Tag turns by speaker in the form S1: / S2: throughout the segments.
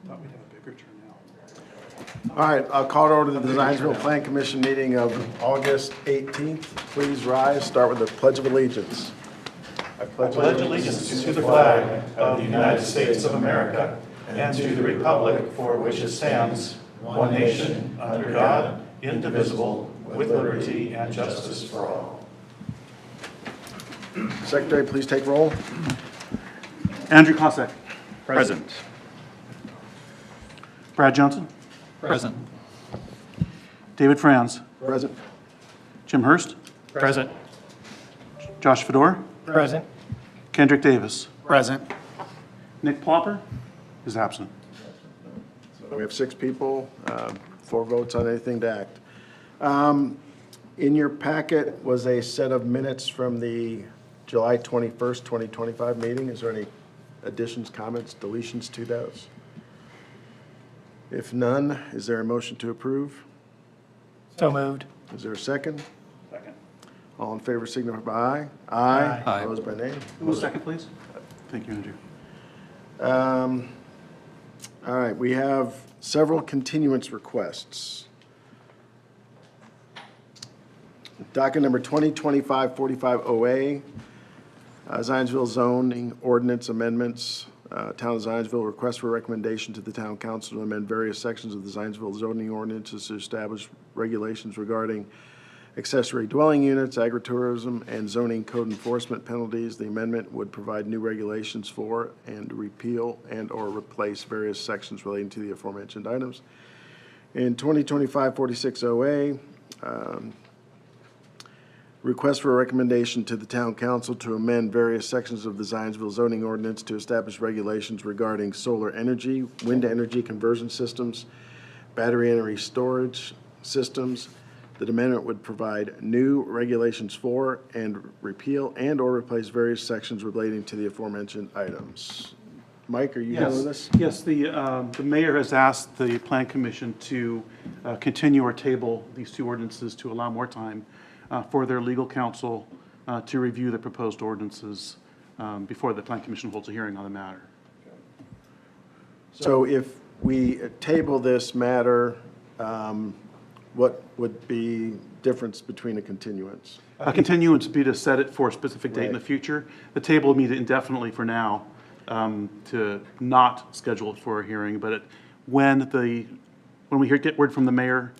S1: Thought we'd have a bigger turnout.
S2: All right, I'll call to order the Zionsville Plan Commission meeting of August 18th. Please rise, start with the Pledge of Allegiance.
S1: I pledge allegiance to the flag of the United States of America and to the republic for which it stands, one nation, under God, indivisible, with liberty and justice for all.
S2: Secretary, please take roll.
S3: Andrew Kosek.
S4: Present.
S3: Brad Johnson.
S4: Present.
S3: David Franz.
S2: Present.
S3: Jim Hurst.
S4: Present.
S3: Josh Fedor.
S4: Present.
S3: Kendrick Davis.
S4: Present.
S3: Nick Plopper is absent.
S2: We have 6 people, 4 votes on anything to act. In your packet was a set of minutes from the July 21st, 2025 meeting. Is there any additions, comments, deletions to those? If none, is there a motion to approve?
S4: So moved.
S2: Is there a second?
S3: Second.
S2: All in favor signify by aye.
S4: Aye. Aye.
S2: Opposed by nay.
S3: Who was second, please? Thank you, Andrew.
S2: All right, we have several continuance requests. Docket number 2025-45OA, Zionsville zoning ordinance amendments. Town of Zionsville request for recommendation to the town council to amend various sections of the Zionsville zoning ordinances to establish regulations regarding accessory dwelling units, agritourism, and zoning code enforcement penalties. The amendment would provide new regulations for and repeal and/or replace various sections relating to the aforementioned items. In 2025-46OA, request for a recommendation to the town council to amend various sections of the Zionsville zoning ordinance to establish regulations regarding solar energy, wind energy conversion systems, battery energy storage systems. The amendment would provide new regulations for and repeal and/or replace various sections relating to the aforementioned items. Mike, are you done with this?
S3: Yes, the mayor has asked the Plan Commission to continue or table these 2 ordinances to allow more time for their legal counsel to review the proposed ordinances before the Plan Commission holds a hearing on the matter.
S2: So if we table this matter, what would be difference between a continuance?
S3: A continuance would be to set it for a specific date in the
S2: Right.
S3: future. The table will meet indefinitely for now to not schedule it for a hearing, but when we get word from the mayor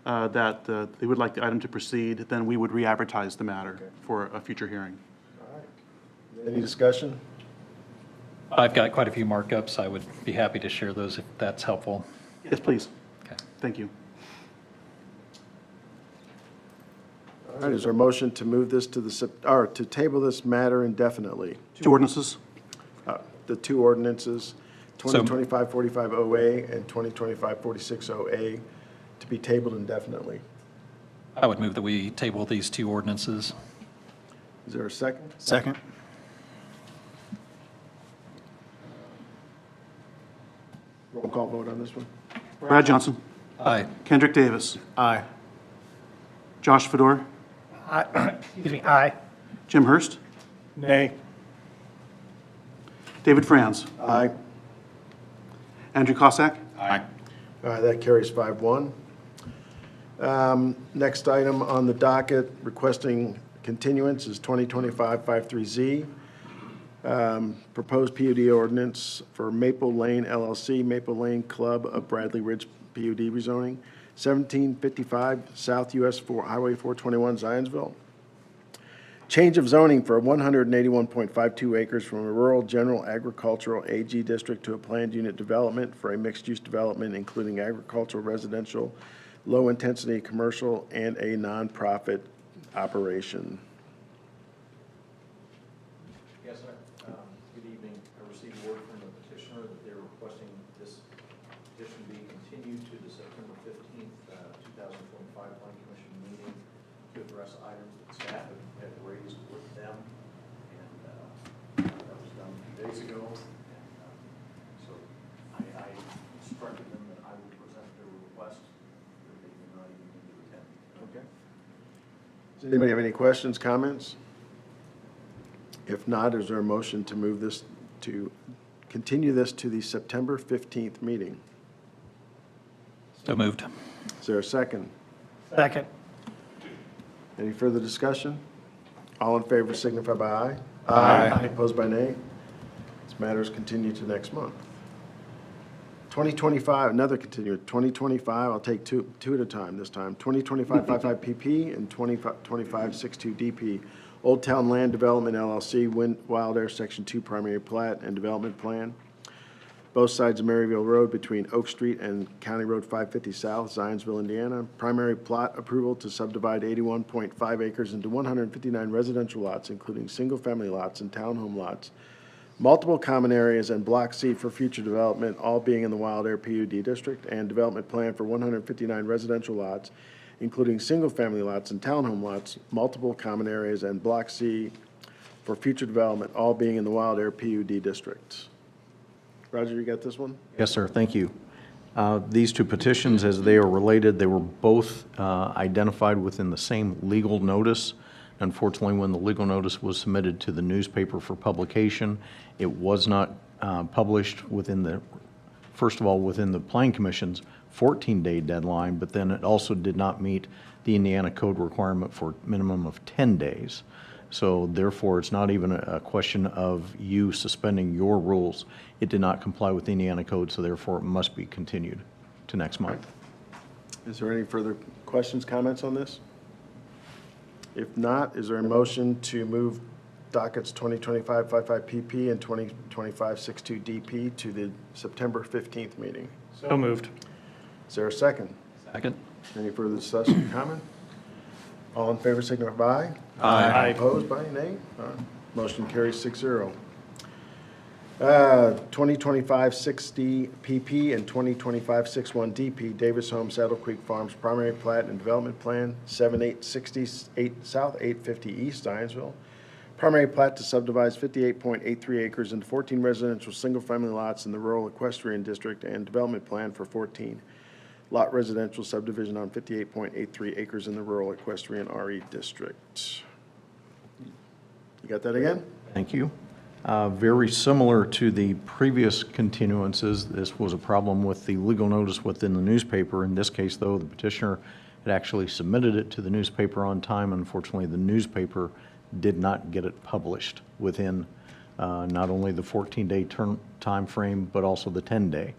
S3: that they would like the item to proceed, then we would re-advertise the matter for a future hearing.
S2: Any discussion?
S4: I've got quite a few markups. I would be happy to share those if that's helpful.
S3: Yes, please.
S4: Okay.
S3: Thank you.
S2: All right, is there a motion to move this to to table this matter indefinitely?
S3: 2 ordinances.
S2: The 2 ordinances,
S4: So-
S2: 2025-45OA and 2025-46OA, to be tabled indefinitely.
S4: I would move that we table these 2 ordinances.
S2: Is there a second?
S4: Second.
S2: Roll call vote on this one?
S3: Brad Johnson.
S4: Aye.
S3: Kendrick Davis.
S4: Aye.
S3: Josh Fedor.
S4: Excuse me, aye.
S3: Jim Hurst.
S4: Nay.
S3: David Franz.
S2: Aye.
S3: Andrew Kosek.
S4: Aye.
S2: All right, that carries 5-1. Next item on the docket requesting continuance is 2025-53Z. Proposed PUD ordinance for Maple Lane LLC, Maple Lane Club of Bradley Ridge PUD rezoning, 1755 South US Highway 421, Zionsville. Change of zoning for 181.52 acres from a rural general agricultural AG district to a planned unit development for a mixed-use development including agricultural, residential, low-intensity commercial, and a nonprofit operation.
S5: Yes, sir. Good evening. I received word from the petitioner that they're requesting this petition be continued to the September 15th, 2025 Plan Commission meeting to address items that staff had raised with them. And that was done a few days ago. And so I instructed them that I would present their request, that they did not even need to attend.
S2: Okay. Does anybody have any questions, comments? If not, is there a motion to move this to continue this to the September 15th meeting.
S4: So moved.
S2: Is there a second?
S6: Second.
S2: Any further discussion? All in favor signify by aye.
S6: Aye.
S2: Opposed by nay? This matter is continued to next month. 2025, another continued, 2025, I'll take two at a time this time. 2025-55 PP and 2025-62 DP. Old Town Land Development LLC, Wild Air Section 2 Primary Plat and Development Plan. Both sides of Maryville Road between Oak Street and County Road 550 South, Zionsville, Indiana. Primary plot approval to subdivide 81.5 acres into 159 residential lots, including single-family lots and townhome lots. Multiple common areas and Block C for future development, all being in the Wild Air PUD district, and development plan for 159 residential lots, including single-family lots and townhome lots, multiple common areas, and Block C for future development, all being in the Wild Air PUD district. Roger, you got this one?
S5: Yes, sir, thank you. These two petitions, as they are related, they were both identified within the same legal notice. Unfortunately, when the legal notice was submitted to the newspaper for publication, it was not published within the, first of all, within the Planning Commission's 14-day deadline, but then it also did not meet the Indiana Code requirement for a minimum of 10 days. So therefore, it's not even a question of you suspending your rules. It did not comply with the Indiana Code, so therefore it must be continued to next month.
S2: Is there any further questions, comments on this? If not, is there a motion to move dockets 2025-55 PP and 2025-62 DP to the September 15th meeting?
S6: So moved.
S2: Is there a second?
S4: Second.
S2: Any further discussion, comment? All in favor signify by aye.
S6: Aye.
S2: Opposed by nay? Motion carries 6-0. 2025-60 PP and 2025-61 DP, Davis Home, Saddle Creek Farms, primary plat and development plan, 7868 South, 850 East, Zionsville. Primary plat to subdivide 58.83 acres into 14 residential single-family lots in the rural equestrian district, and development plan for 14 lot residential subdivision on 58.83 acres in the rural equestrian RE district. You got that again?
S5: Thank you. Very similar to the previous continuances, this was a problem with the legal notice within the newspaper. In this case, though, the petitioner had actually submitted it to the newspaper on time. Unfortunately, the newspaper did not get it published within not only the 14-day time frame, but also the 10-day.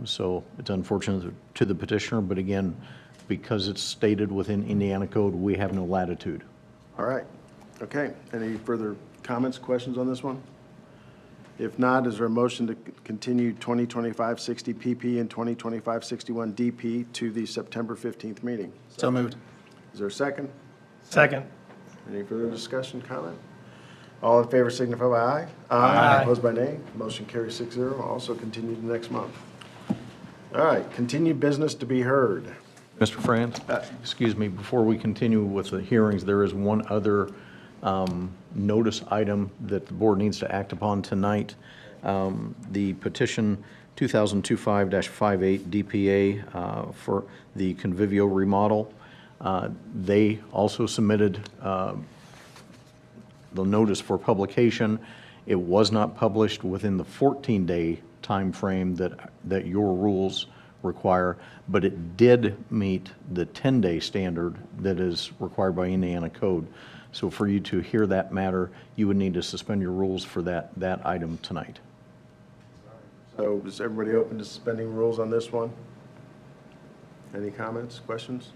S5: So it's unfortunate to the petitioner, but again, because it's stated within Indiana Code, we have no latitude.
S2: All right. Okay. Any further comments, questions on this one? If not, is there a motion to continue 2025-60 PP and 2025-61 DP to the September 15th meeting?
S6: So moved.
S2: Is there a second?
S6: Second.
S2: Any further discussion, comment? All in favor signify by aye.
S6: Aye.
S2: Opposed by nay. Motion carries 6-0. Also continued next month. All right. Continued business to be heard.
S5: Mr. Franz, excuse me, before we continue with the hearings, there is one other notice item that the board needs to act upon tonight. The petition 2025-58 DPA for the Convivio remodel. They also submitted the notice for publication. It was not published within the 14-day time frame that your rules require, but it did meet the 10-day standard that is required by Indiana Code. So for you to hear that matter, you would need to suspend your rules for that item tonight.
S2: So is everybody open to suspending rules on this one? Any comments, questions?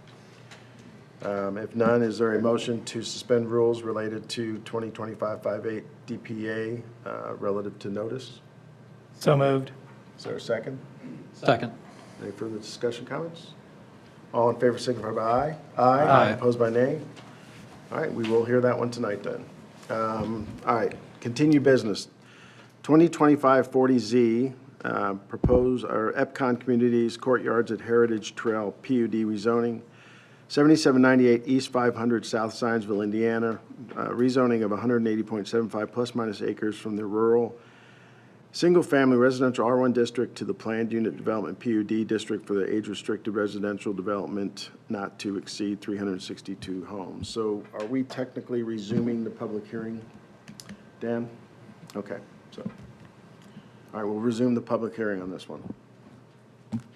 S2: If none, is there a motion to suspend rules related to 2025-58 DPA relative to notice?
S6: So moved.
S2: Is there a second?
S4: Second.
S2: Any further discussion, comments? All in favor signify by aye.
S4: Aye.
S2: Opposed by nay? All right, we will hear that one tonight then. All right, continue business. 2025-40Z, propose our Epcon Communities Courtyards at Heritage Trail PUD rezoning, 7798 East 500 South Zionsville, Indiana, rezoning of 180.75 plus minus acres from the rural single-family residential R1 district to the planned unit development PUD district for the age-restricted residential development not to exceed 362 homes. So are we technically resuming the public hearing, Dan? Okay, so All right, we'll resume the public hearing on this one.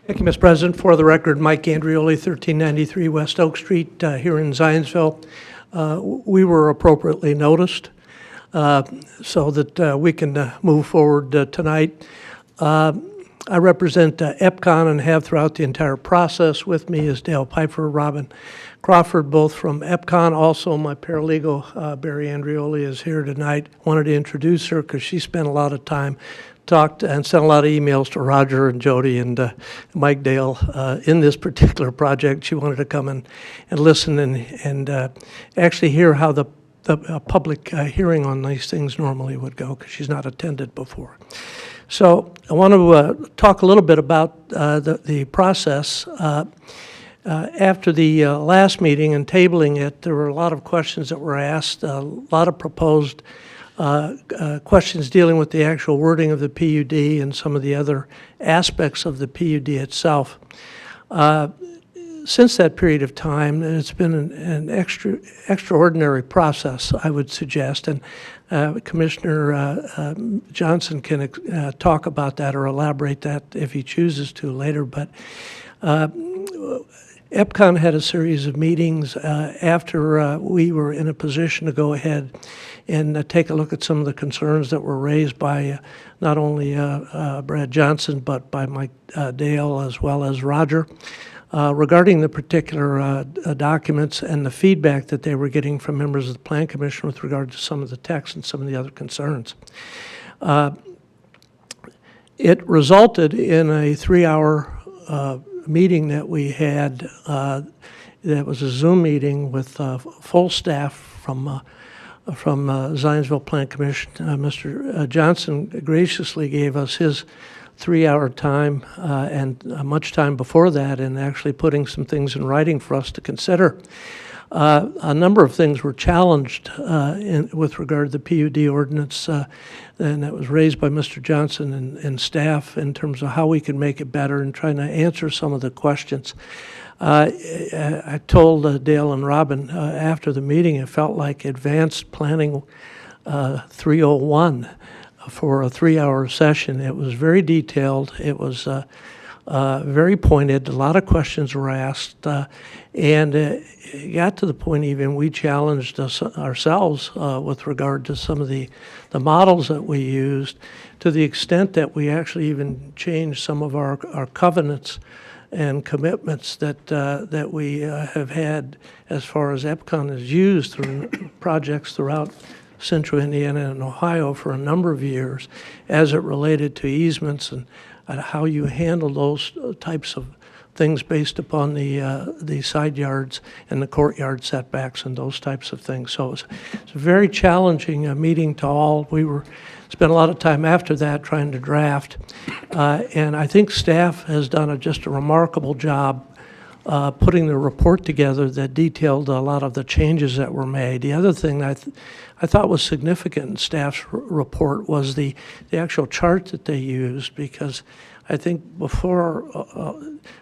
S7: Thank you, Mr. President. For the record, Mike Andrioli, 1393 West Oak Street, here in Zionsville. We were appropriately noticed so that we can move forward tonight. I represent EPCON and have throughout the entire process. With me is Dale Pfeiffer, Robin Crawford, both from EPCON. Also, my paralegal, Barry Andrioli, is here tonight. Wanted to introduce her because she spent a lot of time, talked and sent a lot of emails to Roger and Jody and Mike Dale in this particular project. She wanted to come and listen and actually hear how the public hearing on these things normally would go, because she's not attended before. So I want to talk a little bit about the process. After the last meeting and tabling it, there were a lot of questions that were asked, a lot of proposed questions dealing with the actual wording of the PUD and some of the other aspects of the PUD itself. Since that period of time, it's been an extraordinary process, I would suggest, and Commissioner Johnson can talk about that or elaborate that if he chooses to later. But EPCON had a series of meetings after we were in a position to go ahead and take a look at some of the concerns that were raised by not only Brad Johnson, but by Mike Dale as well as Roger. Regarding the particular documents and the feedback that they were getting from members of the Plan Commission with regard to some of the text and some of the other concerns. It resulted in a 3-hour meeting that we had that was a Zoom meeting with full staff from Zionsville Plan Commission. Mr. Johnson graciously gave us his 3-hour time and much time before that, and actually putting some things in writing for us to consider. A number of things were challenged with regard to the PUD ordinance, and that was raised by Mr. Johnson and staff in terms of how we can make it better and trying to answer some of the questions. I told Dale and Robin after the meeting, it felt like advanced planning 301 for a 3-hour session. It was very detailed. It was very pointed. A lot of questions were asked, and it got to the point even we challenged ourselves with regard to some of the models that we used, to the extent that we actually even changed some of our covenants and commitments that we have had as far as EPCON is used through projects throughout Central Indiana and Ohio for a number of years as it related to easements and how you handle those types of things based upon the side yards and the courtyard setbacks and those types of things. So it's a very challenging meeting to all. We spent a lot of time after that trying to draft, and I think staff has done just a remarkable job putting the report together that detailed a lot of the changes that were made. The other thing I thought was significant in staff's report was the actual chart that they used, because I think before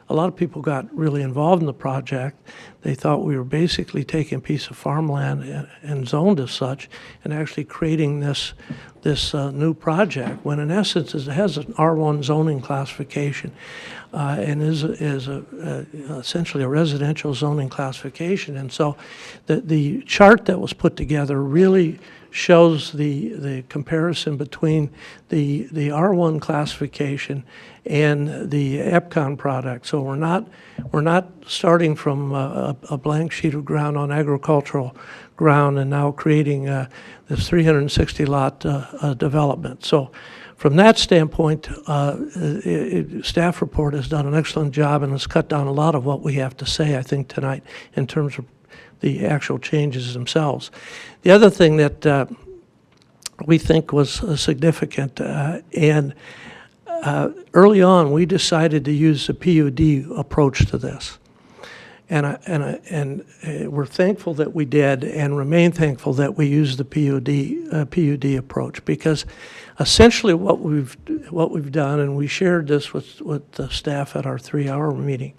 S7: a lot of people got really involved in the project, they thought we were basically taking a piece of farmland and zoned as such and actually creating this new project, when in essence it has an R1 zoning classification and is essentially a residential zoning classification. And so the chart that was put together really shows the comparison between the R1 classification and the EPCON product. So we're not starting from a blank sheet of ground on agricultural ground and now creating this 360 lot development. So from that standpoint, staff report has done an excellent job and has cut down a lot of what we have to say, I think, tonight in terms of the actual changes themselves. The other thing that we think was significant, and early on we decided to use the PUD approach to this. And we're thankful that we did, and remain thankful that we used the PUD approach, because essentially what we've done, and we shared this with the staff at our 3-hour meeting,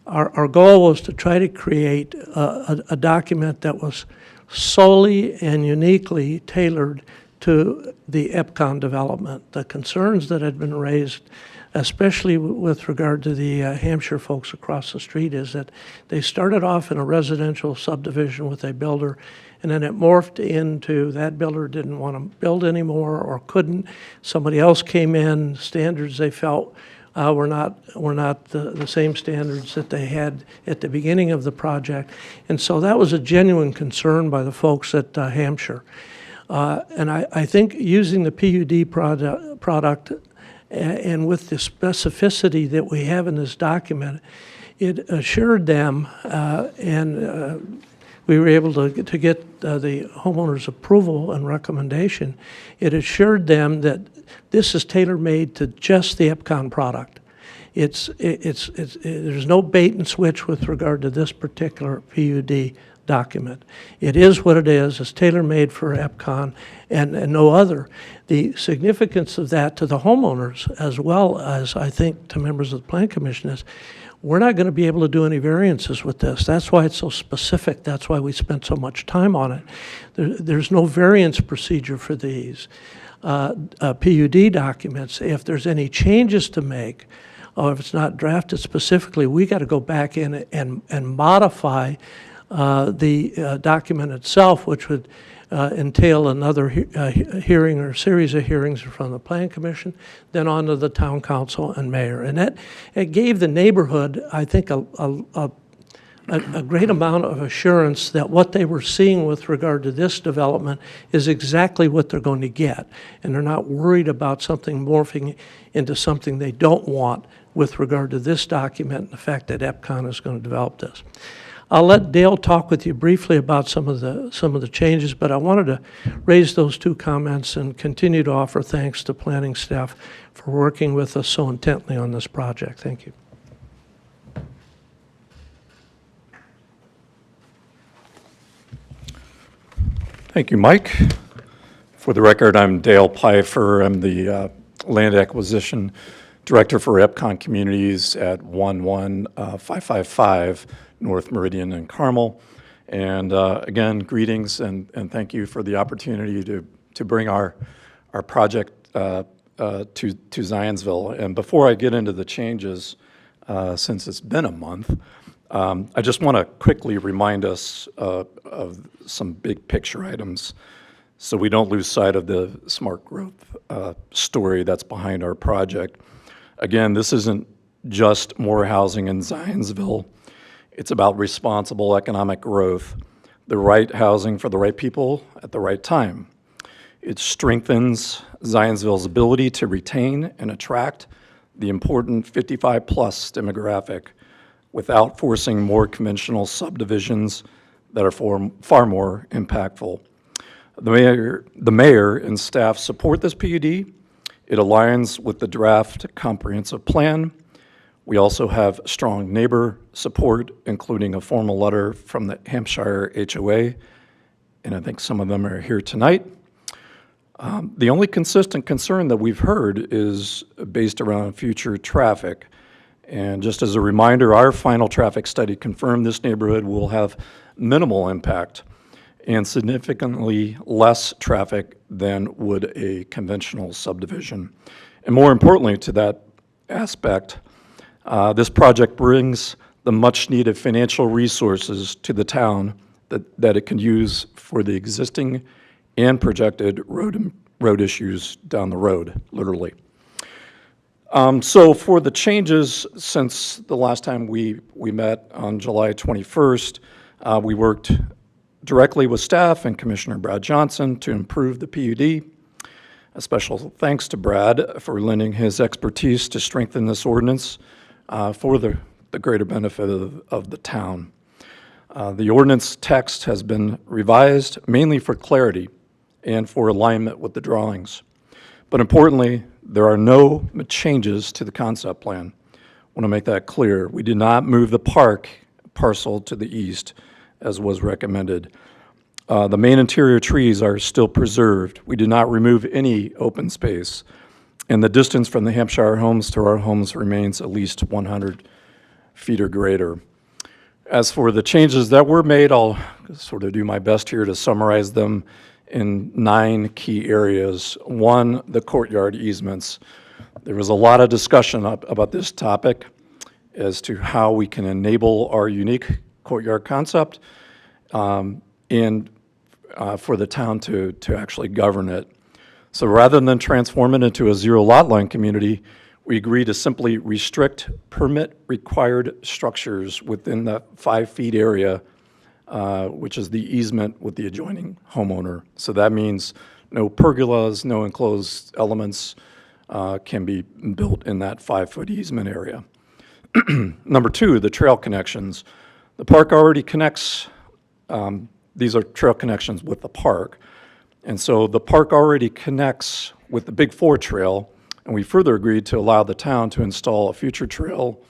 S7: our goal was to try to create a document that was solely and uniquely tailored to the EPCON development. The concerns that had been raised, especially with regard to the Hampshire folks across the street, is that they started off in a residential subdivision with a builder, and then it morphed into that builder didn't want to build anymore or couldn't. Somebody else came in, standards they felt were not the same standards that they had at the beginning of the project. And so that was a genuine concern by the folks at Hampshire. And I think using the PUD product and with the specificity that we have in this document, it assured them, and we were able to get the homeowner's approval and recommendation. It assured them that this is tailor-made to just the EPCON product. There's no bait and switch with regard to this particular PUD document. It is what it is. It's tailor-made for EPCON and no other. The significance of that to the homeowners, as well as I think to members of the Plan Commission, is we're not going to be able to do any variances with this. That's why it's so specific. That's why we spent so much time on it. There's no variance procedure for these PUD documents. If there's any changes to make, or if it's not drafted specifically, we got to go back in and modify the document itself, which would entail another hearing or series of hearings from the Plan Commission, then on to the Town Council and Mayor. And it gave the neighborhood, I think, a great amount of assurance that what they were seeing with regard to this development is exactly what they're going to get. And they're not worried about something morphing into something they don't want with regard to this document and the fact that EPCON is going to develop this. I'll let Dale talk with you briefly about some of the changes, but I wanted to raise those two comments and continue to offer thanks to planning staff for working with us so intently on this project. Thank you.
S8: Thank you, Mike. For the record, I'm Dale Pfeiffer. I'm the Land Acquisition Director for EPCON Communities at 11555 North Meridian and Carmel. And again, greetings and thank you for the opportunity to bring our project to Zionsville. And before I get into the changes, since it's been a month, I just want to quickly remind us of some big picture items so we don't lose sight of the smart growth story that's behind our project. Again, this isn't just more housing in Zionsville. It's about responsible economic growth, the right housing for the right people at the right time. It strengthens Zionsville's ability to retain and attract the important 55-plus demographic without forcing more conventional subdivisions that are far more impactful. The mayor and staff support this PUD. It aligns with the draft comprehensive plan. We also have strong neighbor support, including a formal letter from the Hampshire HOA, and I think some of them are here tonight. The only consistent concern that we've heard is based around future traffic. And just as a reminder, our final traffic study confirmed this neighborhood will have minimal impact and significantly less traffic than would a conventional subdivision. And more importantly to that aspect, this project brings the much-needed financial resources to the town that it can use for the existing and projected road issues down the road, literally. So for the changes since the last time we met on July 21st, we worked directly with staff and Commissioner Brad Johnson to improve the PUD. A special thanks to Brad for lending his expertise to strengthen this ordinance for the greater benefit of the town. The ordinance text has been revised mainly for clarity and for alignment with the drawings. But importantly, there are no changes to the concept plan. I want to make that clear. We did not move the park parcel to the east, as was recommended. The main interior trees are still preserved. We did not remove any open space. And the distance from the Hampshire homes to our homes remains at least 100 feet or greater. As for the changes that were made, I'll sort of do my best here to summarize them in 9 key areas. One, the courtyard easements. There was a lot of discussion about this topic as to how we can enable our unique courtyard concept and for the town to actually govern it. So rather than transform it into a zero lot line community, we agreed to simply restrict permit-required structures within the 5 feet area, which is the easement with the adjoining homeowner. So that means no pergolas, no enclosed elements can be built in that 5-foot easement area. Number 2, the trail connections. The park already connects, these are trail connections with the park. And so the park already connects with the Big 4 trail, and we further agreed to allow the town to install a future trail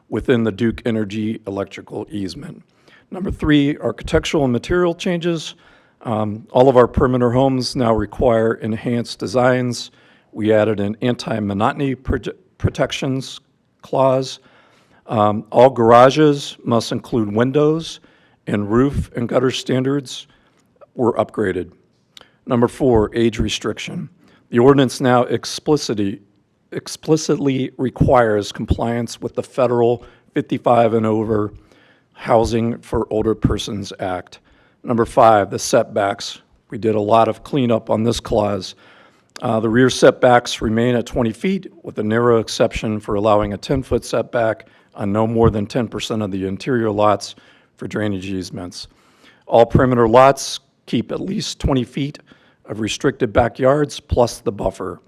S8: within the Duke Energy electrical easement. Number 3, architectural and material changes. All of our perimeter homes now require enhanced designs. We added an anti-monotony protections clause. All garages must include windows, and roof and gutter standards were upgraded. Number 4, age restriction. The ordinance now explicitly requires compliance with the federal 55 and over Housing for Older Persons Act. Number 5, the setbacks. We did a lot of cleanup on this clause. The rear setbacks remain at 20 feet with a narrow exception for allowing a 10-foot setback on no more than 10% of the interior lots for drainage easements. All perimeter lots keep at least 20 feet of restricted backyards plus the buffer.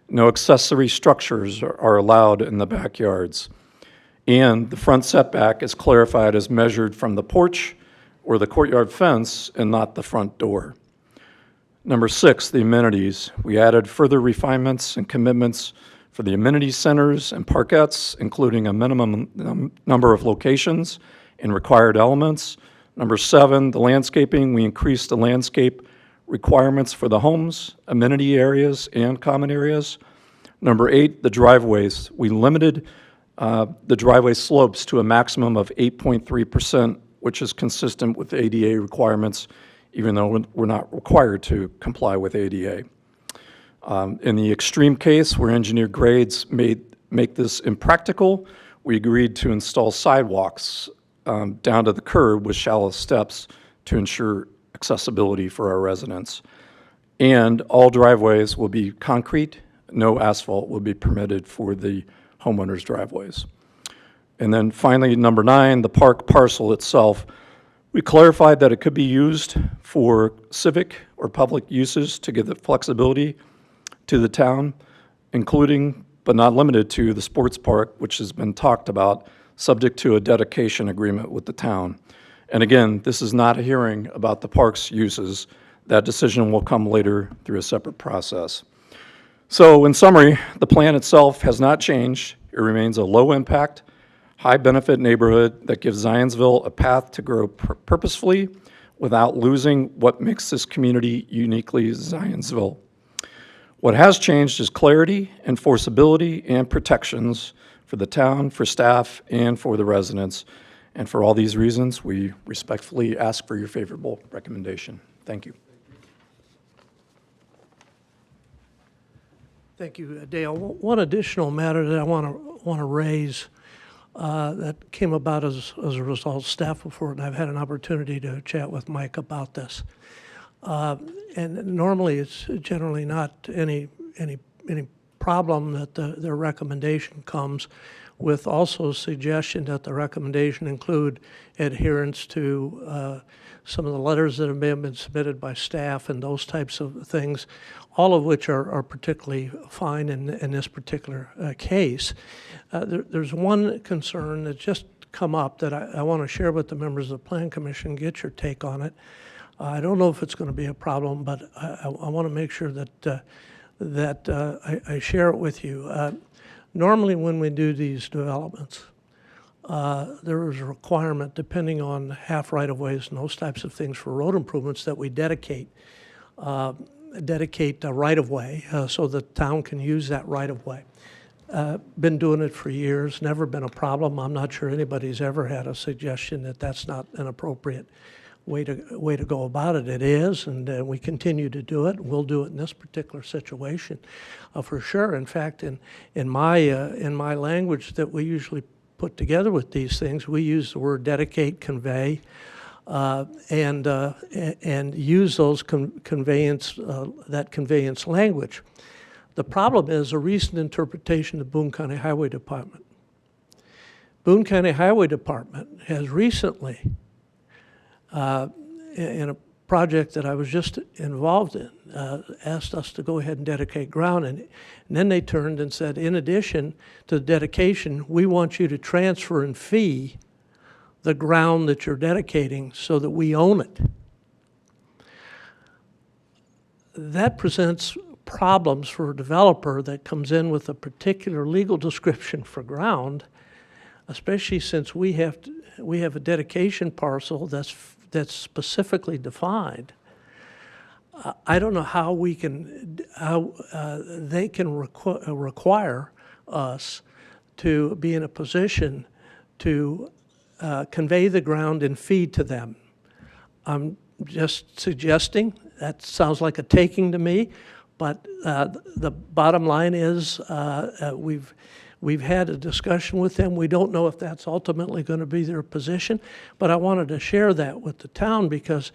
S8: No accessory structures are allowed in the backyards. And the front setback is clarified as measured from the porch or the courtyard fence and not the front door. Number 6, the amenities. We added further refinements and commitments for the amenity centers and parkettes, including a minimum number of locations and required elements. Number 7, the landscaping. We increased the landscape requirements for the homes, amenity areas, and common areas. Number 8, the driveways. We limited the driveway slopes to a maximum of 8.3%, which is consistent with ADA requirements, even though we're not required to comply with ADA. In the extreme case where engineered grades make this impractical, we agreed to install sidewalks down to the curb with shallow steps to ensure accessibility for our residents. And all driveways will be concrete. No asphalt will be permitted for the homeowners' driveways. And then finally, number 9, the park parcel itself. We clarified that it could be used for civic or public uses to give the flexibility to the town, including but not limited to the sports park, which has been talked about, subject to a dedication agreement with the town. And again, this is not a hearing about the park's uses. That decision will come later through a separate process. So in summary, the plan itself has not changed. It remains a low-impact, high-benefit neighborhood that gives Zionsville a path to grow purposefully without losing what makes this community uniquely Zionsville. What has changed is clarity, enforceability, and protections for the town, for staff, and for the residents. And for all these reasons, we respectfully ask for your favorable recommendation. Thank you.
S7: Thank you, Dale. One additional matter that I want to raise that came about as a result of staff report, and I've had an opportunity to chat with Mike about this. And normally, it's generally not any problem that their recommendation comes with also suggestion that the recommendation include adherence to some of the letters that have been submitted by staff and those types of things, all of which are particularly fine in this particular case. There's one concern that's just come up that I want to share with the members of the Plan Commission, get your take on it. I don't know if it's going to be a problem, but I want to make sure that I share it with you. Normally when we do these developments, there is a requirement, depending on half right-of-ways and those types of things for road improvements, that we dedicate a right-of-way so the town can use that right-of-way. Been doing it for years, never been a problem. I'm not sure anybody's ever had a suggestion that that's not an appropriate way to go about it. It is, and we continue to do it. We'll do it in this particular situation, for sure. In fact, in my language that we usually put together with these things, we use the word dedicate, convey, and use those that conveyance language. The problem is a recent interpretation of Boone County Highway Department. Boone County Highway Department has recently, in a project that I was just involved in, asked us to go ahead and dedicate ground, and then they turned and said, in addition to the dedication, we want you to transfer and fee the ground that you're dedicating so that we own it. That presents problems for a developer that comes in with a particular legal description for ground, especially since we have a dedication parcel that's specifically defined. I don't know how they can require us to be in a position to convey the ground and feed to them. I'm just suggesting, that sounds like a taking to me, but the bottom line is we've had a discussion with them. We don't know if that's ultimately going to be their position, but I wanted to share that with the town because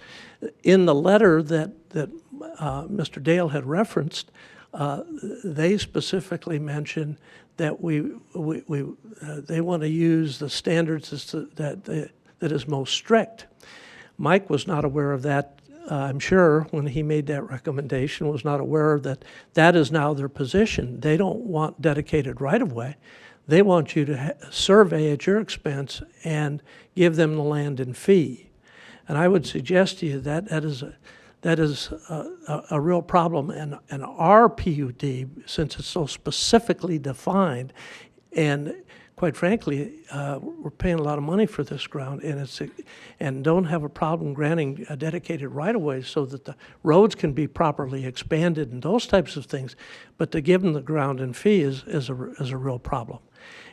S7: in the letter that Mr. Dale had referenced, they specifically mentioned that they want to use the standards that is most strict. Mike was not aware of that. I'm sure when he made that recommendation was not aware that that is now their position. They don't want dedicated right-of-way. They want you to survey at your expense and give them the land in fee. And I would suggest to you that that is a real problem. And our PUD, since it's so specifically defined, and quite frankly, we're paying a lot of money for this ground, and don't have a problem granting a dedicated right-of-way so that the roads can be properly expanded and those types of things. But to give them the ground and fee is a real problem.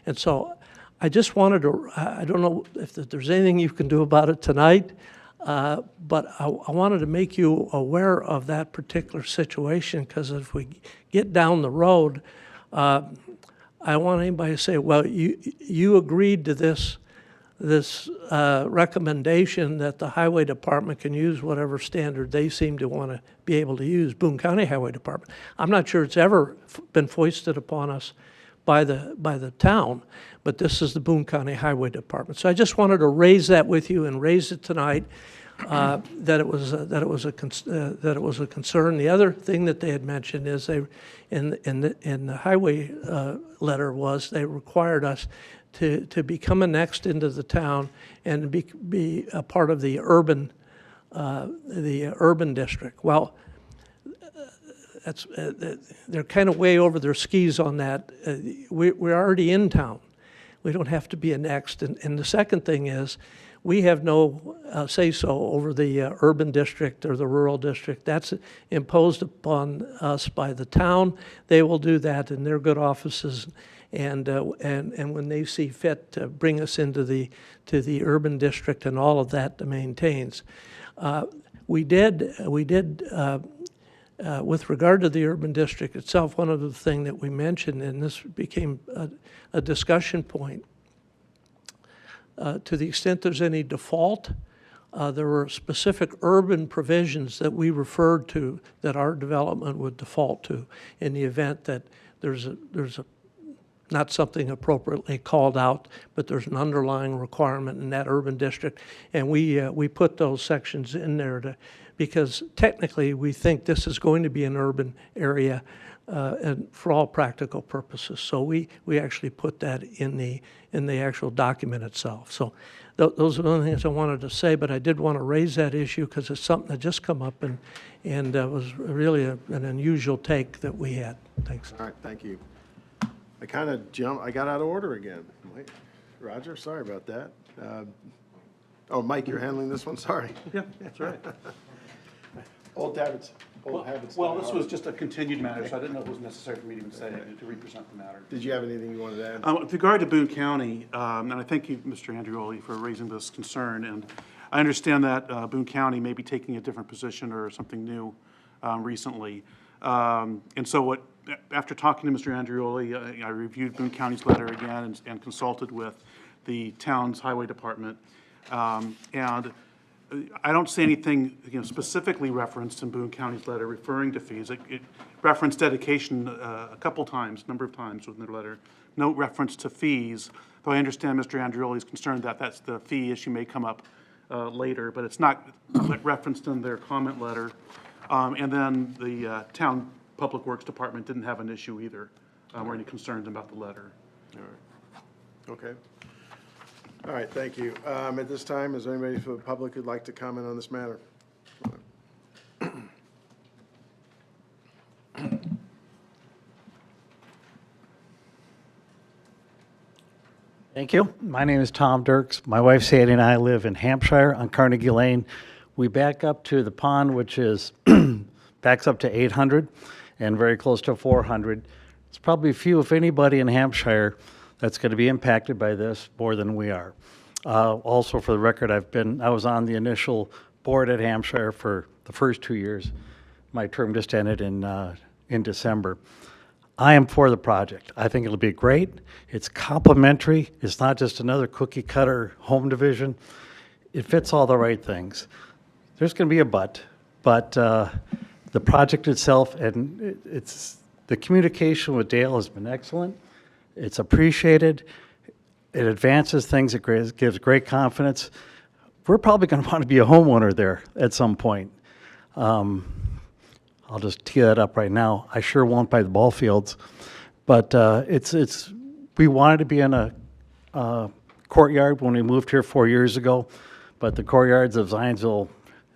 S7: And so I just wanted to, I don't know if there's anything you can do about it tonight, but I wanted to make you aware of that particular situation, because if we get down the road, I don't want anybody to say, well, you agreed to this recommendation that the Highway Department can use whatever standard they seem to want to be able to use, Boone County Highway Department. I'm not sure it's ever been foisted upon us by the town, but this is the Boone County Highway Department. So I just wanted to raise that with you and raise it tonight, that it was a concern. The other thing that they had mentioned is they, in the highway letter, was they required us to become annexed into the town and be a part of the urban district. Well, that's they're kind of way over their skis on that. We're already in town. We don't have to be annexed. And the second thing is, we have no say-so over the urban district or the rural district. That's imposed upon us by the town. They will do that in their good offices, and when they see fit to bring us into the urban district and all of that maintains. We did with regard to the urban district itself, one of the things that we mentioned, and this became a discussion point, to the extent there's any default, there were specific urban provisions that we referred to that our development would default to in the event that there's not something appropriately called out, but there's an underlying requirement in that urban district. And we put those sections in there because technically we think this is going to be an urban area and for all practical purposes. So we actually put that in the actual document itself. So those are the only things I wanted to say, but I did want to raise that issue because it's something that just come up and was really an unusual take that we had. Thanks.
S2: All right, thank you. I kind of I got out of order again. Roger, sorry about that. Oh, Mike, you're handling this one? Sorry.
S3: Yeah, that's right.
S2: Old habits.
S3: Well, this was just a continued matter, so I didn't know it was necessary for me to even say it, to represent the matter.
S2: Did you have anything you wanted to add?
S3: With regard to Boone County, and I thank you, Mr. Andreoli, for raising this concern, and I understand that Boone County may be taking a different position or something new recently. And so after talking to Mr. Andreoli, I reviewed Boone County's letter again and consulted with the town's highway department. And I don't see anything, specifically referenced in Boone County's letter referring to fees. It referenced dedication a number of times within the letter. No reference to fees, though I understand Mr. Andreoli is concerned that that's the fee issue may come up later, but it's not referenced in their comment letter. And then the town Public Works Department didn't have an issue either, or any concerns about the letter.
S2: All right. Okay. All right, thank you. At this time, is there anybody from the public who'd like to comment on this matter?
S9: Thank you. My name is Tom Dirks. My wife Sadie and I live in Hampshire on Carnegie Lane. We back up to the pond, which is backs up to 800 and very close to 400. It's probably few, if anybody, in Hampshire that's going to be impacted by this more than we are. Also, for the record, I was on the initial board at Hampshire for the first 2 years. My term just ended in December. I am for the project. I think it'll be great. It's complementary. It's not just another cookie cutter home division. It fits all the right things. There's going to be a but the project itself and the communication with Dale has been excellent. It's appreciated. It advances things. It gives great confidence. We're probably going to want to be a homeowner there at some point. I'll just tee that up right now. I sure won't buy the ball fields, but we wanted to be in a courtyard when we moved here 4 years ago, but the courtyards of Zionsville,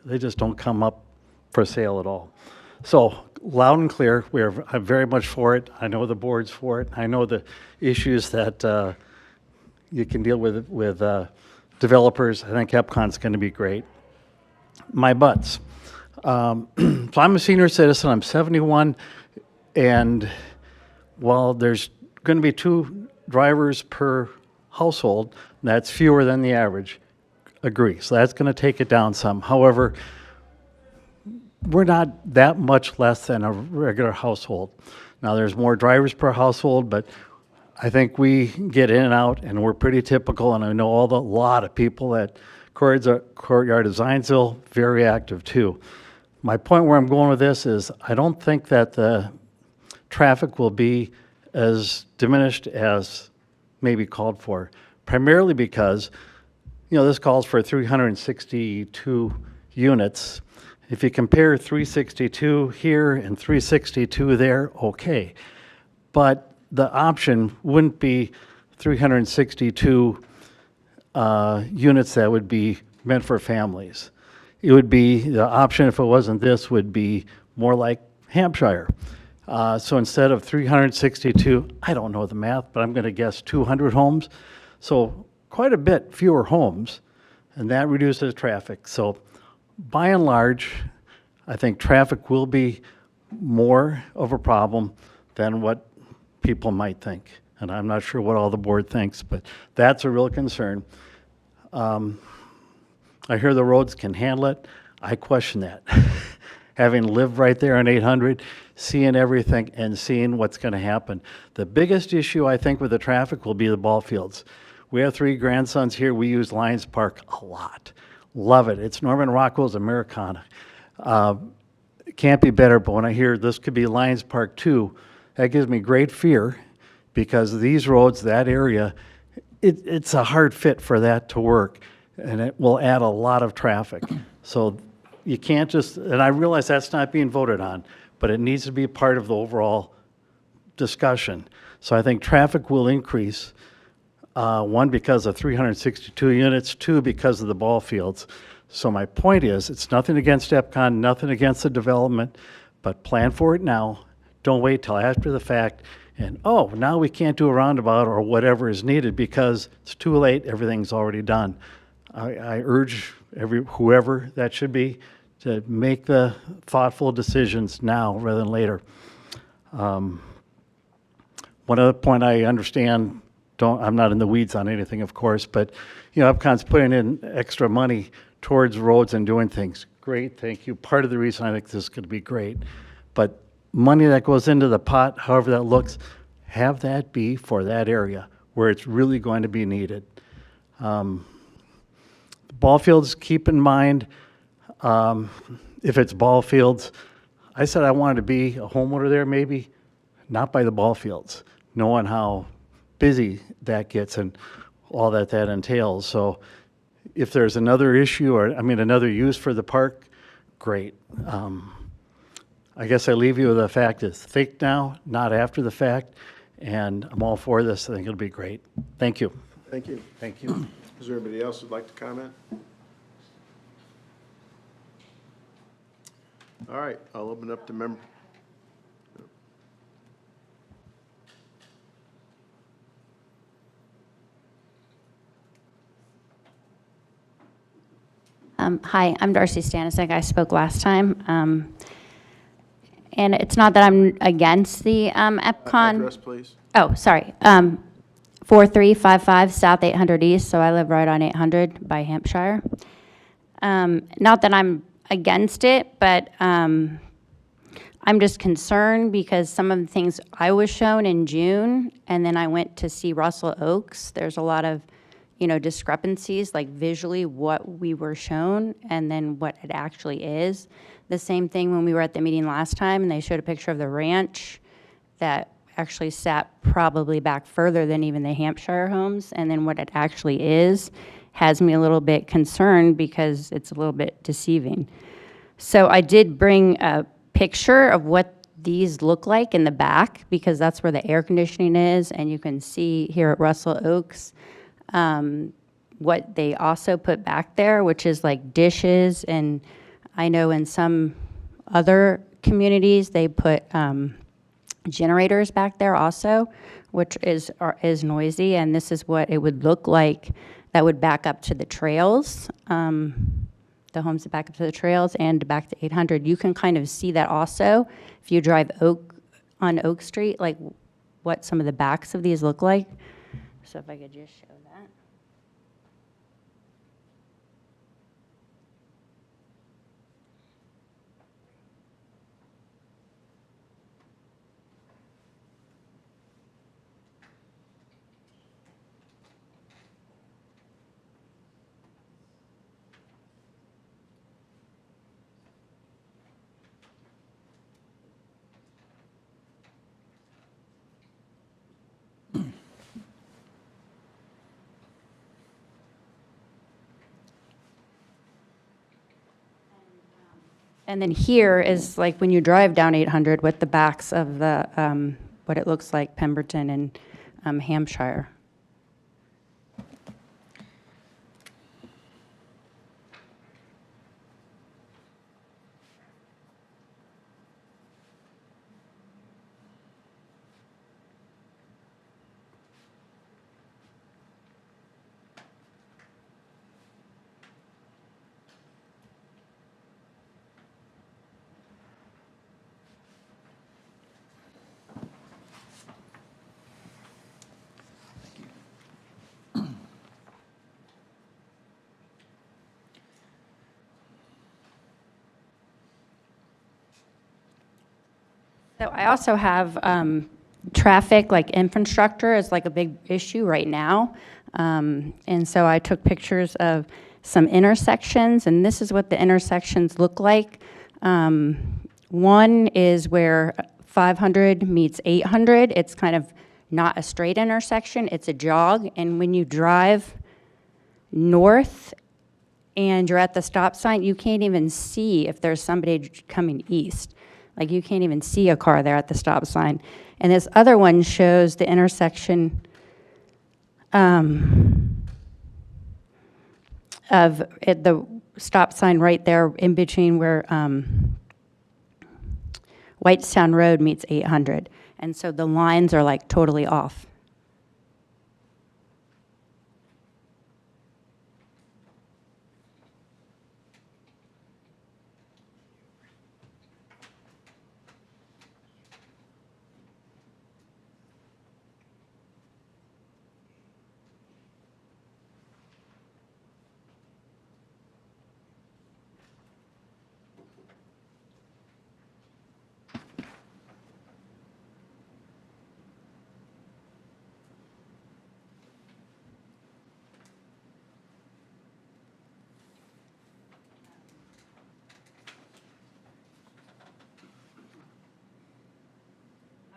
S9: they just don't come up for sale at all. So loud and clear, I'm very much for it. I know the board's for it. I know the issues that you can deal with developers. I think EPCON's going to be great. My buts. So I'm a senior citizen. I'm 71, and while there's going to be 2 drivers per household, that's fewer than the average. Agree. So that's going to take it down some. However, we're not that much less than a regular household. Now, there's more drivers per household, but I think we get in and out, and we're pretty typical, and I know a lot of people at Courtyard of Zionsville, very active too. My point where I'm going with this is I don't think that the traffic will be as diminished as maybe called for, primarily because, this calls for 362 units. If you compare 362 here and 362 there, okay. But the option wouldn't be 362 units that would be meant for families. It would be, the option if it wasn't this, would be more like Hampshire. So instead of 362, I don't know the math, but I'm going to guess 200 homes. So quite a bit fewer homes, and that reduces traffic. So by and large, I think traffic will be more of a problem than what people might think. And I'm not sure what all the board thinks, but that's a real concern. I hear the roads can handle it. I question that. Having lived right there on 800, seeing everything and seeing what's going to happen. The biggest issue, I think, with the traffic will be the ball fields. We have 3 grandsons here. We use Lions Park a lot. Love it. It's Norman Rockwell's Americana. It can't be better, but when I hear this could be Lions Park too, that gives me great fear because these roads, that area, it's a hard fit for that to work, and it will add a lot of traffic. So you can't just, and I realize that's not being voted on, but it needs to be part of the overall discussion. So I think traffic will increase, 1, because of 362 units, 2, because of the ball fields. So my point is, it's nothing against EPCON, nothing against the development, but plan for it now. Don't wait till after the fact and, oh, now we can't do a roundabout or whatever is needed because it's too late, everything's already done. I urge whoever that should be to make the thoughtful decisions now rather than later. One other point I understand, I'm not in the weeds on anything, of course, but EPCON's putting in extra money towards roads and doing things. Great, thank you. Part of the reason I think this is going to be great. But money that goes into the pot, however that looks, have that be for that area where it's really going to be needed. Ball fields, keep in mind, if it's ball fields, I said I wanted to be a homeowner there maybe, not by the ball fields, knowing how busy that gets and all that that entails. So if there's another issue or, another use for the park, great. I guess I leave you with the fact is think now, not after the fact, and I'm all for this. I think it'll be great. Thank you.
S2: Thank you.
S9: Thank you.
S2: Is there anybody else who'd like to comment? All right, I'll open up to member.
S10: Hi, I'm Darcy Stanisic. I spoke last time. And it's not that I'm against the EPCON.
S2: Address, please.
S10: Oh, sorry. 4355 South 800 East, so I live right on 800 by Hampshire. Not that I'm against it, but I'm just concerned because some of the things I was shown in June, and then I went to see Russell Oaks. There's a lot of, discrepancies, like visually what we were shown and then what it actually is. The same thing when we were at the meeting last time and they showed a picture of the ranch that actually sat probably back further than even the Hampshire homes, and then what it actually is has me a little bit concerned because it's a little bit deceiving. So I did bring a picture of what these look like in the back because that's where the air conditioning is, and you can see here at Russell Oaks what they also put back there, which is like dishes, and I know in some other communities they put generators back there also, which is noisy, and this is what it would look like that would back up to the trails, the homes that back up to the trails and back to 800. You can kind of see that also if you drive on Oak Street, like what some of the backs of these look like. So if I could just show that. And then here is like when you drive down 800 with the backs of the, what it looks like Pemberton and Hampshire. So I also have traffic, like infrastructure is like a big issue right now. And so I took pictures of some intersections, and this is what the intersections look like. One is where 500 meets 800. It's kind of not a straight intersection, it's a jog. And when you drive north and you're at the stop sign, you can't even see if there's somebody coming east. Like you can't even see a car there at the stop sign. And this other one shows the intersection of the stop sign right there in between where Whitestown Road meets 800. And so the lines are like totally off.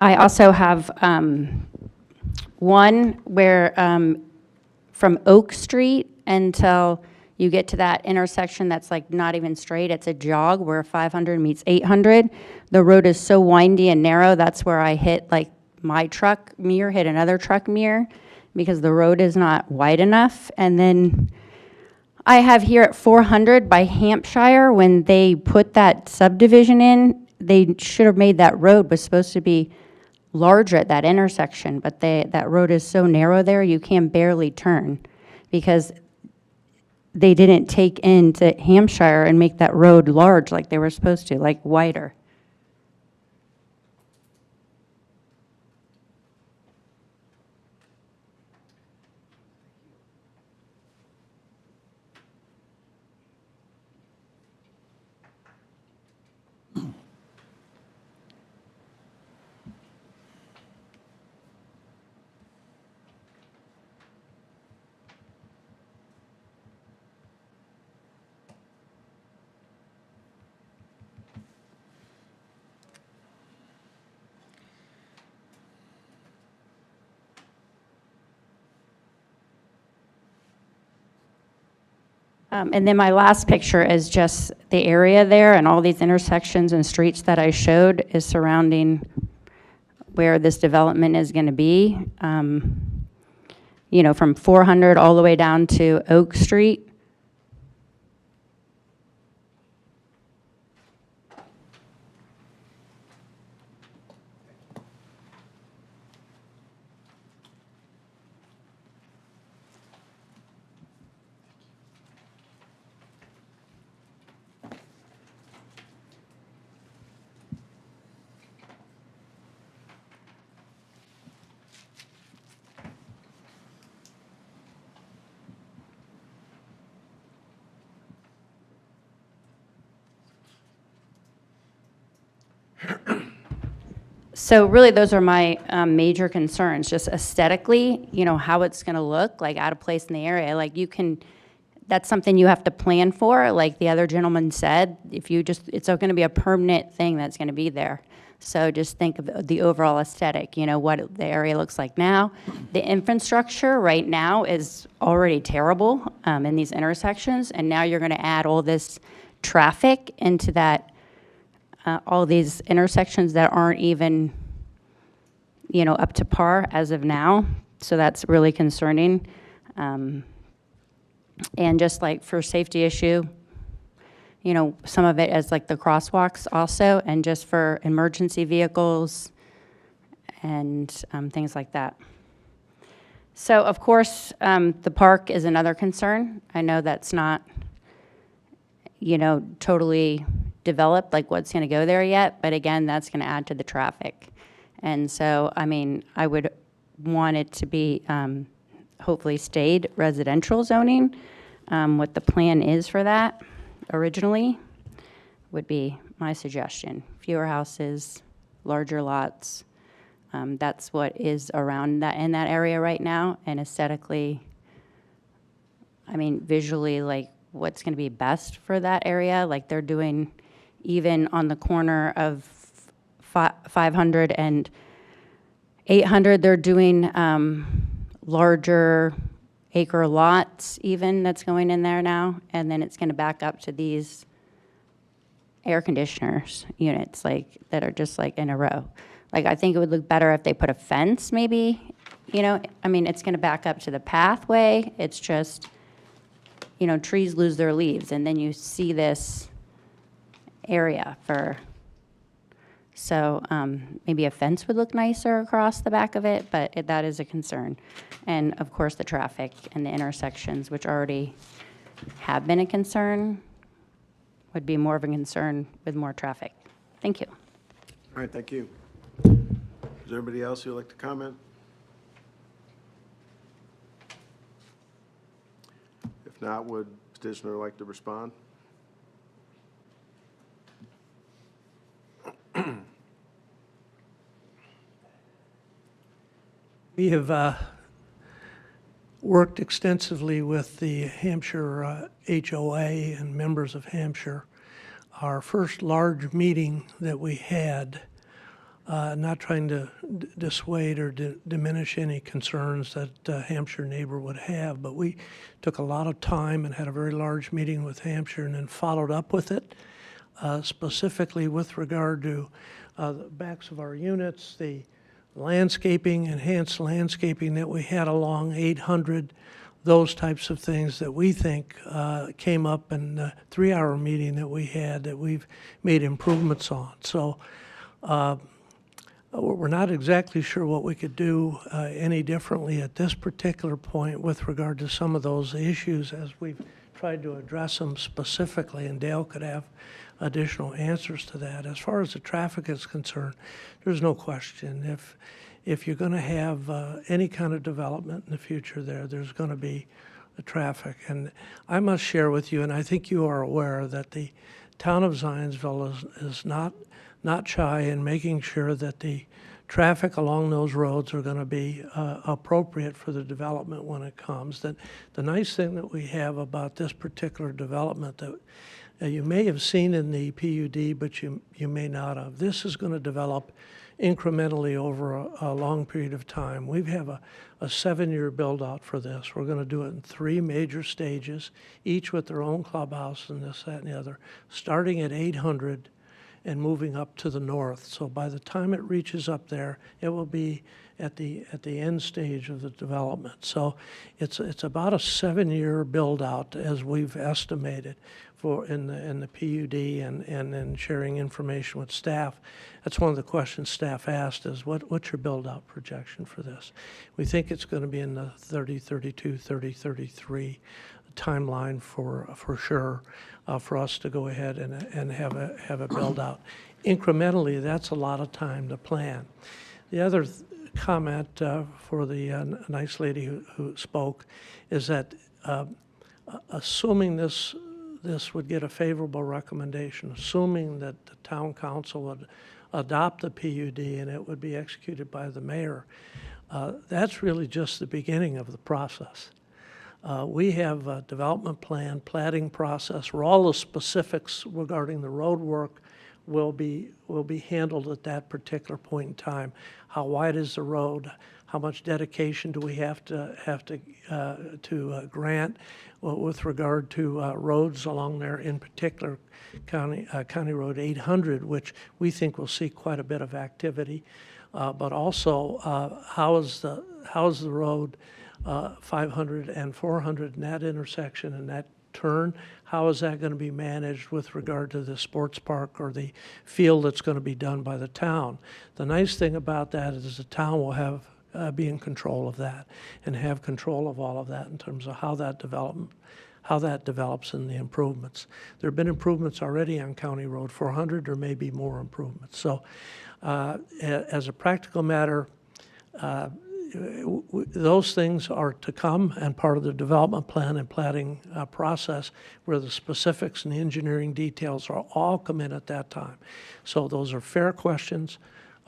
S10: I also have one where from Oak Street until you get to that intersection that's like not even straight, it's a jog where 500 meets 800. The road is so windy and narrow, that's where I hit, like, my truck mirror hit another truck mirror because the road is not wide enough. And then I have here at 400 by Hampshire, when they put that subdivision in, they should have made that road, was supposed to be larger at that intersection, but that road is so narrow there, you can barely turn because they didn't take into Hampshire and make that road large like they were supposed to, like wider. And then my last picture is just the area there, and all these intersections and streets that I showed is surrounding where this development is going to be. You know, from 400 all the way down to Oak Street. So really, those are my major concerns, just aesthetically, you know, how it's going to look, like out of place in the area. Like you can, that's something you have to plan for. Like the other gentleman said, if you just, it's going to be a permanent thing that's going to be there. So just think of the overall aesthetic, you know, what the area looks like now. The infrastructure right now is already terrible in these intersections, and now you're going to add all this traffic into that, all these intersections that aren't even, you know, up to par as of now. So that's really concerning. And just like for safety issue, you know, some of it as like the crosswalks also, and just for emergency vehicles and things like that. So of course, the park is another concern. I know that's not, you know, totally developed, like what's going to go there yet, but again, that's going to add to the traffic. And so, I mean, I would want it to be hopefully stayed residential zoning. What the plan is for that originally would be my suggestion. Fewer houses, larger lots. That's what is around that in that area right now, and aesthetically, I mean, visually, like what's going to be best for that area. Like they're doing, even on the corner of 500 and 800, they're doing larger acre lots even that's going in there now, and then it's going to back up to these air conditioners units like that are just like in a row. Like I think it would look better if they put a fence maybe, you know, I mean, it's going to back up to the pathway. It's just, you know, trees lose their leaves, and then you see this area for, so maybe a fence would look nicer across the back of it, but that is a concern. And of course, the traffic and the intersections, which already have been a concern, would be more of a concern with more traffic. Thank you.
S2: All right, thank you. Is there anybody else who would like to comment? If not, would petitioner like to respond?
S7: We have worked extensively with the Hampshire HOA and members of Hampshire. Our first large meeting that we had, not trying to dissuade or diminish any concerns that Hampshire neighbor would have, but we took a lot of time and had a very large meeting with Hampshire and then followed up with it, specifically with regard to the backs of our units, the landscaping, enhanced landscaping that we had along 800, those types of things that we think came up in the 3-hour meeting that we had that we've made improvements on. So we're not exactly sure what we could do any differently at this particular point with regard to some of those issues as we've tried to address them specifically, and Dale could have additional answers to that. As far as the traffic is concerned, there's no question. If you're going to have any kind of development in the future there's going to be the traffic. And I must share with you, and I think you are aware, that the town of Zionsville is not shy in making sure that the traffic along those roads are going to be appropriate for the development when it comes. That the nice thing that we have about this particular development that you may have seen in the PUD, but you may not have. This is going to develop incrementally over a long period of time. We have a 7-year build-out for this. We're going to do it in 3 major stages, each with their own clubhouse and this, that, and the other, starting at 800 and moving up to the north. So by the time it reaches up there, it will be at the end stage of the development. So it's about a 7-year build-out as we've estimated for in the PUD and in sharing information with staff. That's one of the questions staff asked is what's your build-out projection for this? We think it's going to be in the 3032, 3033 timeline for sure for us to go ahead and have a build-out. Incrementally, that's a lot of time to plan. The other comment for the nice lady who spoke is that assuming this would get a favorable recommendation, assuming that the town council would adopt the PUD and it would be executed by the mayor, that's really just the beginning of the process. We have a development plan, platting process, where all the specifics regarding the road work will be handled at that particular point in time. How wide is the road? How much dedication do we have to grant with regard to roads along there, in particular County Road 800, which we think will see quite a bit of activity, but also how is the road 500 and 400 in that intersection and that turn? How is that going to be managed with regard to the sports park or the field that's going to be done by the town? The nice thing about that is the town will have be in control of that and have control of all of that in terms of how that develops in the improvements. There have been improvements already on County Road 400. There may be more improvements. So as a practical matter, those things are to come and part of the development plan and platting process, where the specifics and the engineering details are all come in at that time. So those are fair questions,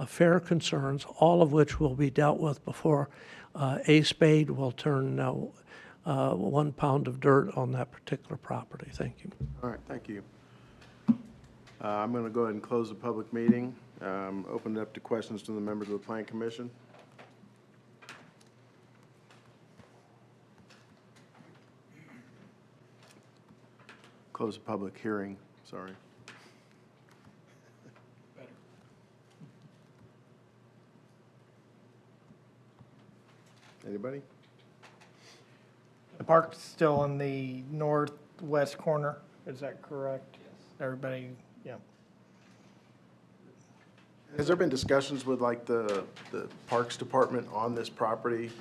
S7: fair concerns, all of which will be dealt with before a spade will turn 1 pound of dirt on that particular property. Thank you.
S2: All right, thank you. I'm going to go ahead and close the public meeting. Open it up to questions to the members of the Plan Commission. Close the public hearing, sorry. Anybody?
S6: The park's still in the northwest corner, is that correct? Yes. Everybody, yeah.
S2: Has there been discussions with like the Parks Department on this property?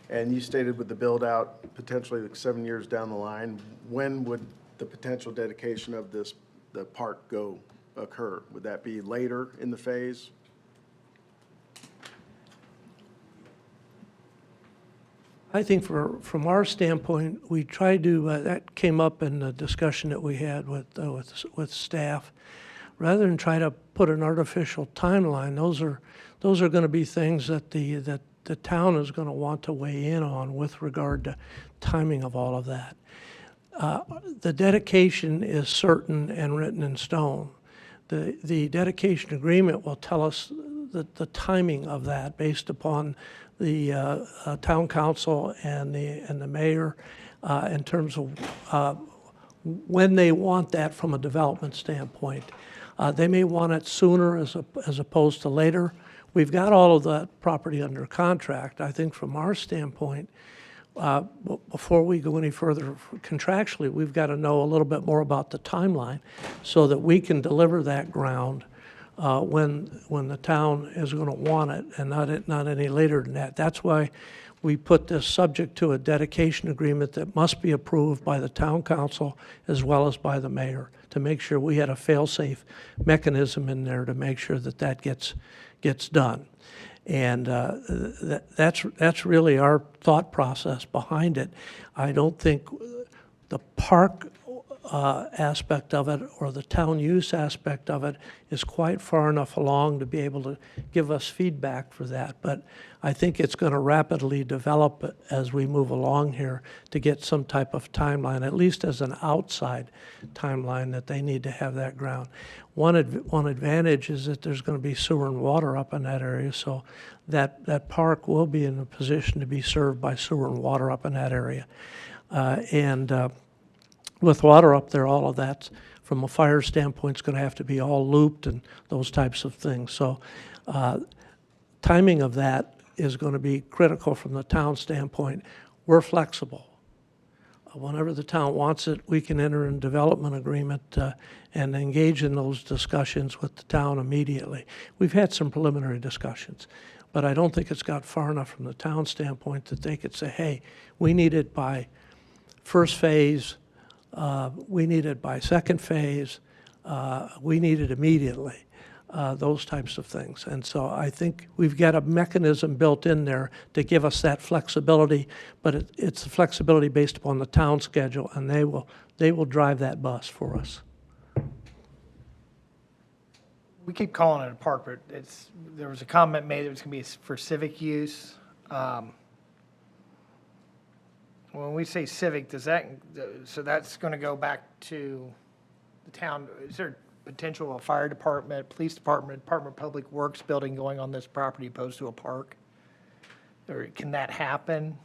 S2: And you stated with the build out potentially like 7 years down the line, when would the potential dedication of the park occur? Would that be later in the phase?
S7: I think from our standpoint, we tried to, that came up in the discussion that we had with staff. Rather than try to put an artificial timeline, those are going to be things that the town is going to want to weigh in on with regard to timing of all of that. The dedication is certain and written in stone. The dedication agreement will tell us the timing of that based upon the town council and the mayor in terms of when they want that from a development standpoint. They may want it sooner as opposed to later. We've got all of that property under contract. I think from our standpoint, before we go any further contractually, we've got to know a little bit more about the timeline so that we can deliver that ground when the town is going to want it, and not any later than that. That's why we put this subject to a dedication agreement that must be approved by the town council as well as by the mayor, to make sure we had a fail-safe mechanism in there to make sure that that gets done. And that's really our thought process behind it. I don't think the park aspect of it or the town use aspect of it is quite far enough along to be able to give us feedback for that. But I think it's going to rapidly develop as we move along here to get some type of timeline, at least as an outside timeline, that they need to have that ground. One advantage is that there's going to be sewer and water up in that area, so that park will be in a position to be served by sewer and water up in that area. With water up there, all of that, from a fire standpoint, is going to have to be all looped and those types of things. So timing of that is going to be critical from the town standpoint. We're flexible. Whenever the town wants it, we can enter in development agreement and engage in those discussions with the town immediately. We've had some preliminary discussions, but I don't think it's got far enough from the town standpoint that they could say, hey, we need it by first phase, we need it by second phase, we need it immediately, those types of things. And so I think we've got a mechanism built in there to give us that flexibility, but it's the flexibility based upon the town schedule, and they will drive that bus for us.
S6: We keep calling it a park, but there was a comment made that it was going to be for civic use. When we say civic, so that's going to go back to the town? Is there potential of a fire department, police department, Department of Public Works building going on this property opposed to a park? Or can that happen?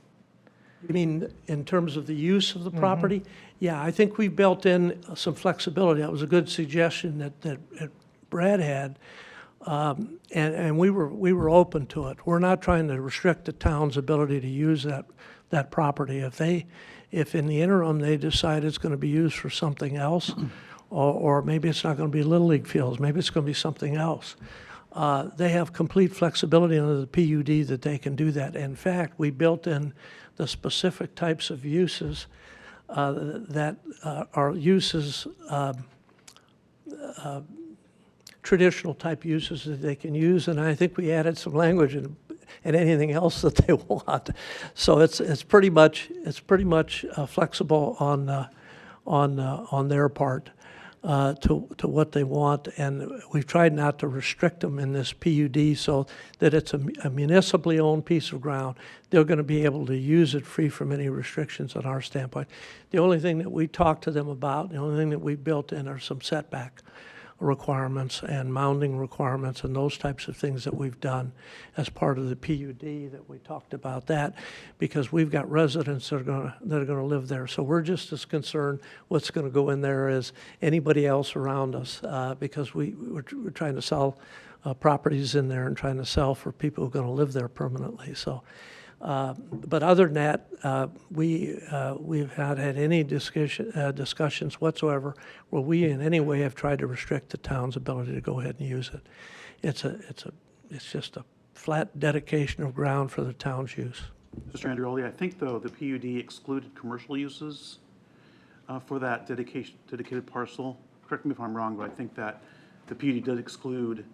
S7: You mean in terms of the use of the property? Yeah, I think we built in some flexibility. That was a good suggestion that Brad had, and we were open to it. We're not trying to restrict the town's ability to use that property. If in the interim they decide it's going to be used for something else, or maybe it's not going to be Little League fields, maybe it's going to be something else. They have complete flexibility under the PUD that they can do that. In fact, we built in the specific types of uses that are uses, traditional type uses that they can use, and I think we added some language and anything else that they want. So it's pretty much flexible on their part to what they want, and we've tried not to restrict them in this PUD so that it's a municipally owned piece of ground. They're going to be able to use it free from any restrictions on our standpoint. The only thing that we talked to them about, the only thing that we built in are some setback requirements and mounding requirements and those types of things that we've done as part of the PUD that we talked about that, because we've got residents that are going to live there. So we're just as concerned what's going to go in there as anybody else around us, because we're trying to sell properties in there and trying to sell for people who are going to live there permanently. So. But other than that, we've not had any discussions whatsoever where we in any way have tried to restrict the town's ability to go ahead and use it. It's just a flat dedication of ground for the town's use.
S3: Mr. Andreoli, I think, though, the PUD excluded commercial uses for that dedicated parcel. Correct me if I'm wrong, but I think that the PUD did exclude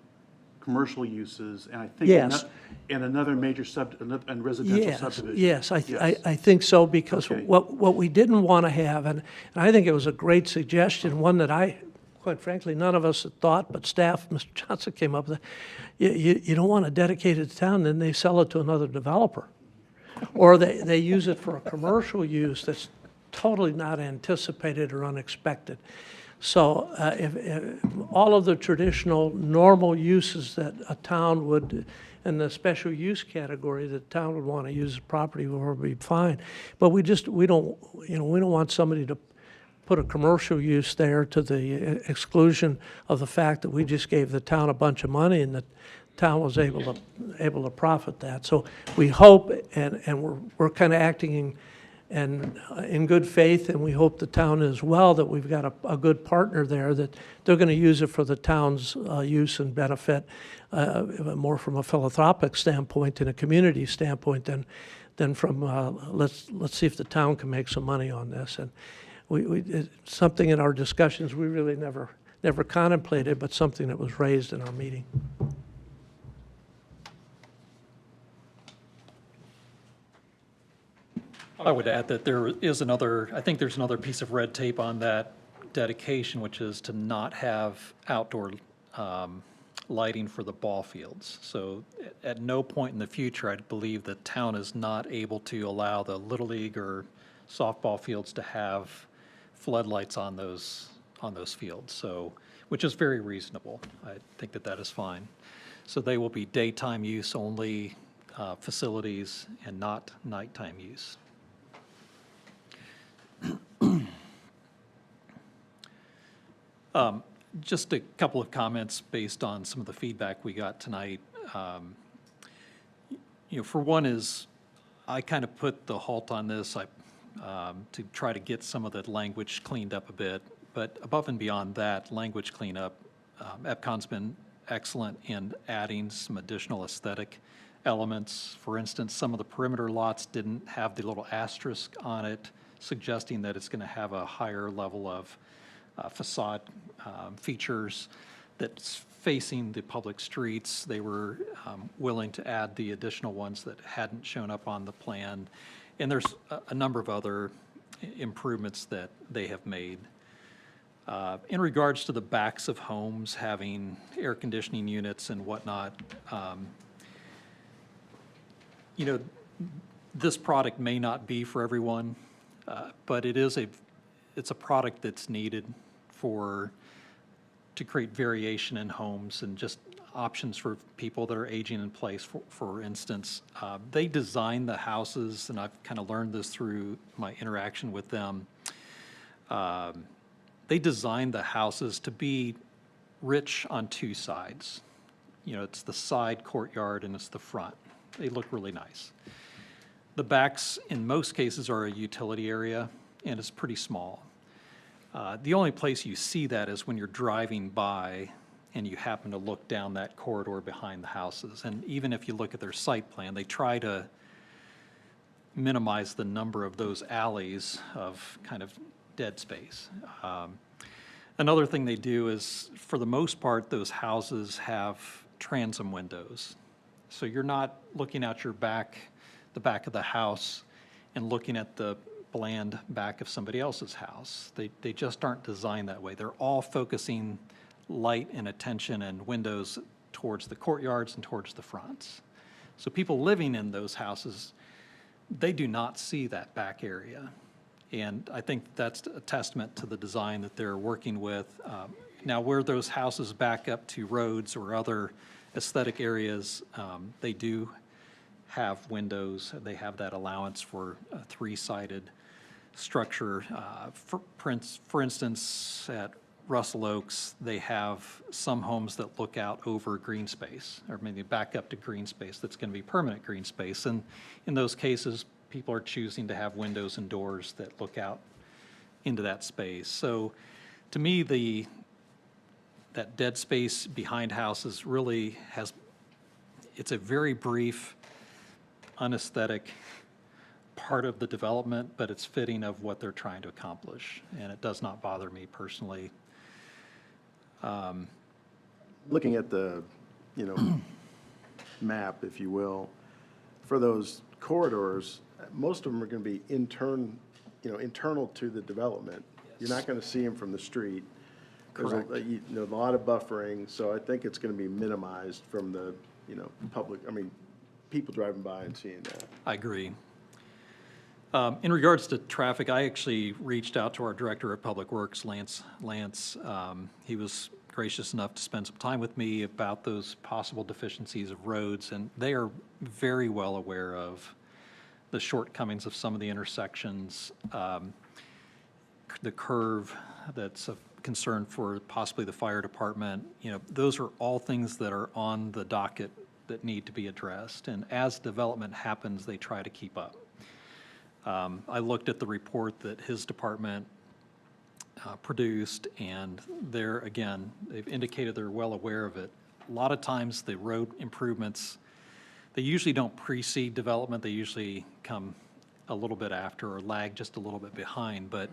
S3: commercial uses, and I think
S7: yes.
S3: And another major and residential subdivision.
S7: Yes, I think so, because
S3: okay.
S7: what we didn't want to have, and I think it was a great suggestion, one that quite frankly, none of us had thought, but staff, Mr. Johnson came up with it. You don't want to dedicate it to town, then they sell it to another developer. Or they use it for a commercial use that's totally not anticipated or unexpected. So if all of the traditional, normal uses that a town would, in the special use category, the town would want to use the property would be fine. But we don't want somebody to put a commercial use there to the exclusion of the fact that we just gave the town a bunch of money and the town was able to profit that. So we hope, and we're kind of acting in good faith, and we hope the town as well, that we've got a good partner there, that they're going to use it for the town's use and benefit, more from a philanthropic standpoint and a community standpoint than from let's see if the town can make some money on this. And it's something in our discussions we really never contemplated, but something that was raised in our meeting.
S4: I would add that there is I think there's another piece of red tape on that dedication, which is to not have outdoor lighting for the ball fields. So at no point in the future, I believe the town is not able to allow the Little League or softball fields to have floodlights on those fields. So, which is very reasonable. I think that is fine. So they will be daytime use only facilities and not nighttime use. Just a couple of comments based on some of the feedback we got tonight. For one is, I kind of put the halt on this to try to get some of the language cleaned up a bit. But above and beyond that language cleanup, EPCON's been excellent in adding some additional aesthetic elements. For instance, some of the perimeter lots didn't have the little asterisk on it, suggesting that it's going to have a higher level of facade features that's facing the public streets. They were willing to add the additional ones that hadn't shown up on the plan. And there's a number of other improvements that they have made. In regards to the backs of homes having air conditioning units and whatnot, this product may not be for everyone, but it's a product that's needed to create variation in homes and just options for people that are aging in place. For instance, they design the houses, and I've kind of learned this through my interaction with them. They design the houses to be rich on two sides. It's the side courtyard and it's the front. They look really nice. The backs, in most cases, are a utility area, and it's pretty small. The only place you see that is when you're driving by and you happen to look down that corridor behind the houses. And even if you look at their site plan, they try to minimize the number of those alleys of kind of dead space. Another thing they do is, for the most part, those houses have transom windows. So you're not looking out the back of the house and looking at the bland back of somebody else's house. They just aren't designed that way. They're all focusing light and attention and windows towards the courtyards and towards the fronts. So people living in those houses, they do not see that back area. And I think that's a testament to the design that they're working with. Now, where those houses back up to roads or other aesthetic areas, they do have windows. They have that allowance for a three-sided structure. For instance, at Russell Oaks, they have some homes that look out over green space, or maybe back up to green space that's going to be permanent green space. And in those cases, people are choosing to have windows and doors that look out into that space. So to me, that dead space behind houses really it's a very brief, unaesthetic part of the development, but it's fitting of what they're trying to accomplish, and it does not bother me personally.
S2: Looking at the, map, if you will, for those corridors, most of them are going to be internal to the development. You're not going to see them from the street.
S4: Correct.
S2: There's a lot of buffering, so I think it's going to be minimized from the, public, people driving by and seeing that.
S4: I agree. In regards to traffic, I actually reached out to our Director of Public Works, Lance. He was gracious enough to spend some time with me about those possible deficiencies of roads, and they are very well aware of the shortcomings of some of the intersections, the curve that's of concern for possibly the fire department. You know, those are all things that are on the docket that need to be addressed, and as development happens, they try to keep up. I looked at the report that his department produced, and they're, again, they've indicated they're well aware of it. A lot of times, the road improvements, they usually don't precede development. They usually come a little bit after or lag just a little bit behind, but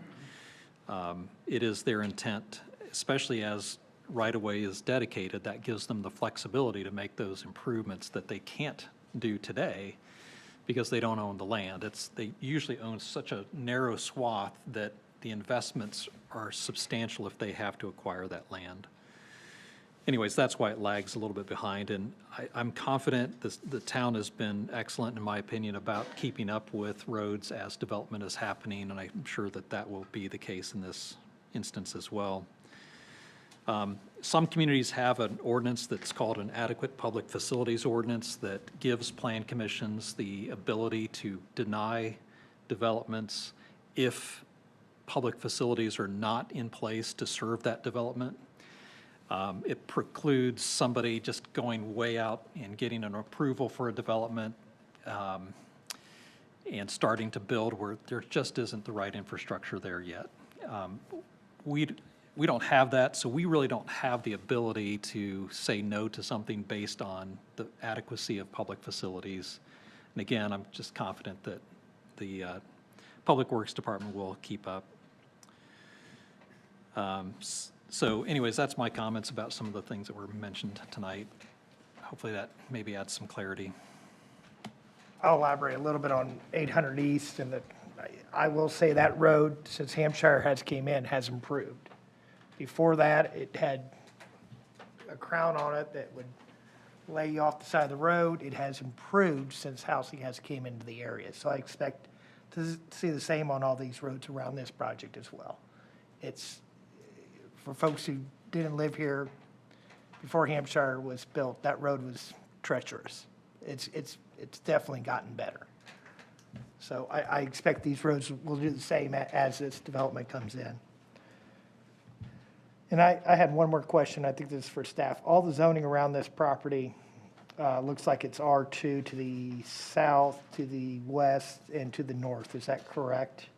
S4: it is their intent, especially as right-of-way is dedicated, that gives them the flexibility to make those improvements that they can't do today because they don't own the land. They usually own such a narrow swath that the investments are substantial if they have to acquire that land. Anyways, that's why it lags a little bit behind, and I'm confident the town has been excellent, in my opinion, about keeping up with roads as development is happening, and I'm sure that that will be the case in this instance as well. Some communities have an ordinance that's called an adequate public facilities ordinance that gives plan commissions the ability to deny developments if public facilities are not in place to serve that development. It precludes somebody just going way out and getting an approval for a development and starting to build where there just isn't the right infrastructure there yet. We don't have that, so we really don't have the ability to say no to something based on the adequacy of public facilities. And again, I'm just confident that the Public Works Department will keep up. So anyways, that's my comments about some of the things that were mentioned tonight. Hopefully that maybe adds some clarity.
S6: I'll elaborate a little bit on 800 East, and I will say that road, since Hampshire has came in, has improved. Before that, it had a crown on it that would lay you off the side of the road. It has improved since housing has came into the area. So I expect to see the same on all these roads around this project as well. It's, for folks who didn't live here before Hampshire was built, that road was treacherous. It's definitely gotten better. So I expect these roads will do the same as this development comes in. And I had one more question. I think this is for staff. All the zoning around this property looks like it's R2 to the south, to the west, and to the north. Is that correct?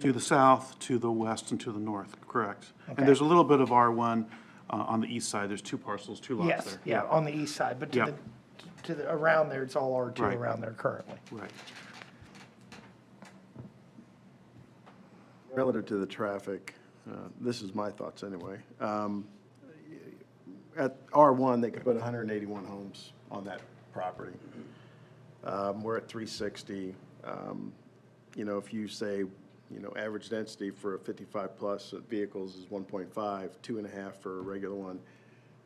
S3: To the south, to the west, and to the north, correct.
S6: Okay.
S3: And there's a little bit of R1 on the east side. There's two parcels, two lots
S6: Yes,
S3: there.
S6: yeah, on the east side, but
S3: Yeah.
S6: to the around there, it's all R2
S3: Right.
S6: around there currently.
S3: Right.
S2: Relative to the traffic, this is my thoughts anyway. At R1, they could put 181 homes on that property. We're at 360. You know, if you say, you know, average density for a 55-plus vehicles is 1.5, 2.5 for a regular one,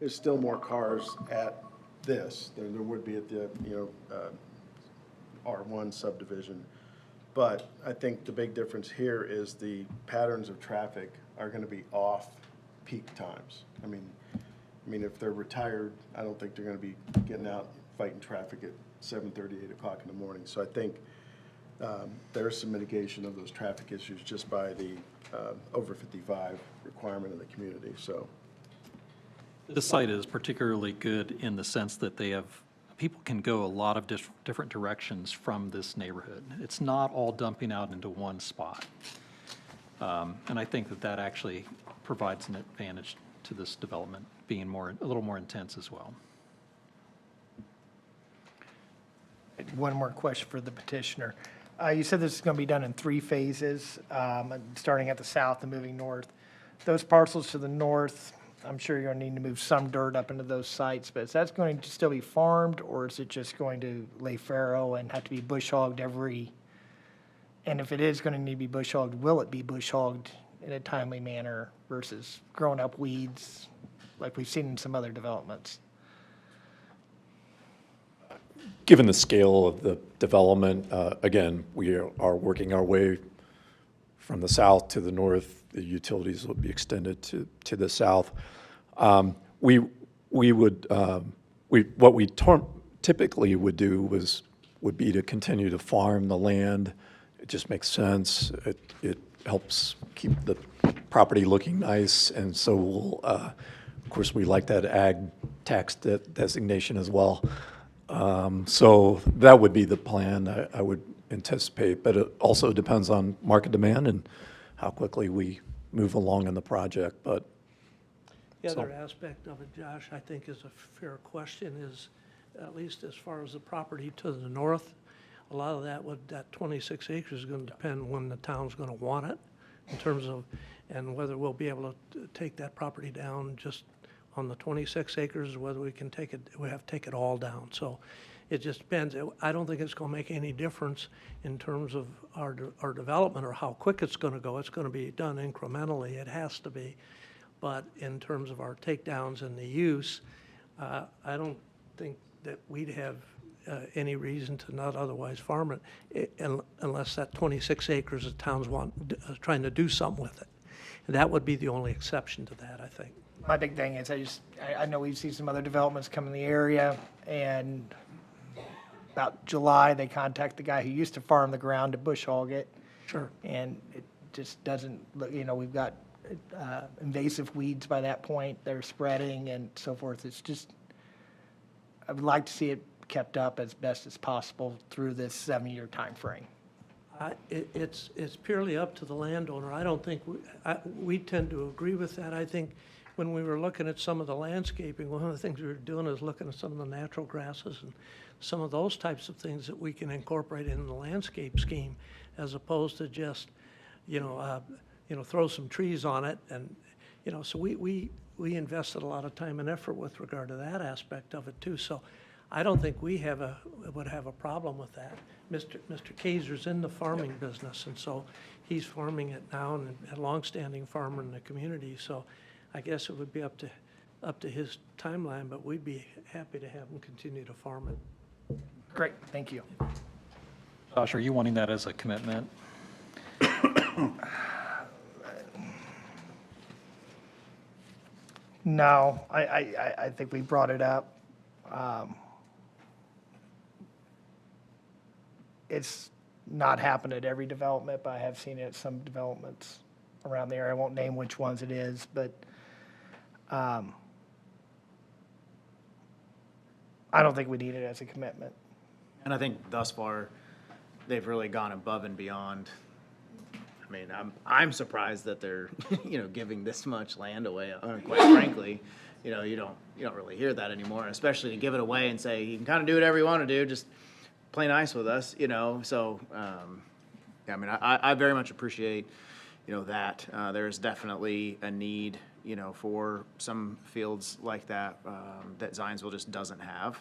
S2: there's still more cars at this than there would be at the, you know, R1 subdivision. But I think the big difference here is the patterns of traffic are going to be off peak times. I mean, if they're retired, I don't think they're going to be getting out fighting traffic at 7:30, 8 o'clock in the morning. So I think there's some mitigation of those traffic issues just by the over 55 requirement of the community. So
S4: This site is particularly good in the sense that they have, people can go a lot of different directions from this neighborhood. It's not all dumping out into one spot. And I think that that actually provides an advantage to this development being a little more intense as well.
S6: One more question for the petitioner. You said this is going to be done in 3 phases, starting at the south and moving north. Those parcels to the north, I'm sure you're going to need to move some dirt up into those sites, but is that going to still be farmed, or is it just going to lay fallow and have to be bush hogged and if it is going to need to be bush hogged, will it be bush hogged in a timely manner versus growing up weeds like we've seen in some other developments?
S8: given the scale of the development, again, we are working our way from the south to the north. The utilities will be extended to the south. We would, what we typically would do would be to continue to farm the land. It just makes sense. It helps keep the property looking nice, and so we'll, of course, we like that ag tax designation as well. So that would be the plan I would anticipate, but it also depends on market demand and how quickly we move along in the project, but.
S7: The other aspect of it, Josh, I think is a fair question is, at least as far as the property to the north, a lot of that 26 acres is going to depend when the town's going to want it in terms of, and whether we'll be able to take that property down just on the 26 acres, whether we can take it, we have to take it all down. So it just depends. I don't think it's going to make any difference in terms of our development or how quick it's going to go. It's going to be done incrementally. It has to be. But in terms of our takedowns and the use, I don't think that we'd have any reason to not otherwise farm it unless that 26 acres the towns trying to do something with it. And that would be the only exception to that, I think.
S6: My big thing is I know we've seen some other developments come in the area, and about July, they contact the guy who used to farm the ground to bush hog it.
S7: Sure.
S6: And it just doesn't look, we've got invasive weeds by that point. They're spreading and so forth. It's just, I would like to see it kept up as best as possible through this 7-year time frame.
S7: It's purely up to the landowner. I don't think, we tend to agree with that. I think when we were looking at some of the landscaping, one of the things we were doing is looking at some of the natural grasses and some of those types of things that we can incorporate in the landscape scheme, as opposed to just, throw some trees on it. And, so we invested a lot of time and effort with regard to that aspect of it too. So I don't think we would have a problem with that. Mr. Kaiser's in the farming business, and so he's farming it now and a longstanding farmer in the community. So I guess it would be up to his timeline, but we'd be happy to have him continue to farm it.
S6: Great, thank you.
S4: Josh, are you wanting that as a commitment?
S6: No, I think we brought it up. It's not happened at every development, but I have seen it at some developments around the area. I won't name which ones it is, but I don't think we need it as a commitment.
S11: And I think thus far, they've really gone above and beyond. I mean, I'm surprised that they're, giving this much land away. Quite frankly, you don't really hear that anymore, especially to give it away and say, you can kind of do whatever you want to do, just play nice with us, So, yeah, I mean, I very much appreciate, that. There's definitely a need, for some fields like that, that Zionsville just doesn't have.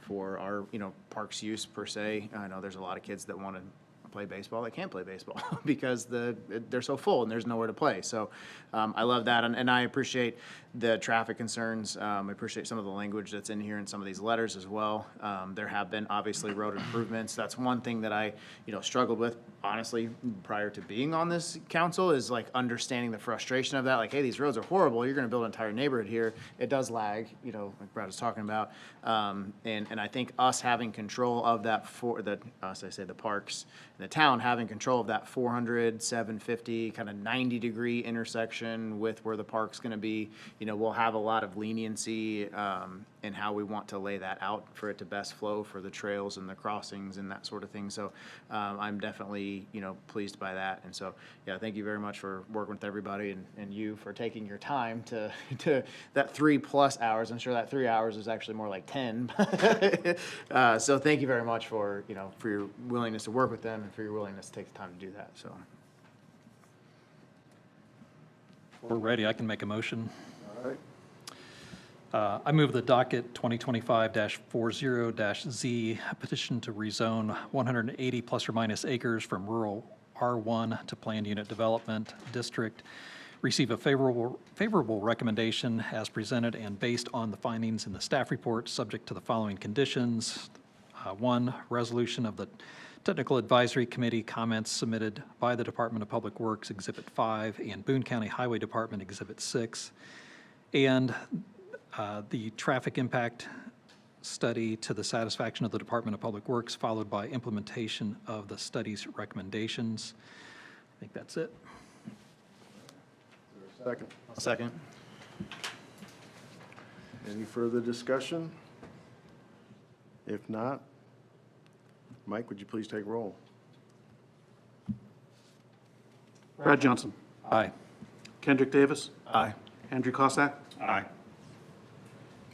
S11: For our, parks use per se. I know there's a lot of kids that want to play baseball. They can't play baseball because they're so full and there's nowhere to play. So I love that, and I appreciate the traffic concerns. I appreciate some of the language that's in here in some of these letters as well. There have been obviously road improvements. That's one thing that I struggled with honestly prior to being on this council, is like understanding the frustration of that. Like, hey, these roads are horrible. You're going to build an entire neighborhood here. It does lag, like Brad was talking about. And I think us having control of that the parks, the town having control of that 400, 750, kind of 90-degree intersection with where the park's going to be, we'll have a lot of leniency in how we want to lay that out for it to best flow for the trails and the crossings and that sort of thing. So I'm definitely, pleased by that. And so, yeah, thank you very much for working with everybody and you for taking your time to that 3+ hours. I'm sure that 3 hours is actually more like 10. So thank you very much for, for your willingness to work with them and for your willingness to take the time to do that. So.
S4: We're ready. I can make a motion. All right. I move the docket 2025-40-Z petition to rezone 180 plus or minus acres from rural R1 to planned unit development district, receive a favorable recommendation as presented and based on the findings in the staff report, subject to the following conditions. One, resolution of the Technical Advisory Committee comments submitted by the Department of Public Works Exhibit 5 and Boone County Highway Department Exhibit 6, and the traffic impact study to the satisfaction of the Department of Public Works, followed by implementation of the study's recommendations. I think that's it.
S2: Second.
S11: Second.
S2: Any further discussion? If not, Mike, would you please take roll?
S3: Brad Johnson.
S4: Aye.
S3: Kendrick Davis.
S11: Aye.
S3: Andrew Cossack.
S1: Aye.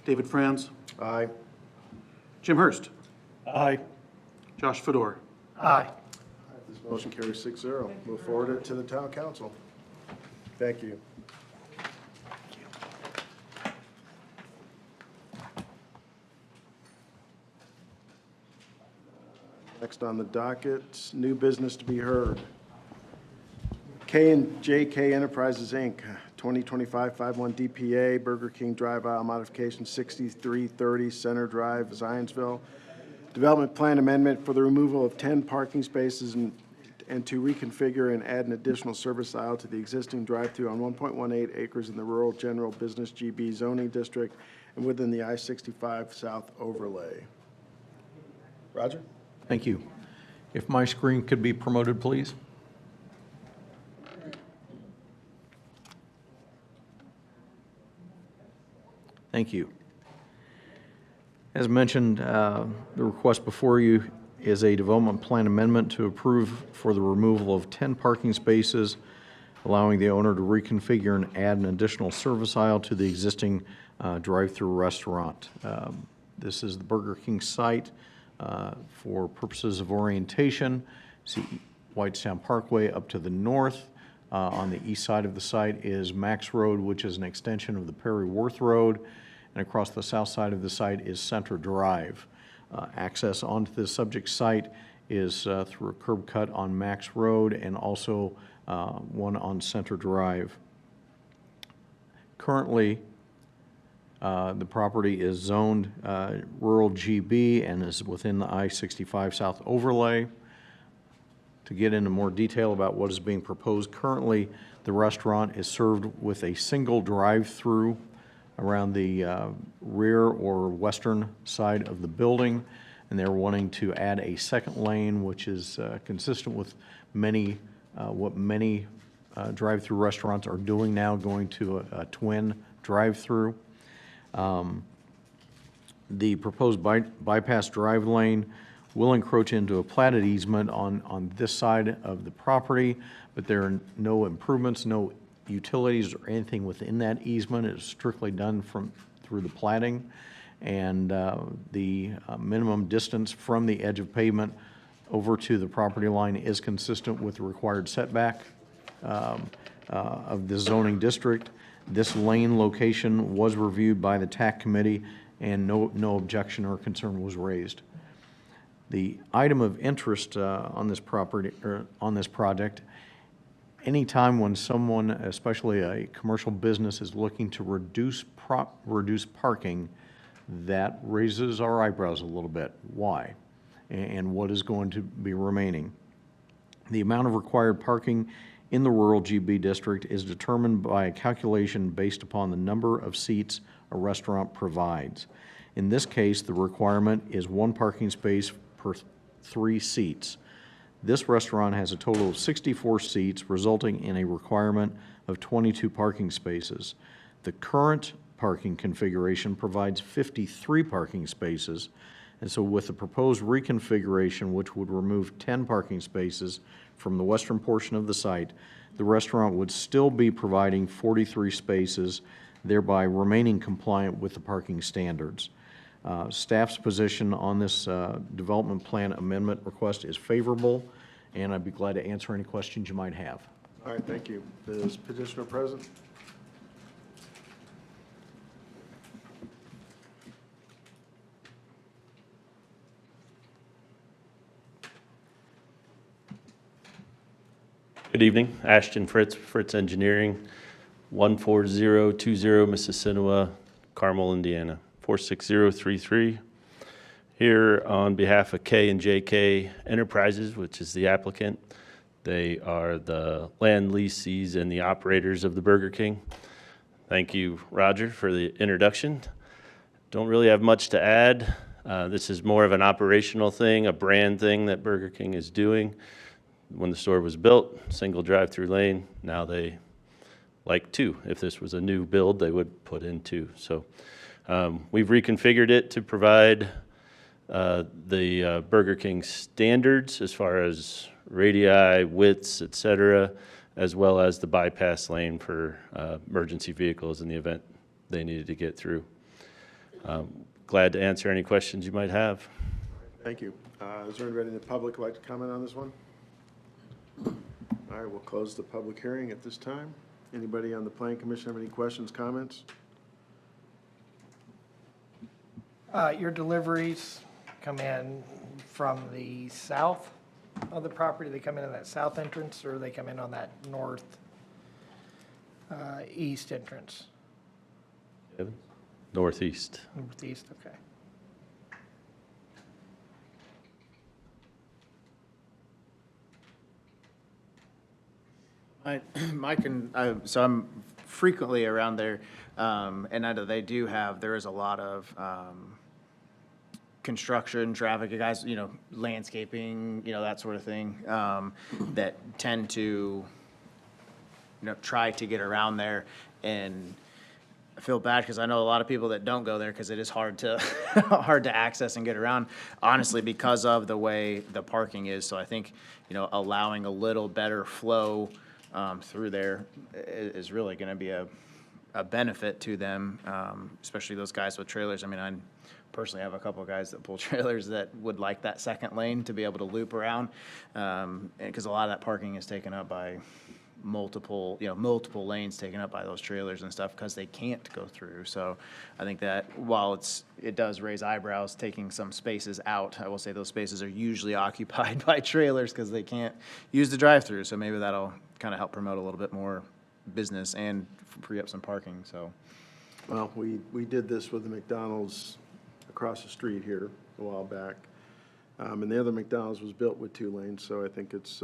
S3: David Franz.
S2: Aye.
S3: Jim Hurst.
S1: Aye.
S3: Josh Fedor.
S6: Aye.
S2: This motion carries 6-0. We'll forward it to the town council. Thank you. Next on the docket, new business to be heard. K&JK Enterprises, Inc., 2025-51 DPA, Burger King Drive Aisle Modification, 6330 Center Drive, Zionsville. Development Plan Amendment for the removal of 10 parking spaces and to reconfigure and add an additional service aisle to the existing drive-through on 1.18 acres in the Rural General Business GB zoning district and within the I-65 South overlay. Roger?
S12: Thank you. If my screen could be promoted, please. Thank you. As mentioned, the request before you is a development plan amendment to approve for the removal of 10 parking spaces, allowing the owner to reconfigure and add an additional service aisle to the existing drive-through restaurant. This is the Burger King site. For purposes of orientation, see Whitestown Parkway up to the north. On the east side of the site is Max Road, which is an extension of the Perry Worth Road, and across the south side of the site is Center Drive. Access onto the subject site is through a curb cut on Max Road and also one on Center Drive. Currently, the property is zoned rural GB and is within the I-65 South overlay. To get into more detail about what is being proposed, currently the restaurant is served with a single drive-through around the rear or western side of the building, and they're wanting to add a second lane, which is consistent with what many drive-through restaurants are doing now, going to a twin drive-through. The proposed bypass drive lane will encroach into a platted easement on this side of the property, but there are no improvements, no utilities or anything within that easement. It is strictly done through the platting, and the minimum distance from the edge of pavement over to the property line is consistent with the required setback of the zoning district. This lane location was reviewed by the TAC committee, and no objection or concern was raised. The item of interest on this property or on this project, anytime when someone, especially a commercial business, is looking to reduce parking, that raises our eyebrows a little bit. Why? And what is going to be remaining? The amount of required parking in the rural GB district is determined by a calculation based upon the number of seats a restaurant provides. In this case, the requirement is 1 parking space per 3 seats. This restaurant has a total of 64 seats, resulting in a requirement of 22 parking spaces. The current parking configuration provides 53 parking spaces, and so with the proposed reconfiguration, which would remove 10 parking spaces from the western portion of the site, the restaurant would still be providing 43 spaces, thereby remaining compliant with the parking standards. Staff's position on this development plan amendment request is favorable, and I'd be glad to answer any questions you might have.
S2: All right, thank you. Is petitioner present?
S13: Good evening, Ashton Fritz Engineering, 14020 Mississinawa, Carmel, Indiana, 46033. Here on behalf of K and JK Enterprises, which is the applicant. They are the land leasees and the operators of the Burger King. Thank you, Roger, for the introduction. Don't really have much to add. This is more of an operational thing, a brand thing that Burger King is doing. When the store was built, single drive-through lane, now they like two. If this was a new build, they would put in two. So we've reconfigured it to provide the Burger King standards as far as radii, widths, et cetera, as well as the bypass lane for emergency vehicles in the event they needed to get through. Glad to answer any questions you might have.
S2: Thank you. Is there anybody in the public who'd like to comment on this one? All right, we'll close the public hearing at this time. Anybody on the Planning Commission have any questions, comments?
S6: Your deliveries come in from the south of the property? They come in that south entrance, or they come in on that north east entrance?
S13: Northeast.
S6: Northeast, okay.
S11: So I'm frequently around there, and I know they do have, there is a lot of construction, traffic, guys, landscaping, that sort of thing, that tend to, try to get around there. And I feel bad because I know a lot of people that don't go there because it is hard to hard to access and get around, honestly, because of the way the parking is. So I think, allowing a little better flow through there is really going to be a benefit to them, especially those guys with trailers. I mean, I personally have a couple of guys that pull trailers that would like that second lane to be able to loop around, because a lot of that parking is taken up by multiple lanes taken up by those trailers and stuff because they can't go through. So I think that while it does raise eyebrows taking some spaces out, I will say those spaces are usually occupied by trailers because they can't use the drive-through. So maybe that'll kind of help promote a little bit more business and free up some parking. So,
S2: Well, we did this with the McDonald's across the street here a while back. And the other McDonald's was built with 2 lanes, so I think it's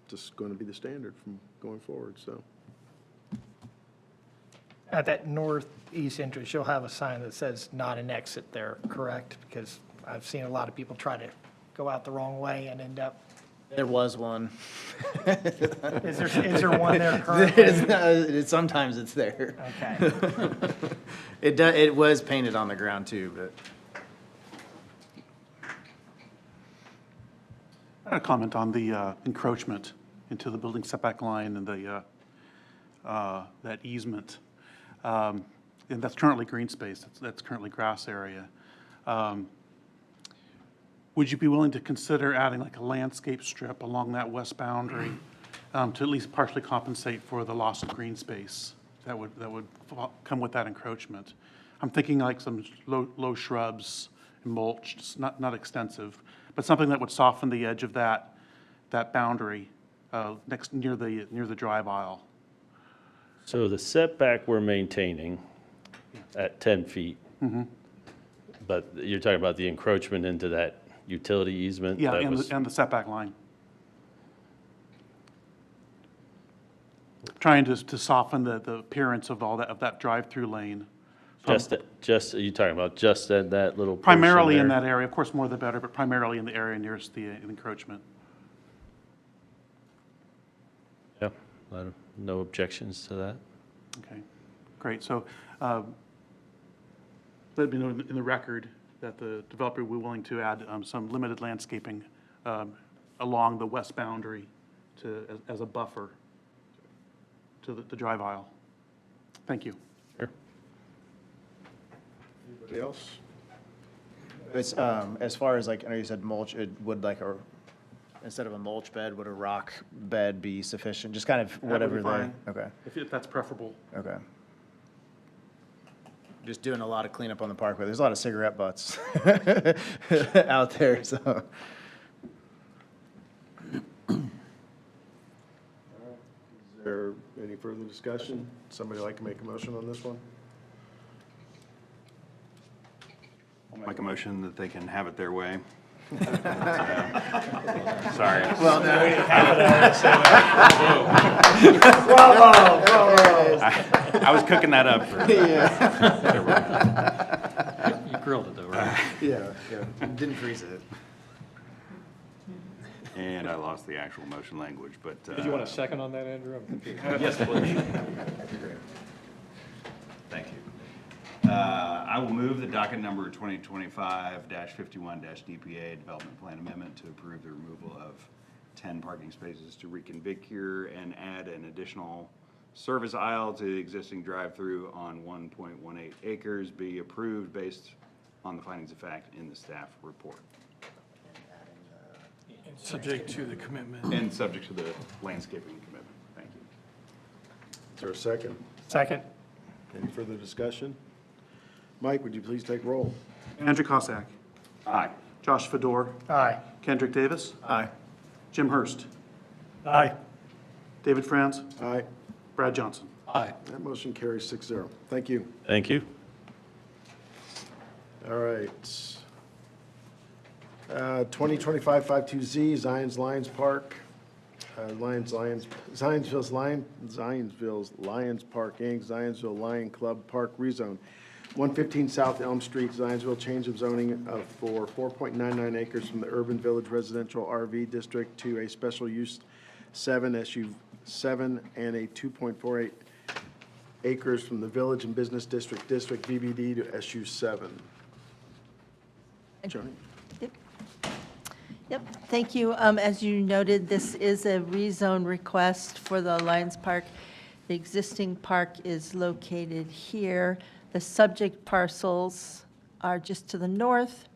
S2: just going to be the standard from going forward, so.
S6: At that northeast entrance, you'll have a sign that says not an exit there, correct? Because I've seen a lot of people try to go out the wrong way and end up.
S11: there was one.
S6: Is there one there currently?
S11: Sometimes it's there.
S6: Okay.
S11: It was painted on the ground too, but.
S3: I had a comment on the encroachment into the building setback line and that easement. And that's currently green space, that's currently grass area. Would you be willing to consider adding like a landscape strip along that west boundary to at least partially compensate for the loss of green space that would come with that encroachment? I'm thinking like some low shrubs and mulch, just not extensive, but something that would soften the edge of that boundary near the drive aisle.
S13: So the setback we're maintaining at 10 feet.
S3: Mm-hmm.
S13: But you're talking about the encroachment into that utility easement?
S3: Yeah,
S13: that
S3: and the setback line. Trying to soften the appearance of all that drive-through lane.
S13: Just, are you talking about just at that little portion
S3: Primarily in
S13: there?
S3: that area, of course, more the better, but primarily in the area nearest the encroachment.
S13: Yeah, no objections to that.
S3: Okay, great. So let me know in the record that the developer will be willing to add some limited landscaping along the west boundary as a buffer to the drive aisle. Thank you.
S13: Sure.
S2: Anybody else?
S11: It's, as far as like, I know you said mulch, it would instead of a mulch bed, would a rock bed be sufficient? Just kind of whatever
S3: That would be
S11: they,
S3: fine.
S11: okay,
S3: If that's preferable.
S11: okay. Just doing a lot of cleanup on the parkway. There's a lot of cigarette butts out there, so.
S2: Is there any further discussion? Somebody like to make a motion on this one?
S14: I'll make a motion that they can have it their way. Sorry.
S12: Well, no.
S14: I was cooking that up for.
S4: You grilled it though, right?
S12: Yeah, didn't freeze it.
S14: And I lost the actual motion language, but.
S4: Did you want a second on that, Andrew? I'm confused.
S14: Yes, please. Thank you. I will move the docket number 2025-51-DPA Development Plan Amendment to approve the removal of 10 parking spaces to reconfigure and add an additional service aisle to the existing drive-through on 1.18 acres be approved based on the findings of fact in the staff report.
S1: Subject to the commitment.
S14: And subject to the landscaping commitment. Thank you.
S2: Is there a second?
S6: Second.
S2: Any further discussion? Mike, would you please take roll?
S3: Andrew Cossack.
S14: Aye.
S3: Josh Fedor.
S6: Aye.
S3: Kendrick Davis.
S12: Aye.
S3: Jim Hurst.
S6: Aye.
S3: David Franz.
S2: Aye.
S3: Brad Johnson.
S4: Aye.
S2: That motion carries 6-0. Thank you.
S13: Thank you.
S2: All right. 2025-52Z, Zionsville's Lions Park, Inc., Zionsville Lion Club Park rezone. 115 South Elm Street, Zionsville, change of zoning for 4.99 acres from the Urban Village Residential RV District to a special use 7 SU7 and a 2.48 acres from the Village and Business District VBD to SU7. Joni?
S15: Yep, thank you. As you noted, this is a rezone request for the Lions Park. The existing park is located here. The subject parcels are just to the north,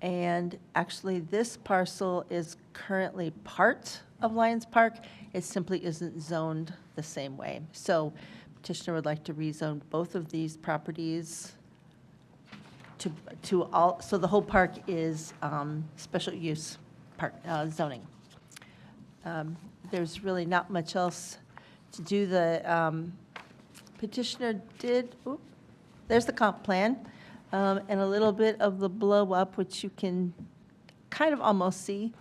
S15: and actually this parcel is currently part of Lions Park. It simply isn't zoned the same way. So petitioner would like to rezone both of these properties to all, so the whole park is special use park zoning. There's really not much else to do. The petitioner did, there's the comp plan, and a little bit of the blow up, which you can kind of almost see,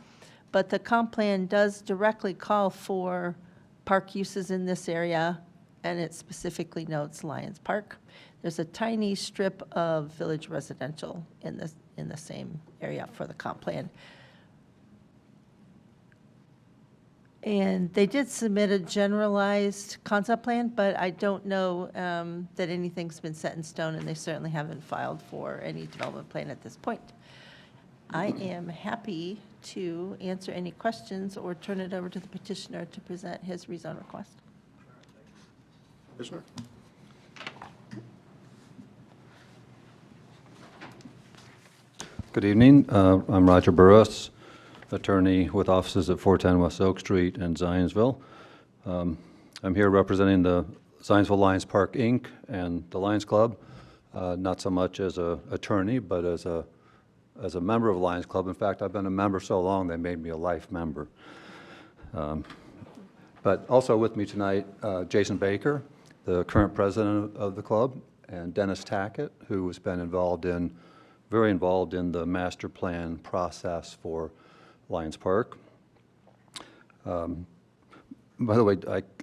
S15: but the comp plan does directly call for park uses in this area, and it specifically notes Lions Park. There's a tiny strip of village residential in the same area for the comp plan. And they did submit a generalized concept plan, but I don't know that anything's been set in stone, and they certainly haven't filed for any development plan at this point. I am happy to answer any questions or turn it over to the petitioner to present his rezone request.
S2: Commissioner?
S16: Good evening. I'm Roger Burris, attorney with offices at 410 West Oak Street in Zionsville. I'm here representing the Zionsville Lions Park, Inc. and the Lions Club, not so much as an attorney, but as a member of the Lions Club. In fact, I've been a member so long they made me a life member. But also with me tonight, Jason Baker, the current president of the club, and Dennis Tackett, who has been very involved in the master plan process for Lions Park. By the way,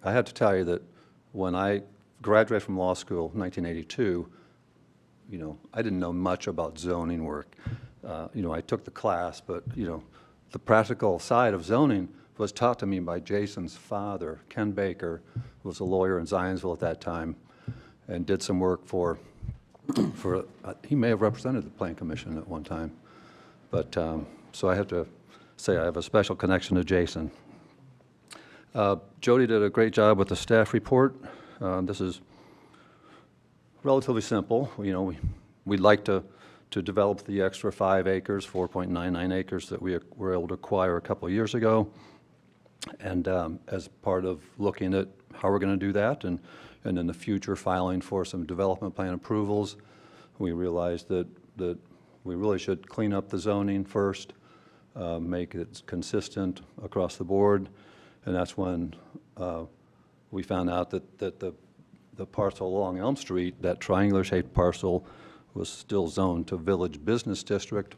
S16: I have to tell you that when I graduated from law school in 1982, I didn't know much about zoning work. I took the class, but, the practical side of zoning was taught to me by Jason's father, Ken Baker, who was a lawyer in Zionsville at that time, and did some work for he may have represented the Plan Commission at one time. But, so I have to say I have a special connection to Jason. Jody did a great job with the staff report. This is relatively simple. We'd like to develop the extra 5 acres, 4.99 acres that we were able to acquire a couple of years ago. And as part of looking at how we're going to do that, and in the future filing for some development plan approvals, we realized that we really should clean up the zoning first, make it consistent across the board, and that's when we found out that the parcel along Elm Street, that triangular-shaped parcel, was still zoned to Village Business District.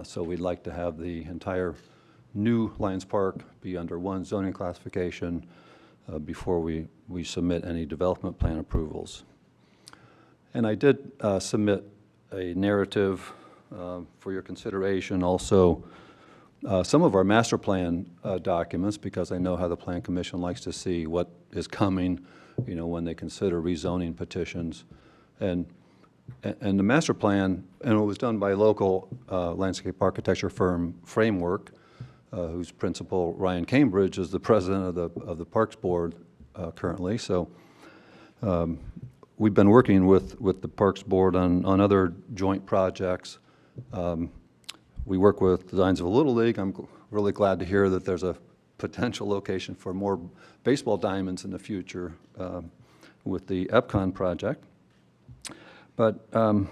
S16: So we'd like to have the entire new Lions Park be under one zoning classification before we submit any development plan approvals. And I did submit a narrative for your consideration, also some of our master plan documents, because I know how the Plan Commission likes to see what is coming, you know, when they consider rezoning petitions. And the master plan, and it was done by a local landscape architecture firm, Framework, whose principal, Ryan Cambridge, is the president of the Parks Board currently. So we've been working with the Parks Board on other joint projects. We work with Zionsville Little League. I'm really glad to hear that there's a potential location for more baseball diamonds in the future with the EPCON project. But, you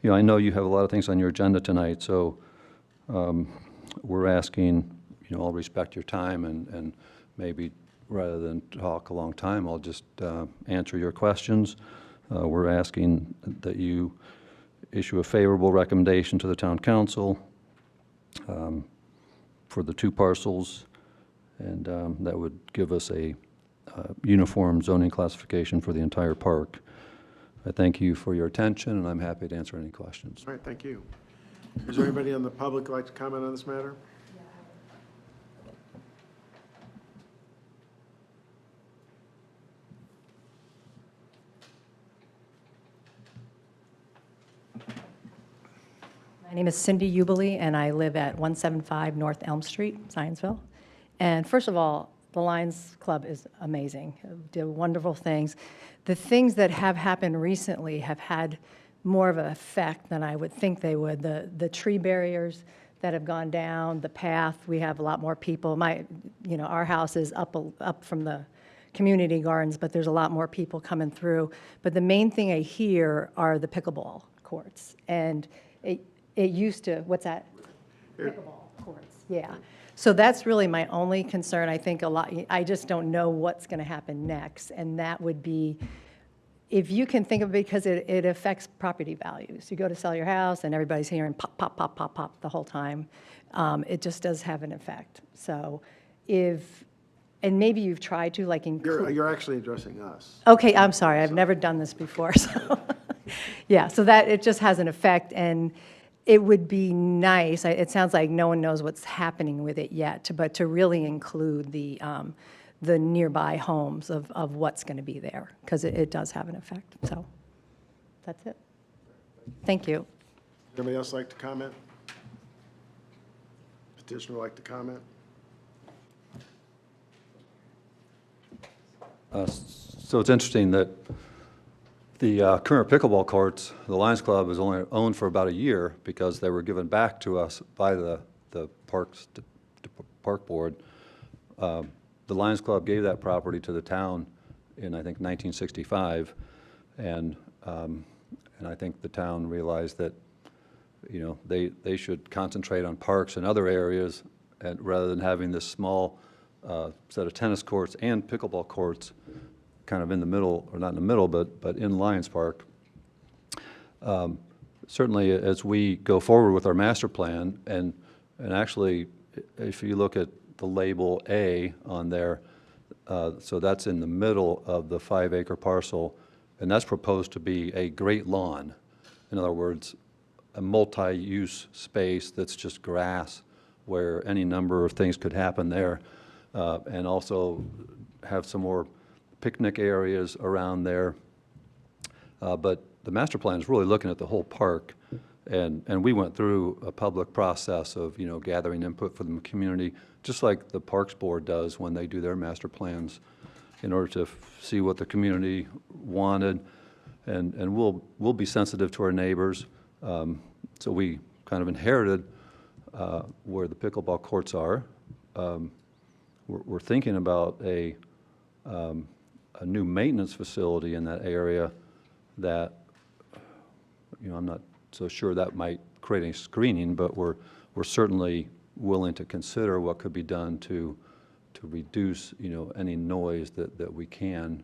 S16: know, I know you have a lot of things on your agenda tonight, so we're asking, you know, I'll respect your time, and maybe rather than talk a long time, I'll just answer your questions. We're asking that you issue a favorable recommendation to the town council for the 2 parcels, and that would give us a uniform zoning classification for the entire park. I thank you for your attention, and I'm happy to answer any questions.
S2: All right, thank you. Is there anybody on the public who'd like to comment on this matter?
S17: My name is Cindy Ubeli, and I live at 175 North Elm Street, Zionsville. And first of all, the Lions Club is amazing. They do wonderful things. The things that have happened recently have had more of an effect than I would think they would. The tree barriers that have gone down, the path, we have a lot more people. Our house is up from the community gardens, but there's a lot more people coming through. But the main thing I hear are the pickleball courts. And it used to, what's that? Pickleball courts, yeah. So that's really my only concern. I think I just don't know what's going to happen next. And that would be, if you can think of it, because it affects property values. You go to sell your house and everybody's hearing pop, pop, pop, pop, pop the whole time. It just does have an effect. So and maybe you've tried to like include.
S2: You're actually addressing us.
S17: Okay, I'm sorry. I've never done this before. So yeah, so that it just has an effect. And it would be nice, it sounds like no one knows what's happening with it yet, but to really include the nearby homes of what's going to be there, because it does have an effect. So that's it. Thank you.
S2: Anybody else like to comment? Petitioner like to comment?
S16: So it's interesting that the current pickleball courts, the Lions Club has only owned for about a year because they were given back to us by the park board. The Lions Club gave that property to the town in, I think, 1965, and I think the town realized that, you know, they should concentrate on parks and other areas, and rather than having this small set of tennis courts and pickleball courts kind of in the middle, or not in the middle, but in Lions Park. Certainly, as we go forward with our master plan, and actually, if you look at the label A on there, so that's in the middle of the 5-acre parcel, and that's proposed to be a great lawn. In other words, a multi-use space that's just grass, where any number of things could happen there, and also have some more picnic areas around there. But the master plan is really looking at the whole park, and we went through a public process of, you know, gathering input from the community, just like the Parks Board does when they do their master plans, in order to see what the community wanted, and we'll be sensitive to our neighbors. So we kind of inherited where the pickleball courts are. We're thinking about a new maintenance facility in that area that, you know, I'm not so sure that might create any screening, but we're certainly willing to consider what could be done to reduce, you know, any noise that we can.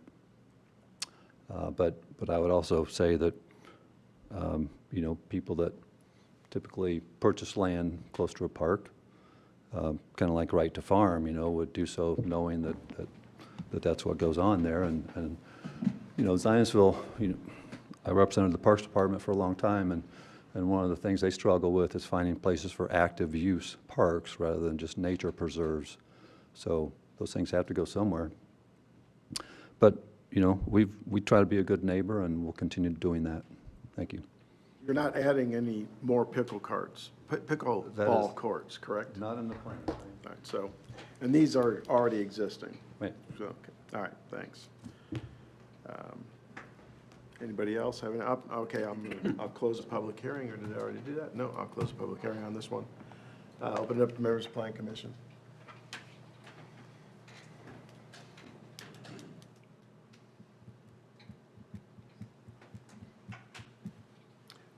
S16: But I would also say that, you know, people that typically purchase land close to a park, kind of like right to farm, you know, would do so knowing that that's what goes on there. And you know, Zionsville, you know, I represented the Parks Department for a long time, and one of the things they struggle with is finding places for active use parks rather than just nature preserves. So those things have to go somewhere. But, you know, we try to be a good neighbor, and we'll continue doing that. Thank you.
S2: You're not adding any more pickleball courts, correct?
S16: Not in the plan.
S2: All right, so, and these are already existing?
S16: Right.
S2: So, okay. All right, thanks. Anybody else have any, okay, I'll close the public hearing, or did I already do that? No, I'll close the public hearing on this one. Open it up to members of the Plan Commission.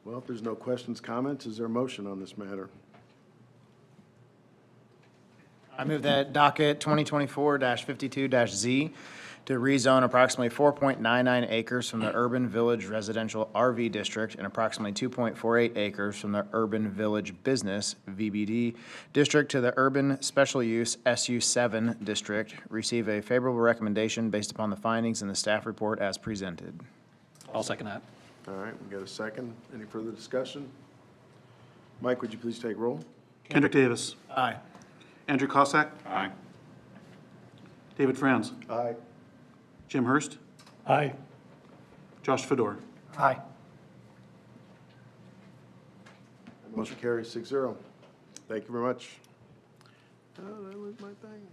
S2: Well, if there's no questions, comments, is there a motion on this matter?
S11: I move that docket 2024-52-Z to rezone approximately 4.99 acres from the Urban Village Residential RV District and approximately 2.48 acres from the Urban Village Business VBD District to the Urban Special Use SU7 District. Receive a favorable recommendation based upon the findings in the staff report as presented.
S4: I'll second that.
S2: All right, we got a second. Any further discussion? Mike, would you please take roll?
S3: Kendrick Davis.
S11: Aye.
S3: Andrew Cossack.
S14: Aye.
S3: David Franz.
S2: Aye.
S3: Jim Hurst.
S7: Aye.
S3: Josh Fedor.
S6: Aye.
S2: Motion carries 6-0. Thank you very much. Oh, that was my thing.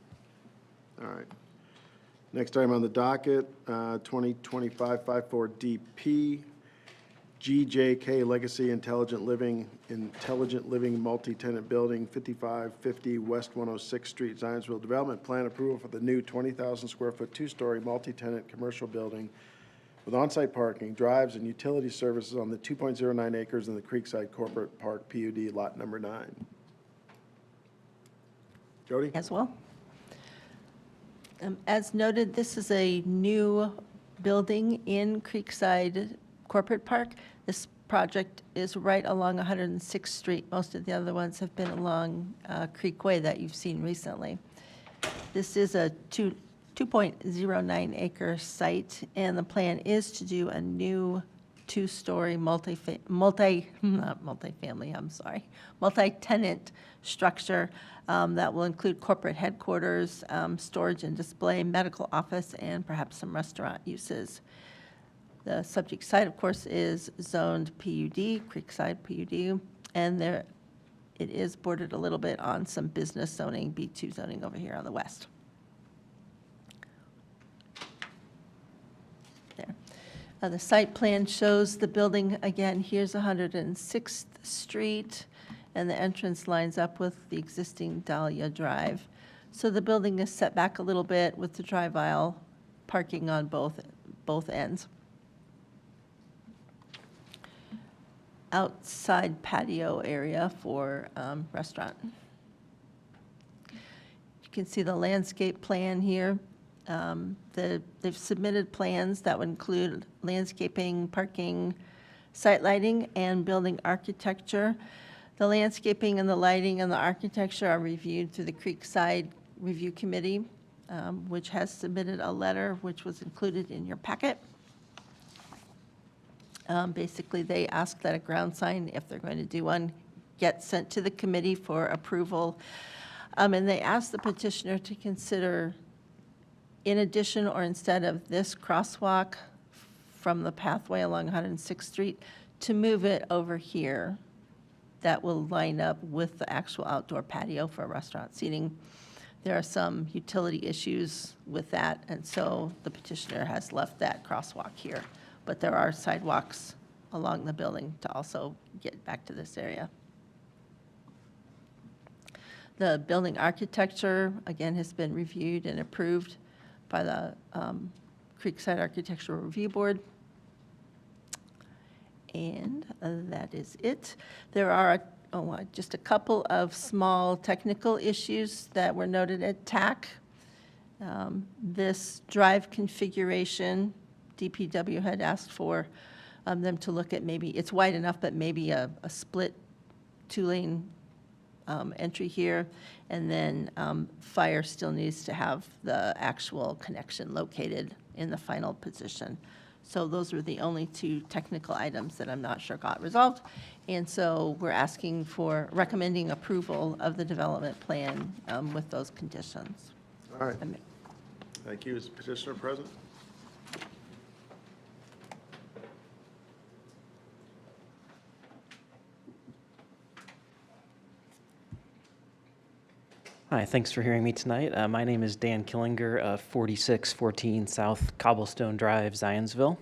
S2: All right. Next item on the docket, 2025-54DP, GJK Legacy Intelligent Living Multi-Tenant Building, 5550 West 106th Street, Zionsville. Development plan approval for the new 20,000 square foot two-story multi-tenant commercial building with on-site parking, drives, and utility services on the 2.09 acres in the Creekside Corporate Park PUD lot number 9. Jody?
S15: As well. As noted, this is a new building in Creekside Corporate Park. This project is right along 106th Street. Most of the other ones have been along Creekway that you've seen recently. This is a 2.09 acre site, and the plan is to do a new two-story multi-tenant structure that will include corporate headquarters, storage and display, medical office, and perhaps some restaurant uses. The subject site, of course, is zoned PUD, Creekside PUD, and there it is bordered a little bit on some business zoning, B2 zoning over here on the west. There. The site plan shows the building, again, here's 106th Street, and the entrance lines up with the existing Dahlia Drive. So the building is set back a little bit with the drive aisle parking on both ends. Outside patio area for restaurant. You can see the landscape plan here. They've submitted plans that would include landscaping, parking, site lighting, and building architecture. The landscaping and the lighting and the architecture are reviewed through the Creekside Review Committee, which has submitted a letter which was included in your packet. Basically, they ask that a ground sign, if they're going to do one, get sent to the committee for approval. And they ask the petitioner to consider, in addition or instead of this crosswalk from the pathway along 106th Street, to move it over here. That will line up with the actual outdoor patio for restaurant seating. There are some utility issues with that, and so the petitioner has left that crosswalk here. But there are sidewalks along the building to also get back to this area. The building architecture, again, has been reviewed and approved by the Creekside Architectural Review Board. And that is it. There are just a couple of small technical issues that were noted at TAC. This drive configuration DPW had asked for them to look at maybe, it's wide enough, but maybe a split two-lane entry here, and then fire still needs to have the actual connection located in the final position. So those were the only two technical items that I'm not sure got resolved. And so we're asking for, recommending approval of the development plan with those conditions.
S2: All right. Thank you. Is the petitioner present?
S18: Hi, thanks for hearing me tonight. My name is Dan Killinger of 4614 South Cobblestone Drive, Zionsville,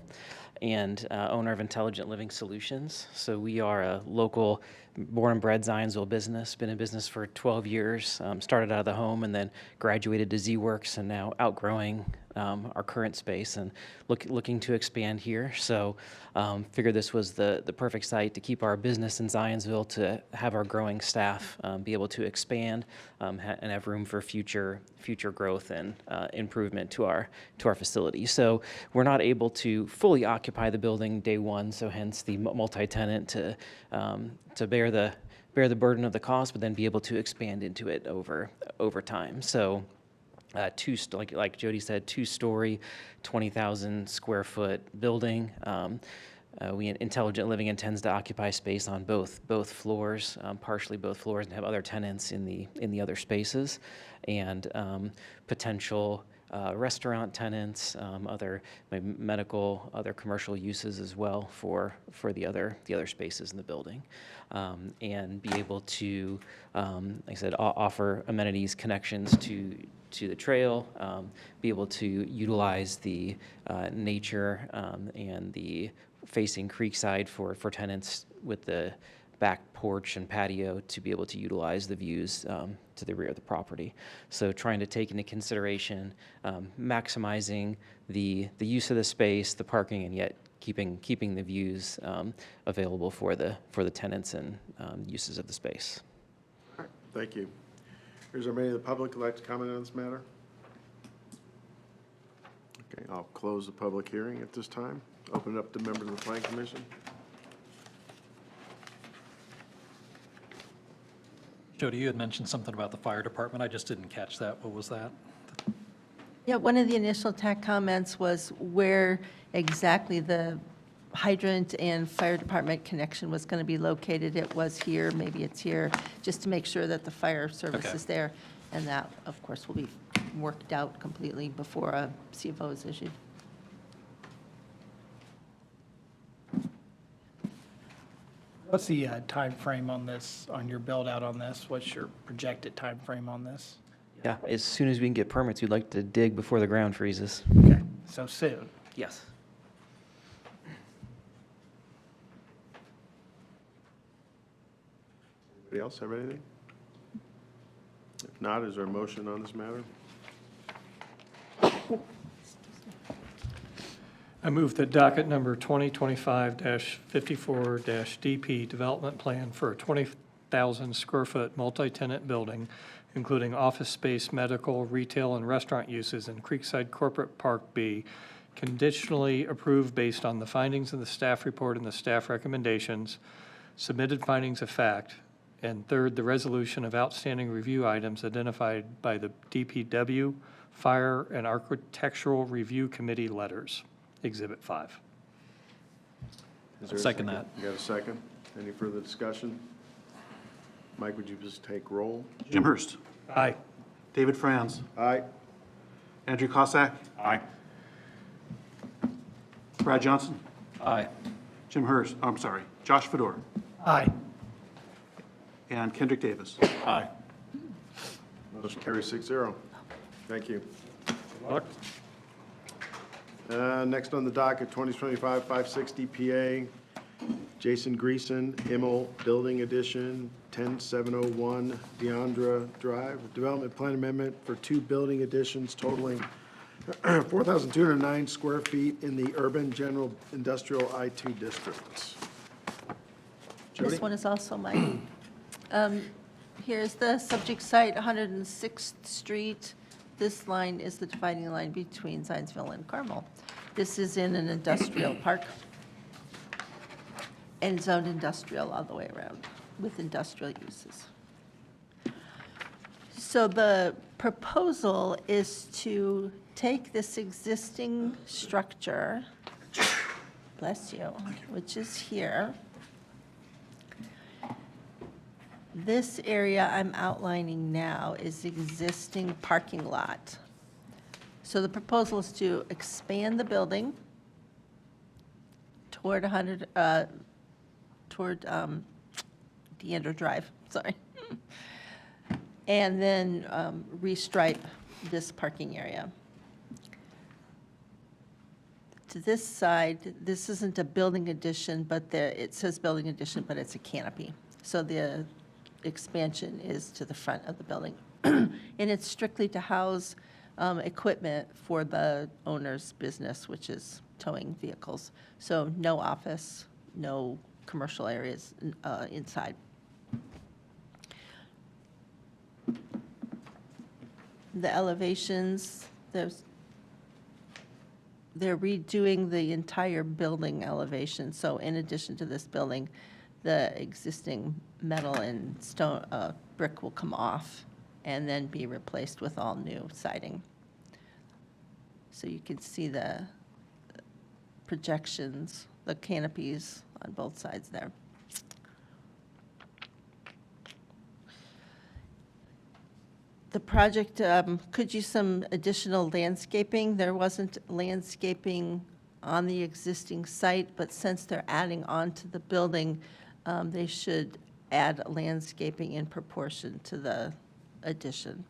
S18: and owner of Intelligent Living Solutions. So we are a local born and bred Zionsville business, been in business for 12 years, started out of the home and then graduated to Z-Works and now outgrowing our current space and looking to expand here. So figured this was the perfect site to keep our business in Zionsville, to have our growing staff be able to expand and have room for future growth and improvement to our facility. So we're not able to fully occupy the building day one, so hence the multi-tenant to bear the burden of the cost, but then be able to expand into it over time. So like Jody said, two-story, 20,000 square foot building. Intelligent Living intends to occupy space on both floors, partially both floors, and have other tenants in the other spaces, and potential restaurant tenants, other medical, other commercial uses as well for the other spaces in the building, and be able to, like I said, offer amenities, connections to the trail, be able to utilize the nature and the facing creekside for tenants with the back porch and patio to be able to utilize the views to the rear of the property. So trying to take into consideration maximizing the use of the space, the parking, and yet keeping the views available for the tenants and uses of the space.
S2: All right, thank you. Is there any of the public who'd like to comment on this matter? Okay, I'll close the public hearing at this time. Open it up to members of the Plan Commission.
S4: Jody, you had mentioned something about the fire department. I just didn't catch that. What was that?
S15: Yeah, one of the initial TAC comments was where exactly the hydrant and fire department connection was going to be located. It was here, maybe it's here, just to make sure that the fire service is there. And that, of course, will be worked out completely before a CFO is issued.
S6: What's the time frame on this, on your build out on this? What's your projected time frame on this?
S18: Yeah, as soon as we can get permits, we'd like to dig before the ground freezes.
S6: Okay, so soon.
S18: Yes.
S2: Anybody else have anything? If not, is there a motion on this matter?
S4: I move that docket number 2025-54-DP Development Plan for a 20,000 square foot multi-tenant building, including office space, medical, retail, and restaurant uses in Creekside Corporate Park B, conditionally approved based on the findings of the staff report and the staff recommendations, submitted findings of fact, and third, the resolution of outstanding review items identified by the DPW, Fire, and Architectural Review Committee letters. Exhibit 5.
S2: Is there a
S4: Second that.
S2: You got a second? Any further discussion? Mike, would you just take roll?
S3: Jim Hurst.
S4: Aye.
S3: David Franz.
S2: Aye.
S3: Andrew Cossack.
S14: Aye.
S3: Brad Johnson.
S4: Aye.
S3: Jim Hurst, I'm sorry, Josh Fedor.
S6: Aye.
S3: And Kendrick Davis.
S4: Aye.
S2: Motion carries 6-0. Thank you.
S4: Good luck.
S2: Next on the docket, 2025-56 DPA, Jason Greason, Immel Building Addition, 10701 Deandra Drive, Development Plan Amendment for 2 building additions totaling 4,209 square feet in the Urban General Industrial I-2 District. Jody?
S15: This one is also mine. Here's the subject site, 106th Street. This line is the dividing line between Zionsville and Carmel. This is in an industrial park and zoned industrial all the way around with industrial uses. So the proposal is to take this existing structure, bless you, which is here. This area I'm outlining now is existing parking lot. So the proposal is to expand the building toward Deandra Drive, sorry. And then restripe this parking area. To this side, this isn't a building addition, but it says building addition, but it's a canopy. So the expansion is to the front of the building. And it's strictly to house equipment for the owner's business, which is towing vehicles. So no office, no commercial areas inside. The elevations, they're redoing the entire building elevation. So in addition to this building, the existing metal and stone, brick will come off and then be replaced with all new siding. So you can see the projections, the canopies on both sides there. The project could use some additional landscaping. There wasn't landscaping on the existing site, but since they're adding on to the building, they should add landscaping in proportion to the addition.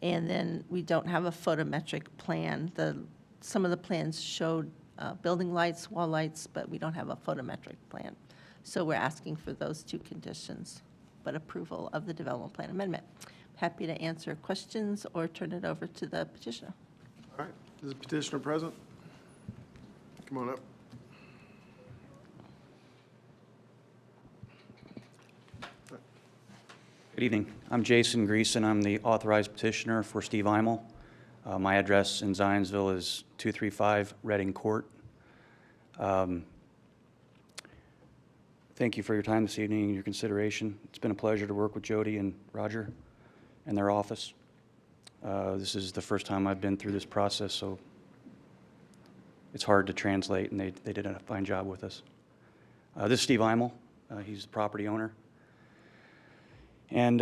S15: And then we don't have a photometric plan. Some of the plans showed building lights, wall lights, but we don't have a photometric plan. So we're asking for those two conditions, but approval of the development plan amendment. Happy to answer questions or turn it over to the petitioner.
S2: All right, is the petitioner present? Come on up.
S19: Good evening. I'm Jason Greason. I'm the authorized petitioner for Steve Eimel. My address in Zionsville is 235 Reading Court. Thank you for your time this evening and your consideration. It's been a pleasure to work with Jody and Roger and their office. This is the first time I've been through this process, so it's hard to translate, and they did a fine job with us. This is Steve Eimel. He's the property owner. And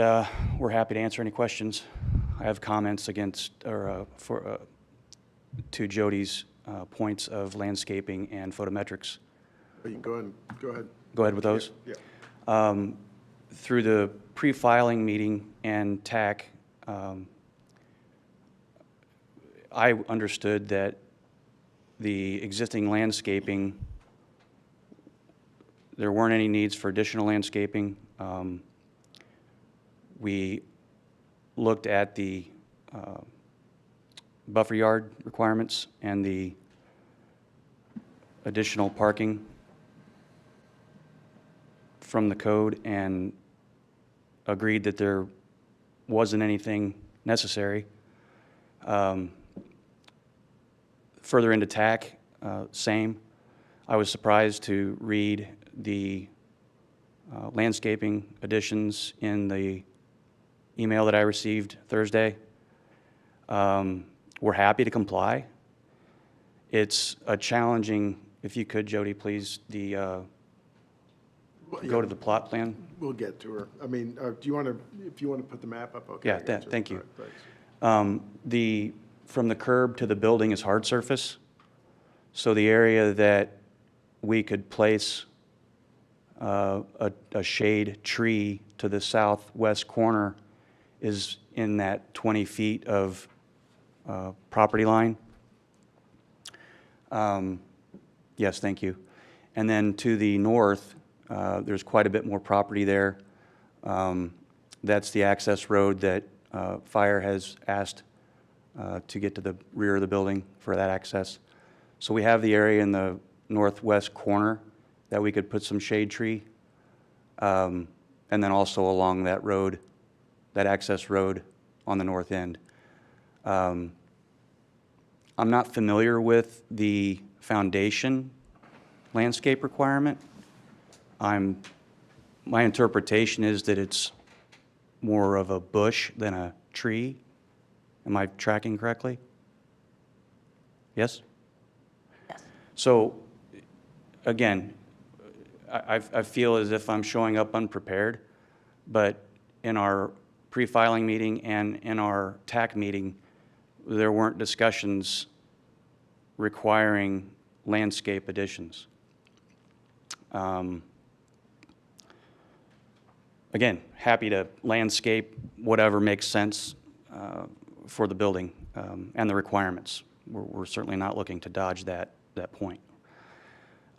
S19: we're happy to answer any questions. I have comments to Jody's points of landscaping and photometrics.
S2: You can go ahead.
S19: Go ahead with those?
S2: Yeah.
S19: Through the pre-filing meeting and TAC, I understood that the existing landscaping, there weren't any needs for additional landscaping. We looked at the buffer yard requirements and the additional parking from the code and agreed that there wasn't anything necessary. Further into TAC, same. I was surprised to read the landscaping additions in the email that I received Thursday. We're happy to comply. It's a challenging, if you could, Jody, please, go to the plot plan.
S2: We'll get to her. I mean, do you want to, if you want to put the map up, okay?
S19: Yeah, thank you.
S2: All right, thanks.
S19: From the curb to the building is hard surface. So the area that we could place a shade tree to the southwest corner is in that 20 feet of property line. Yes, thank you. And then to the north, there's quite a bit more property there. That's the access road that fire has asked to get to the rear of the building for that access. So we have the area in the northwest corner that we could put some shade tree. And then also along that road, that access road on the north end. I'm not familiar with the foundation landscape requirement. My interpretation is that it's more of a bush than a tree. Am I tracking correctly? Yes?
S15: Yes.
S19: So, again, I feel as if I'm showing up unprepared, but in our pre-filing meeting and in our TAC meeting, there weren't discussions requiring landscape additions. Again, happy to landscape whatever makes sense for the building and the requirements. We're certainly not looking to dodge that point.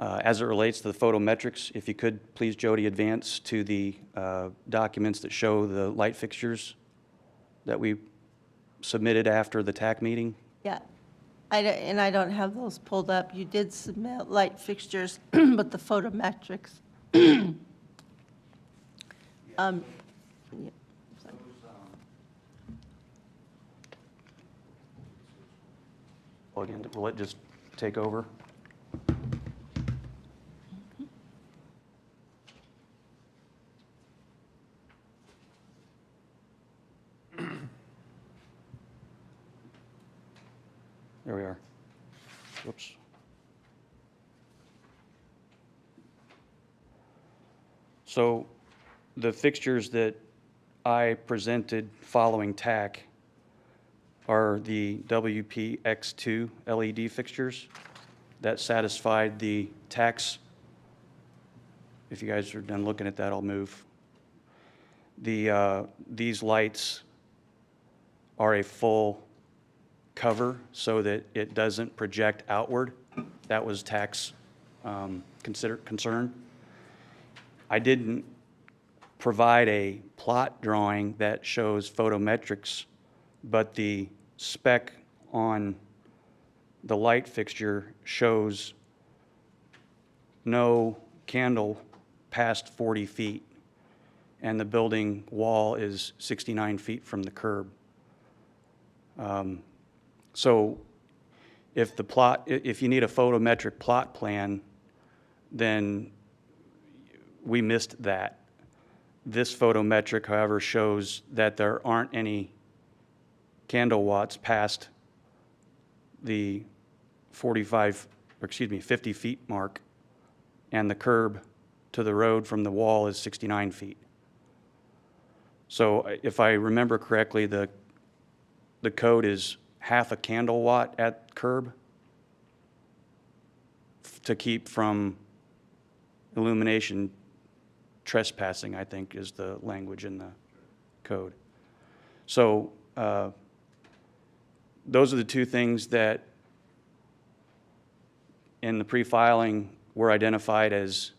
S19: As it relates to the photometrics, if you could, please, Jody, advance to the documents that show the light fixtures that we submitted after the TAC meeting.
S15: Yeah, and I don't have those pulled up. You did submit light fixtures, but the photometrics. Yeah, sorry.
S19: Well, again, will it just take over? There we are. Whoops. So the fixtures that I presented following TAC are the WPX2 LED fixtures that satisfied the tax. If you guys are done looking at that, I'll move. These lights are a full cover so that it doesn't project outward. That was TAC's concern. I didn't provide a plot drawing that shows photometrics, but the spec on the light fixture shows no candle past 40 feet, and the building wall is 69 feet from the curb. So if you need a photometric plot plan, then we missed that. This photometric, however, shows that there aren't any candle watts past the 50 feet mark, and the curb to the road from the wall is 69 feet. So if I remember correctly, the code is half a candle watt at curb to keep from illumination trespassing, I think is the language in the code. So those are the two things that in the pre-filing were identified as,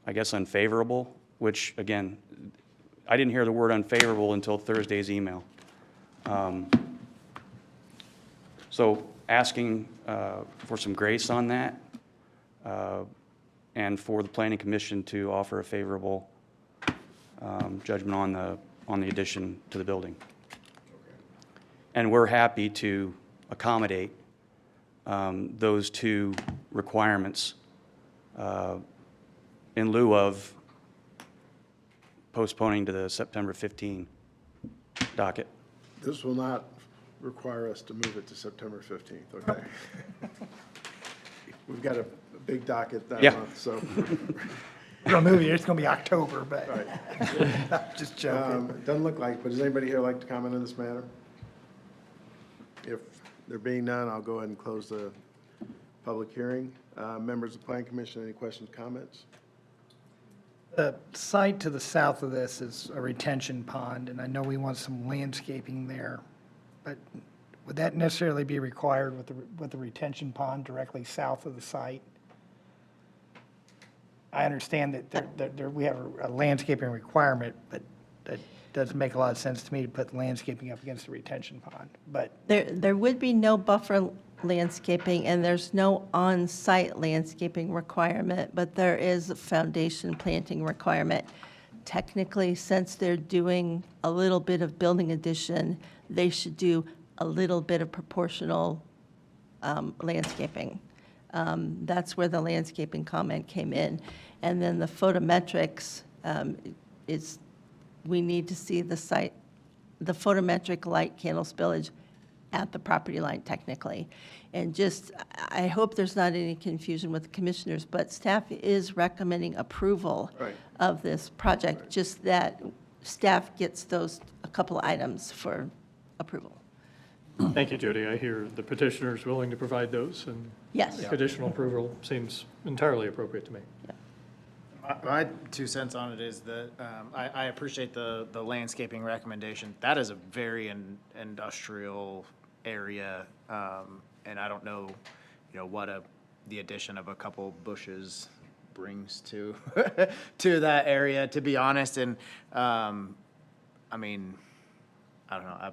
S19: I guess, unfavorable, which, again, I didn't hear the word unfavorable until Thursday's email. So asking for some grace on that and for the Planning Commission to offer a favorable judgment on the addition to the building. And we're happy to accommodate those two requirements in lieu of postponing to the September 15 docket.
S2: This will not require us to move it to September 15th, okay? We've got a big docket that month, so.
S6: We're gonna move it, it's gonna be October, but.
S2: Right.
S6: Just joking.
S2: Doesn't look like, but does anybody here like to comment on this matter? If there being none, I'll go ahead and close the public hearing. Members of the Planning Commission, any questions, comments?
S6: The site to the south of this is a retention pond, and I know we want some landscaping there, but would that necessarily be required with the retention pond directly south of the site? I understand that we have a landscaping requirement, but that doesn't make a lot of sense to me to put landscaping up against the retention pond, but.
S15: There would be no buffer landscaping, and there's no on-site landscaping requirement, but there is a foundation planting requirement. Technically, since they're doing a little bit of building addition, they should do a little bit of proportional landscaping. That's where the landscaping comment came in. And then the photometrics is, we need to see the site, the photometric light candle spillage at the property line technically. And just, I hope there's not any confusion with the commissioners, but staff is recommending approval of this project, just that staff gets those, a couple items for approval.
S20: Thank you, Jody. I hear the petitioner is willing to provide those, and
S15: Yes.
S20: conditional approval seems entirely appropriate to me.
S11: My 2 cents on it is that I appreciate the landscaping recommendation. That is a very industrial area, and I don't know, what the addition of a couple bushes brings to to that area, to be honest. And I mean, I don't know.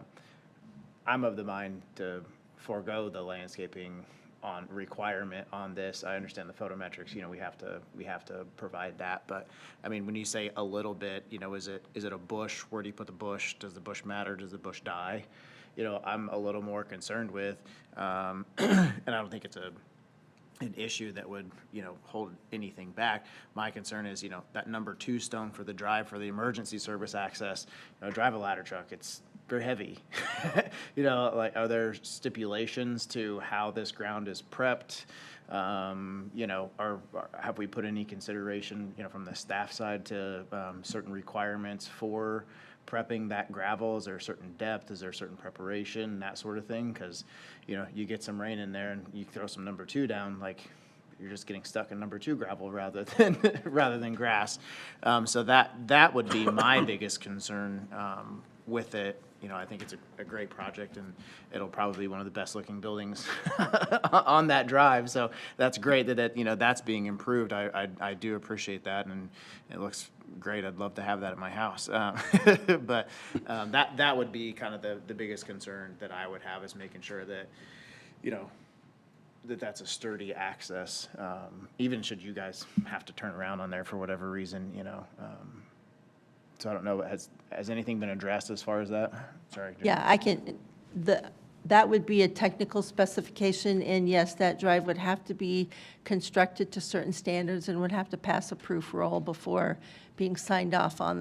S11: I'm of the mind to forego the landscaping on requirement on this. I understand the photometrics, we have to provide that. But I mean, when you say a little bit, is it a bush? Where do you put the bush? Does the bush matter? Does the bush die? I'm a little more concerned with, and I don't think it's an issue that would, hold anything back. My concern is, that number 2 stone for the drive for the emergency service access, drive a ladder truck, it's very heavy. Like, are there stipulations to how this ground is prepped? Have we put any consideration, from the staff side to certain requirements for prepping that gravel? Is there a certain depth? Is there a certain preparation, that sort of thing? Because, you get some rain in there and you throw some number 2 down, like, you're just getting stuck in number 2 gravel rather than grass. So that would be my biggest concern with it. I think it's a great project, and it'll probably be one of the best looking buildings on that drive. So that's great that that's being improved. I do appreciate that, and it looks great. I'd love to have that at my house. But that would be kind of the biggest concern that I would have, is making sure that, that's a sturdy access, even should you guys have to turn around on there for whatever reason, So I don't know, has anything been addressed as far as that? Sorry. Jim.
S15: Yeah, that would be a technical specification, and yes, that drive would have to be constructed to certain standards and would have to pass a proof roll before being signed off on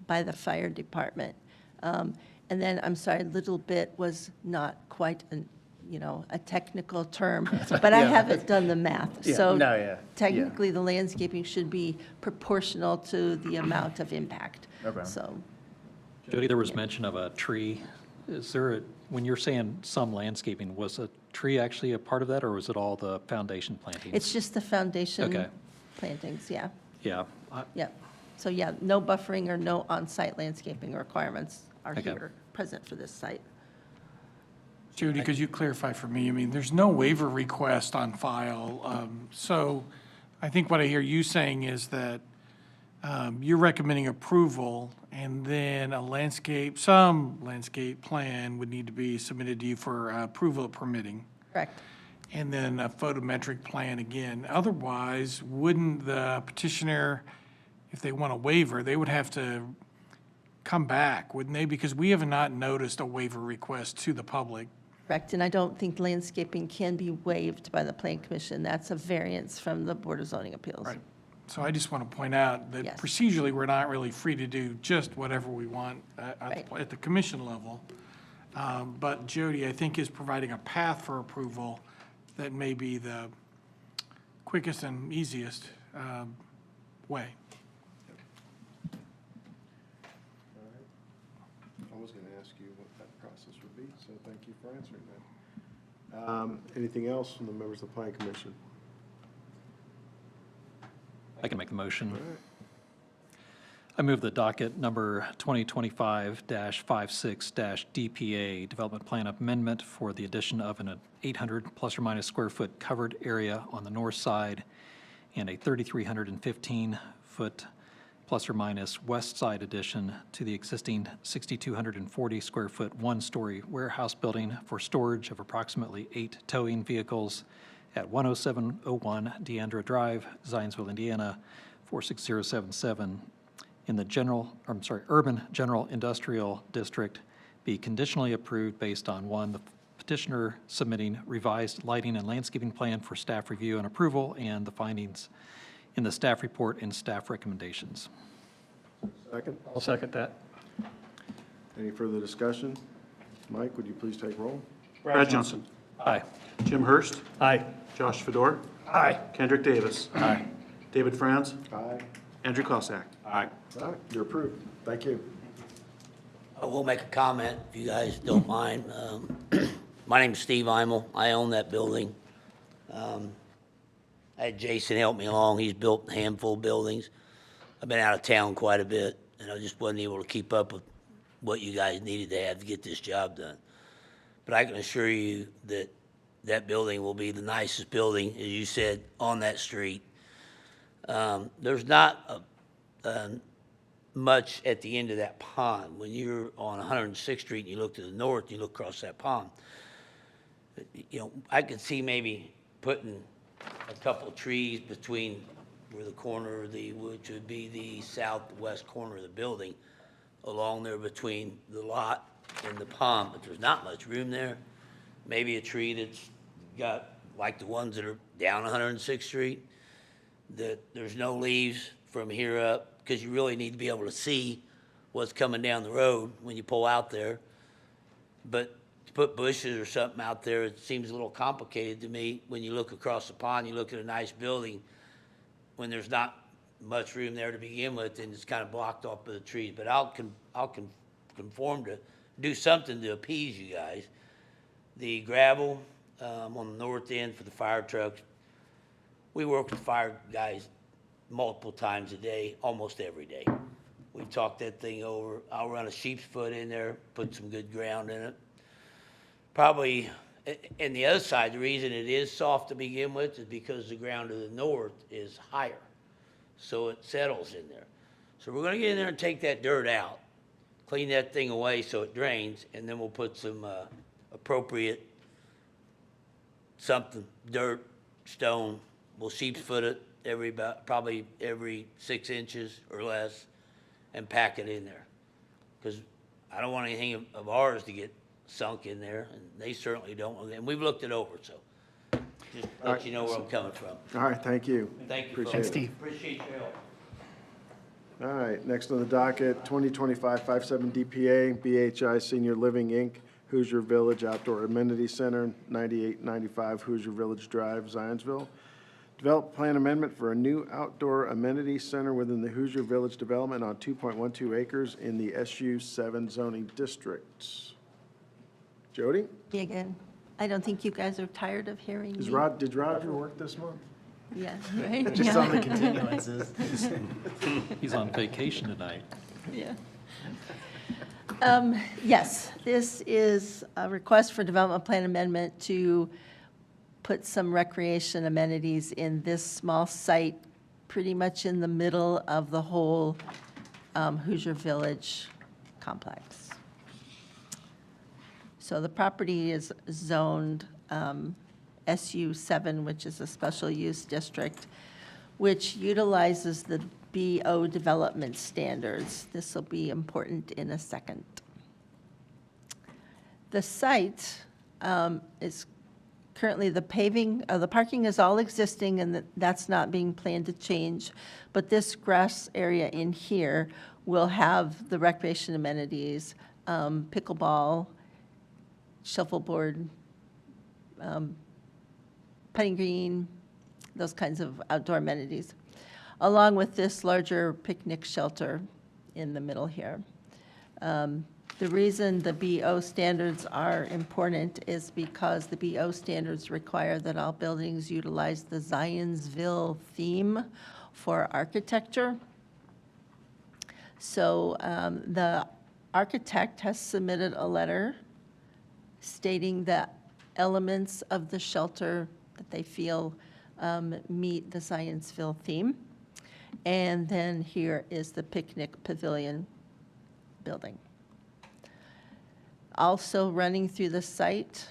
S15: by the fire department. And then, I'm sorry, little bit was not quite a technical term, but I haven't done the math. So technically, the landscaping should be proportional to the amount of impact.
S11: Okay.
S15: So,
S4: Jody, there was mention of a tree. Is there when you're saying some landscaping, was a tree actually a part of that, or was it all the foundation plantings?
S15: it's just the foundation
S4: Okay.
S15: plantings, yeah.
S4: Yeah.
S15: Yeah. So, yeah, no buffering or no on-site landscaping requirements are
S4: Okay.
S15: here, present for this site.
S21: Judy, could you clarify for me? I mean, there's no waiver request on file. So I think what I hear you saying is that you're recommending approval, and then some landscape plan would need to be submitted to you for approval of permitting.
S15: Correct.
S21: And then a photometric plan again. Otherwise, wouldn't the petitioner, if they want a waiver, they would have to come back, wouldn't they? Because we have not noticed a waiver request to the public.
S15: Correct, and I don't think landscaping can be waived by the Plan Commission. That's a variance from the Board of Zoning Appeals.
S21: Right. So I just want to point out that
S15: Yes.
S21: procedurally, we're not really free to do just whatever we want at the commission level. But Jody, I think, is providing a path for approval that may be the quickest and easiest way.
S2: I was going to ask you what that process would be, so thank you for answering that. Anything else from the members of the Plan Commission?
S4: I can make the motion. I move the docket number 2025-56-DPA Development Plan Amendment for the addition of an 800 plus or minus square foot covered area on the north side and a 3,315 foot plus or minus west side addition to the existing 6,240 square foot one-story warehouse building for storage of approximately 8 towing vehicles at 10701 Deandra Drive, Zionsville, Indiana, 46077 in the Urban General Industrial District be conditionally approved based on, one, the petitioner submitting revised lighting and landscaping plan for staff review and approval, and the findings in the staff report and staff recommendations.
S2: Second?
S20: I'll second that.
S2: Any further discussion? Mike, would you please take roll?
S3: Brad Johnson.
S4: Aye.
S3: Jim Hurst.
S20: Aye.
S3: Josh Fedor.
S20: Aye.
S3: Kendrick Davis.
S20: Aye.
S3: David Franz.
S2: Aye.
S3: Andrew Cossack.
S14: Aye.
S2: All right, you're approved. Thank you.
S5: I will make a comment, if you guys don't mind. My name's Steve Eimel. I own that building. I had Jason help me along. He's built a handful of buildings. I've been out of town quite a bit, and I just wasn't able to keep up with what you guys needed to have to get this job done. But I can assure you that that building will be the nicest building, as you said, on that street. There's not much at the end of that pond. When you're on 106th Street and you look to the north, you look across that pond, you know, I could see maybe putting a couple of trees between where the corner of which would be the southwest corner of the building, along there between the lot and the pond, but there's not much room there. Maybe a tree that's got, like the ones that are down 106th Street, that there's no leaves from here up, because you really need to be able to see what's coming down the road when you pull out there. But to put bushes or something out there, it seems a little complicated to me. When you look across the pond, you look at a nice building, when there's not much room there to begin with, and it's kind of blocked off by the trees. But I'll conform to do something to appease you guys. The gravel on the north end for the fire trucks, we work with fire guys multiple times a day, almost every day. We talk that thing over. I'll run a sheep's foot in there, put some good ground in it. Probably, and the other side, the reason it is soft to begin with is because the ground to the north is higher. So it settles in there. So we're gonna get in there and take that dirt out, clean that thing away so it drains, and then we'll put some appropriate something, dirt, stone. We'll sheep's foot it probably every 6 inches or less, and pack it in there. Because I don't want anything of ours to get sunk in there, and they certainly don't. And we've looked it over, so just let you know where I'm coming from.
S2: All right, thank you.
S5: Thank you,
S2: Appreciate
S5: folks.
S2: it.
S6: Steve.
S5: Appreciate your help.
S2: All right, next on the docket, 2025-57 DPA, BHI Senior Living, Inc., Hoosier Village Outdoor Amenity Center, 9895 Hoosier Village Drive, Zionsville. Develop plan amendment for a new outdoor amenity center within the Hoosier Village development on 2.12 acres in the SU7 zoning district. Jody?
S15: Me again. I don't think you guys are tired of hearing me.
S2: Did Roger work this month?
S15: Yeah, right?
S11: Just on the continuances.
S4: He's on vacation tonight.
S15: Yeah. Yes, this is a request for development plan amendment to put some recreation amenities in this small site, pretty much in the middle of the whole Hoosier Village complex. So the property is zoned SU7, which is a special use district, which utilizes the BO development standards. This will be important in a second. The site is currently the parking is all existing, and that's not being planned to change. But this grass area in here will have the recreation amenities, pickleball, shuffleboard, putting green, those kinds of outdoor amenities, along with this larger picnic shelter in the middle here. The reason the BO standards are important is because the BO standards require that all buildings utilize the Zionsville theme for architecture. So the architect has submitted a letter stating that elements of the shelter that they feel meet the Zionsville theme. And then here is the picnic pavilion building. Also running through the site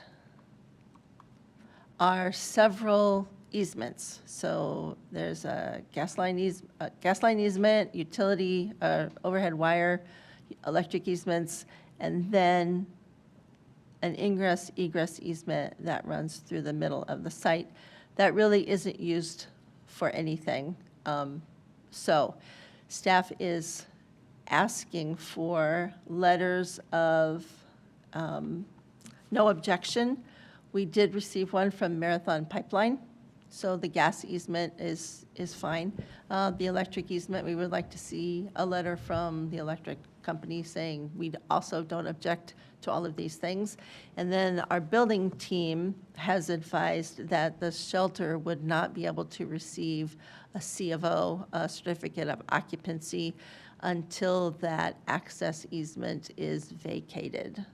S15: are several easements. So there's a gas line easement, utility, overhead wire, electric easements, and then an ingress egress easement that runs through the middle of the site that really isn't used for anything. So staff is asking for letters of no objection. We did receive one from Marathon Pipeline, so the gas easement is fine. The electric easement, we would like to see a letter from the electric company saying we also don't object to all of these things. And then our building team has advised that the shelter would not be able to receive a C of O, a certificate of occupancy, until that access easement is vacated.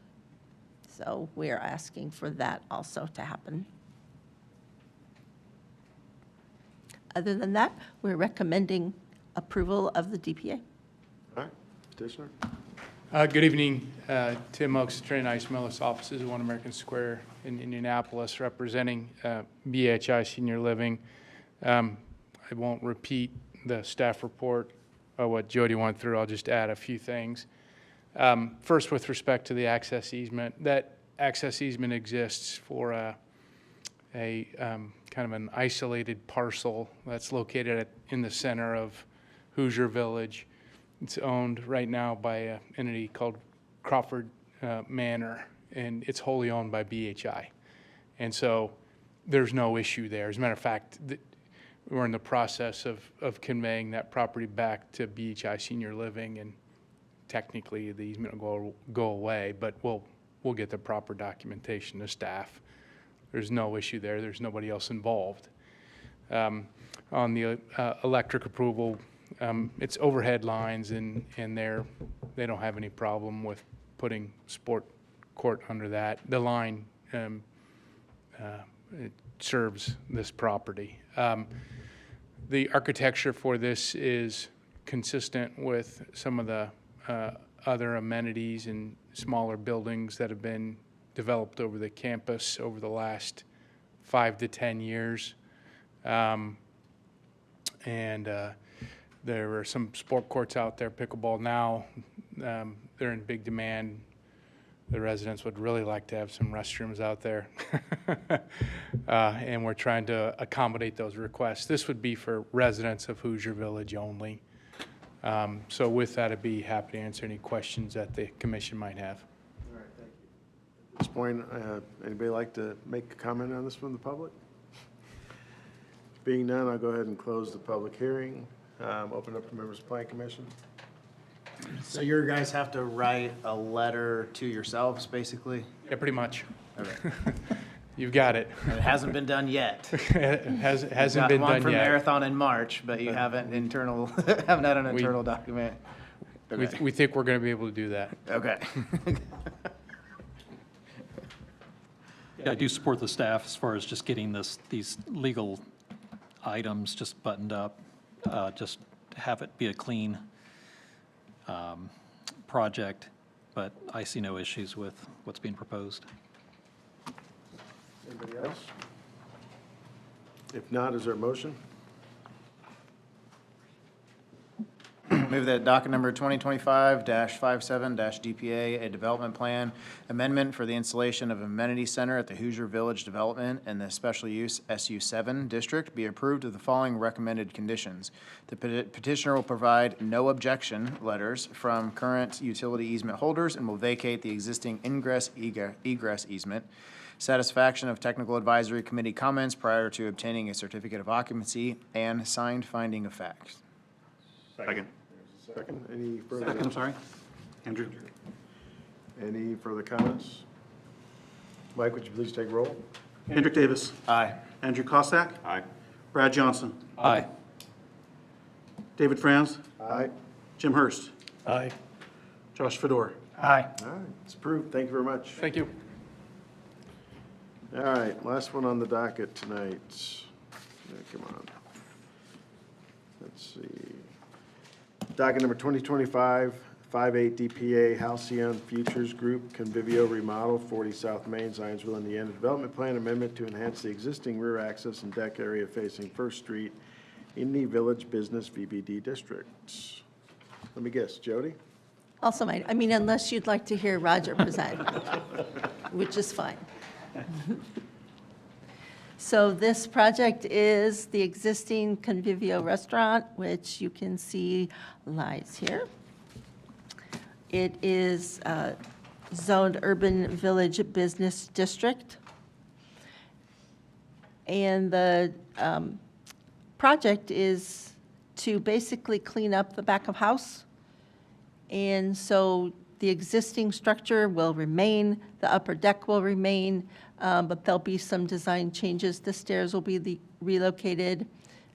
S15: So we're asking for that also to happen. Other than that, we're recommending approval of the DPA.
S2: All right, petitioner.
S9: Good evening. Tim Oaks, Attorney Nice Millis offices at One American Square in Indianapolis, representing BHI Senior Living. I won't repeat the staff report or what Jody went through. I'll just add a few things. First, with respect to the access easement, that access easement exists for a kind of an isolated parcel that's located in the center of Hoosier Village. It's owned right now by an entity called Crawford Manor, and it's wholly owned by BHI. And so there's no issue there. As a matter of fact, we're in the process of conveying that property back to BHI Senior Living, and technically the easement will go away, but we'll get the proper documentation to staff. There's no issue there. There's nobody else involved. On the electric approval, it's overhead lines, and they don't have any problem with putting sport court under that. The line it serves this property. The architecture for this is consistent with some of the other amenities and smaller buildings that have been developed over the campus over the last 5 to 10 years. There are some sport courts out there, pickleball now. They're in big demand. The residents would really like to have some restrooms out there. And we're trying to accommodate those requests. This would be for residents of Hoosier Village only. So with that, I'd be happy to answer any questions that the commission might have.
S2: All right, thank you. At this point, anybody like to make a comment on this from the public? Being none, I'll go ahead and close the public hearing. Open up to members of the Plan Commission.
S11: So you guys have to write a letter to yourselves, basically?
S9: Yeah, pretty much.
S11: Okay.
S9: You've got it.
S11: It hasn't been done yet.
S9: It hasn't been done yet.
S11: One for Marathon in March, but you haven't haven't had an internal document. Okay.
S9: We think we're going to be able to do that.
S11: Okay.
S4: Yeah, I do support the staff as far as just getting these legal items just buttoned up. Just have it be a clean project, but I see no issues with what's being proposed.
S2: Anybody else? If not, is there a motion?
S11: Move that docket number 2025-57-DPA, a development plan amendment for the installation of amenity center at the Hoosier Village Development in the special use SU7 district be approved with the following recommended conditions. The petitioner will provide no objection letters from current utility easement holders and will vacate the existing ingress egress easement. Satisfaction of technical advisory committee comments prior to obtaining a certificate of occupancy and signed finding of facts.
S3: Second.
S2: Second, any further?
S3: Second, I'm sorry. Andrew.
S2: Any further comments? Mike, would you please take roll?
S3: Hendrick Davis.
S11: Aye.
S3: Andrew Cossack.
S14: Aye.
S3: Brad Johnson.
S4: Aye.
S3: David Franz.
S2: Aye.
S3: Jim Hurst.
S4: Aye.
S3: Josh Fedor.
S9: Aye.
S2: All right, it's approved. Thank you very much.
S9: Thank you.
S2: All right, last one on the docket tonight. Yeah, come on. Let's see. Docket number 2025-58 DPA Halcyon Futures Group Convivio Remodel, 40 South Main, Zionsville, Indiana. Development plan amendment to enhance the existing rear access and deck area facing First Street in the Village Business VBD District. Let me guess, Jody?
S15: Also mine, I mean, unless you'd like to hear Roger present. which is fine. So this project is the existing Convivio restaurant, which you can see lies here. It is zoned Urban Village Business District. And the project is to basically clean up the back of house. And so the existing structure will remain, the upper deck will remain, but there'll be some design changes. The stairs will be relocated,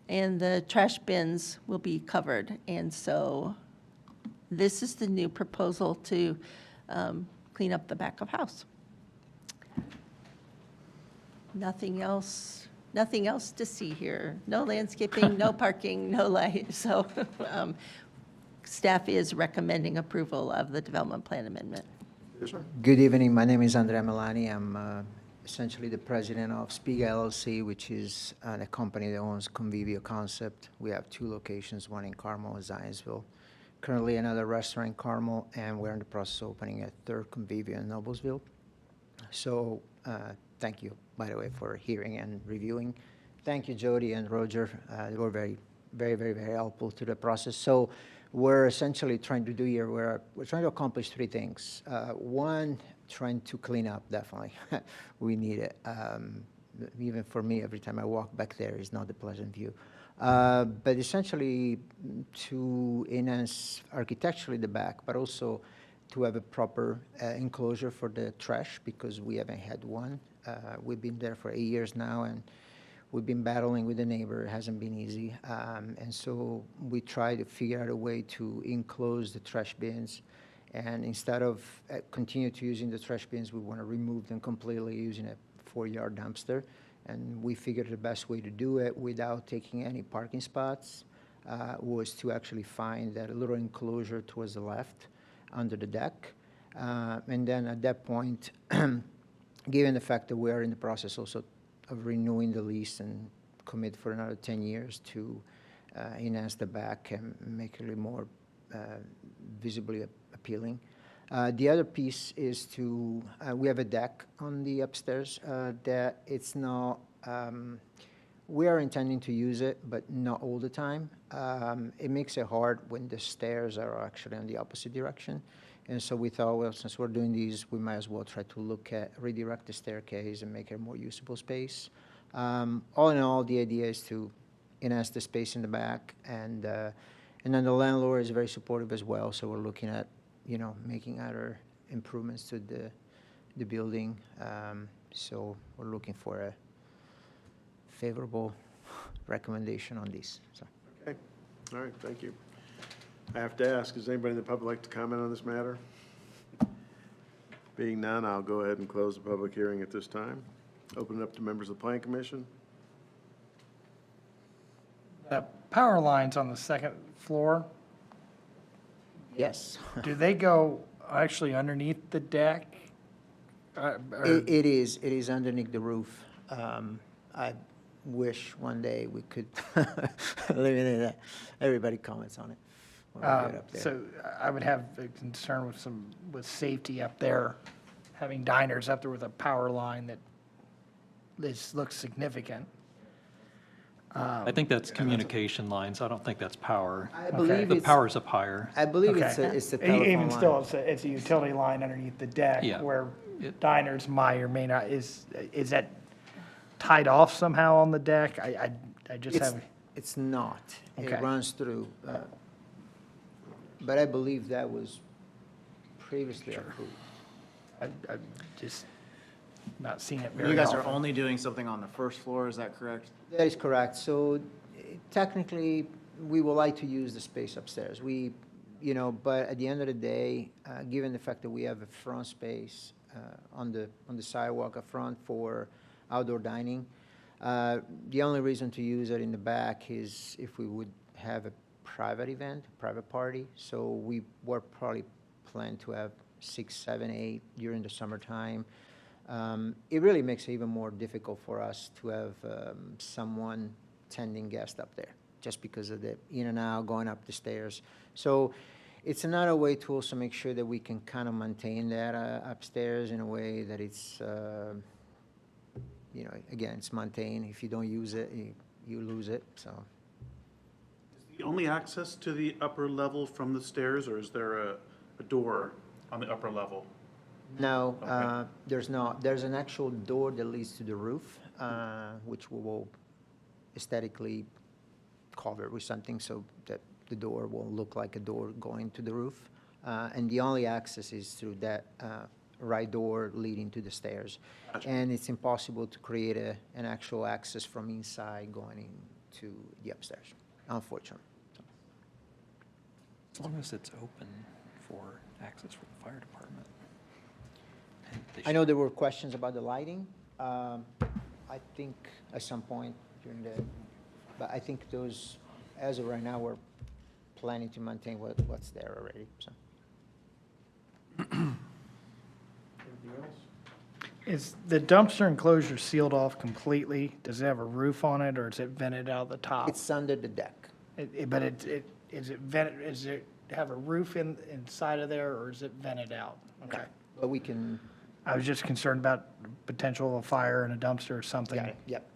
S15: and the trash bins will be covered. And so this is the new proposal to clean up the back of house. Nothing else to see here. No landscaping, no parking, no light. So staff is recommending approval of the development plan amendment.
S2: Yes, sir.
S10: Good evening. My name is Andrea Melani. I'm essentially the president of Spiga LLC, which is a company that owns Convivio Concept. We have 2 locations, one in Carmel and Zionsville. Currently another restaurant in Carmel, and we're in the process of opening a 3rd Convivio in Noblesville. So thank you, by the way, for hearing and reviewing. Thank you, Jody and Roger. They were very, very, very, very helpful to the process. So we're essentially trying to do here, we're trying to accomplish 3 things. One, trying to clean up, definitely. We need it. Even for me, every time I walk back there, it's not a pleasant view. But essentially to enhance architecturally the back, but also to have a proper enclosure for the trash, because we haven't had one. We've been there for 8 years now, and we've been battling with the neighbor. It hasn't been easy. And so we try to figure out a way to enclose the trash bins. And instead of continue to using the trash bins, we want to remove them completely using a 4-yard dumpster. And we figured the best way to do it without taking any parking spots was to actually find that little enclosure towards the left under the deck. And then at that point, given the fact that we are in the process also of renewing the lease and commit for another 10 years to enhance the back and make it a little more visibly appealing. The other piece is to, we have a deck on the upstairs that it's not, we are intending to use it, but not all the time. It makes it hard when the stairs are actually on the opposite direction. And so we thought, well, since we're doing these, we might as well try to look at redirect the staircase and make it a more usable space. All in all, the idea is to enhance the space in the back, and then the landlord is very supportive as well. So we're looking at, making other improvements to the building. So we're looking for a favorable recommendation on these. So.
S2: Okay. All right, thank you. I have to ask, does anybody in the public like to comment on this matter? Being none, I'll go ahead and close the public hearing at this time. Open it up to members of the Plan Commission.
S6: Power lines on the 2nd floor,
S10: Yes.
S6: do they go actually underneath the deck?
S10: It is underneath the roof. I wish one day we could eliminate that. Everybody comments on it when we get up there.
S6: So I would have a concern with safety up there, having diners up there with a power line that looks significant.
S4: I think that's communication lines. I don't think that's power.
S10: I believe
S4: The
S10: it's-
S4: power's up higher.
S10: I believe
S6: Okay.
S10: it's the telephone
S6: Even
S10: line.
S6: still, it's a utility line underneath the deck
S4: Yeah.
S6: where diners might or may not, is that tied off somehow on the deck? I just
S10: It's,
S6: have,
S10: it's not.
S6: Okay.
S10: It runs through. But I believe that was previously approved.
S6: I've just not seen it very
S11: You
S6: often.
S11: guys are only doing something on the 1st floor, is that correct?
S10: That is correct. So technically, we would like to use the space upstairs. But at the end of the day, given the fact that we have a front space on the sidewalk up front for outdoor dining, the only reason to use it in the back is if we would have a private event, private party. So we were probably planned to have 6, 7, 8 during the summertime. It really makes it even more difficult for us to have someone tending guests up there, just because of the in and out, going up the stairs. So It's another way to also make sure that we can kind of maintain that upstairs in a way that it's, you know, again, it's maintained. If you don't use it, you lose it, so.
S3: The only access to the upper level from the stairs, or is there a door on the upper level?
S10: No,
S3: Okay.
S10: there's not. There's an actual door that leads to the roof, which we will aesthetically cover with something so that the door will look like a door going to the roof. And the only access is through that right door leading to the stairs.
S3: Gotcha.
S10: And it's impossible to create an actual access from inside going into the upstairs, unfortunately.
S4: As long as it's open for access for the fire department.
S10: I know there were questions about the lighting. I think at some point during but I think those, as of right now, we're planning to maintain what's there already, so.
S6: Is the dumpster enclosure sealed off completely? Does it have a roof on it, or is it vented out the top?
S10: It's under the deck.
S6: But is it vented, is it have a roof inside of there, or is it vented out? Okay.
S10: But we can,
S6: I was just concerned about potential of a fire in a dumpster or something.
S10: yeah, yep.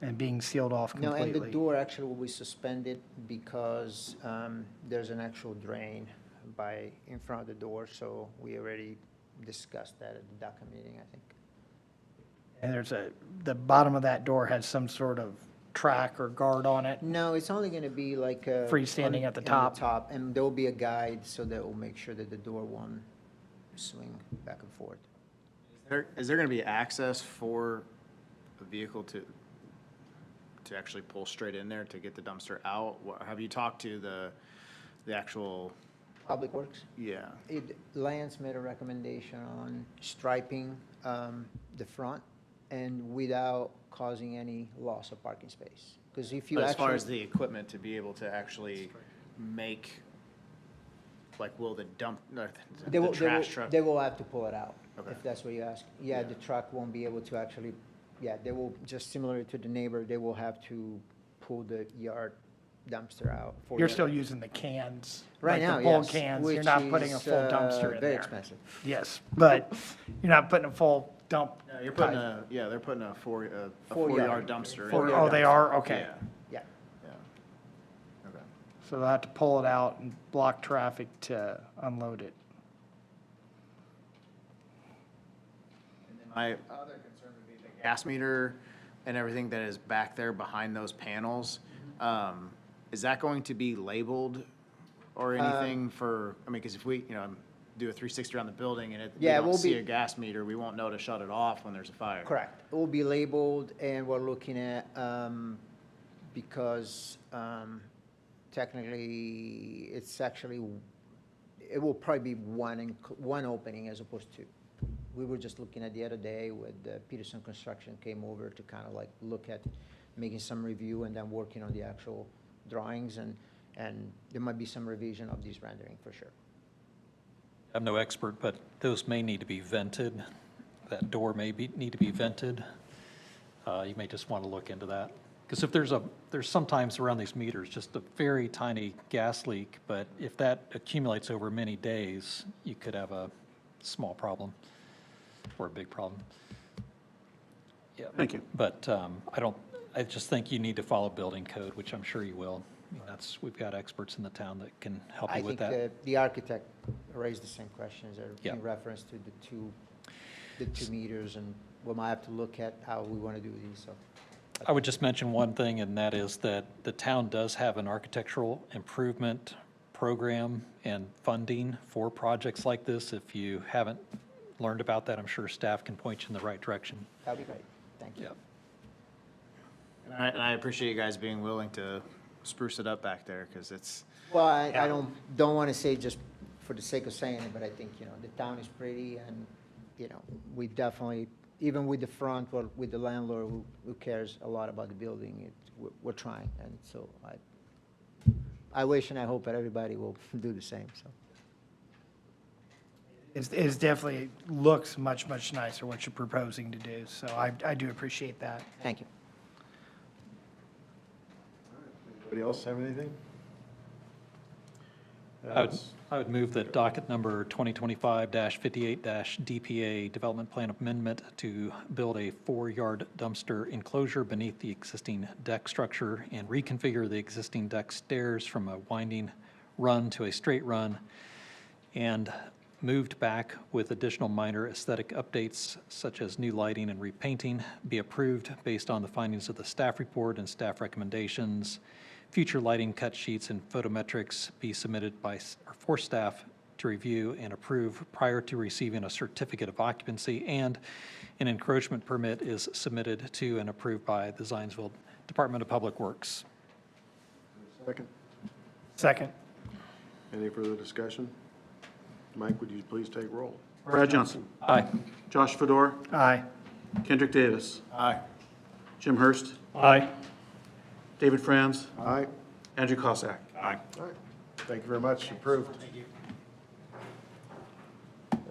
S6: And being sealed off
S10: No,
S6: completely.
S10: and the door actually will be suspended because there's an actual drain in front of the door, so we already discussed that at the DACA meeting, I think.
S6: And the bottom of that door has some sort of track or guard on it?
S10: No, it's only gonna be like
S6: Freestanding at the top?
S10: And there'll be a guide, so that will make sure that the door won't swing back and forth.
S11: Is there gonna be access for a vehicle to actually pull straight in there to get the dumpster out? Have you talked to the actual?
S10: Public Works?
S11: Yeah.
S10: Lance made a recommendation on striping the front and without causing any loss of parking space. Because if you
S11: But
S10: actually.
S11: as far as the equipment to be able to actually make, like, will the trash truck?
S10: They will have to pull it out,
S11: Okay.
S10: if that's what you ask. Yeah, the truck won't be able to actually, they will, just similar to the neighbor, they will have to pull the yard dumpster out.
S6: You're still using the cans?
S10: Right
S6: like
S10: now,
S6: the bulk
S10: yes,
S6: cans, you're
S10: which
S6: not putting a
S10: is,
S6: full dumpster in there?
S10: very expensive.
S6: Yes, but you're not putting a full dump?
S11: No, you're putting they're putting a 4-yard dumpster in.
S6: Oh, they are? Okay.
S11: Yeah.
S10: Yeah.
S11: Yeah. Okay.
S6: So they'll have to pull it out and block traffic to unload it.
S11: My other concern would be the gas meter and everything that is back there behind those panels. Is that going to be labeled or anything for, I mean, because if we, do a 360 around the building and we
S10: Yeah,
S11: don't
S10: we'll
S11: see
S10: be-
S11: a gas meter, we won't know to shut it off when there's a fire.
S10: Correct. It will be labeled, and we're looking at, because technically, it's actually, it will probably be one opening as opposed to. We were just looking at the other day with Peterson Construction came over to kind of like look at making some review and then working on the actual drawings, and there might be some revision of these rendering for sure.
S4: I'm no expert, but those may need to be vented. That door may need to be vented. You may just want to look into that. Because if there's sometimes around these meters, just a very tiny gas leak, but if that accumulates over many days, you could have a small problem or a big problem. Yeah.
S3: Thank you.
S4: But I just think you need to follow building code, which I'm sure you will. I mean, we've got experts in the town that can help you with that.
S10: I think the architect raised the same questions
S4: Yeah.
S10: in reference to the two meters, and we might have to look at how we want to do these, so.
S4: I would just mention one thing, and that is that the town does have an architectural improvement program and funding for projects like this. If you haven't learned about that, I'm sure staff can point you in the right direction.
S10: That'd be great. Thank you.
S4: Yeah.
S11: And I appreciate you guys being willing to spruce it up back there, because it's.
S10: Well, I don't want to say just for the sake of saying it, but I think, the town is pretty, and, we definitely, even with the front, or with the landlord who cares a lot about the building, we're trying, and so I wish and I hope that everybody will do the same, so.
S6: It definitely looks much, much nicer what you're proposing to do, so I do appreciate that.
S10: Thank you.
S2: Anybody else have anything?
S4: I would move that docket number 2025-58-DPA Development Plan Amendment to build a 4-yard dumpster enclosure beneath the existing deck structure and reconfigure the existing deck stairs from a winding run to a straight run, and moved back with additional minor aesthetic updates such as new lighting and repainting be approved based on the findings of the staff report and staff recommendations. Future lighting cut sheets and photometrics be submitted for staff to review and approve prior to receiving a certificate of occupancy, and an encroachment permit is submitted to and approved by the Zionsville Department of Public Works.
S2: Second.
S6: Second.
S2: Any further discussion? Mike, would you please take roll?
S3: Brad Johnson.
S4: Aye.
S3: Josh Fedor.
S6: Aye.
S3: Kendrick Davis.
S11: Aye.
S3: Jim Hurst.
S20: Aye.
S3: David Franz.
S2: Aye.
S3: Andrew Cossack.
S14: Aye.
S2: All right. Thank you very much. Approved.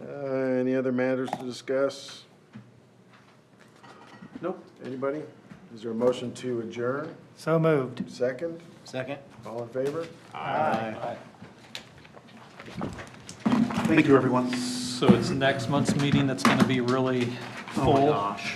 S2: Any other matters to discuss?
S3: Nope.
S2: Anybody? Is there a motion to adjourn?
S6: So moved.
S2: Second?
S11: Second?
S2: All in favor?
S11: Aye.
S3: Thank you, everyone.
S4: So it's next month's meeting that's going to be really full.
S3: Oh, my gosh.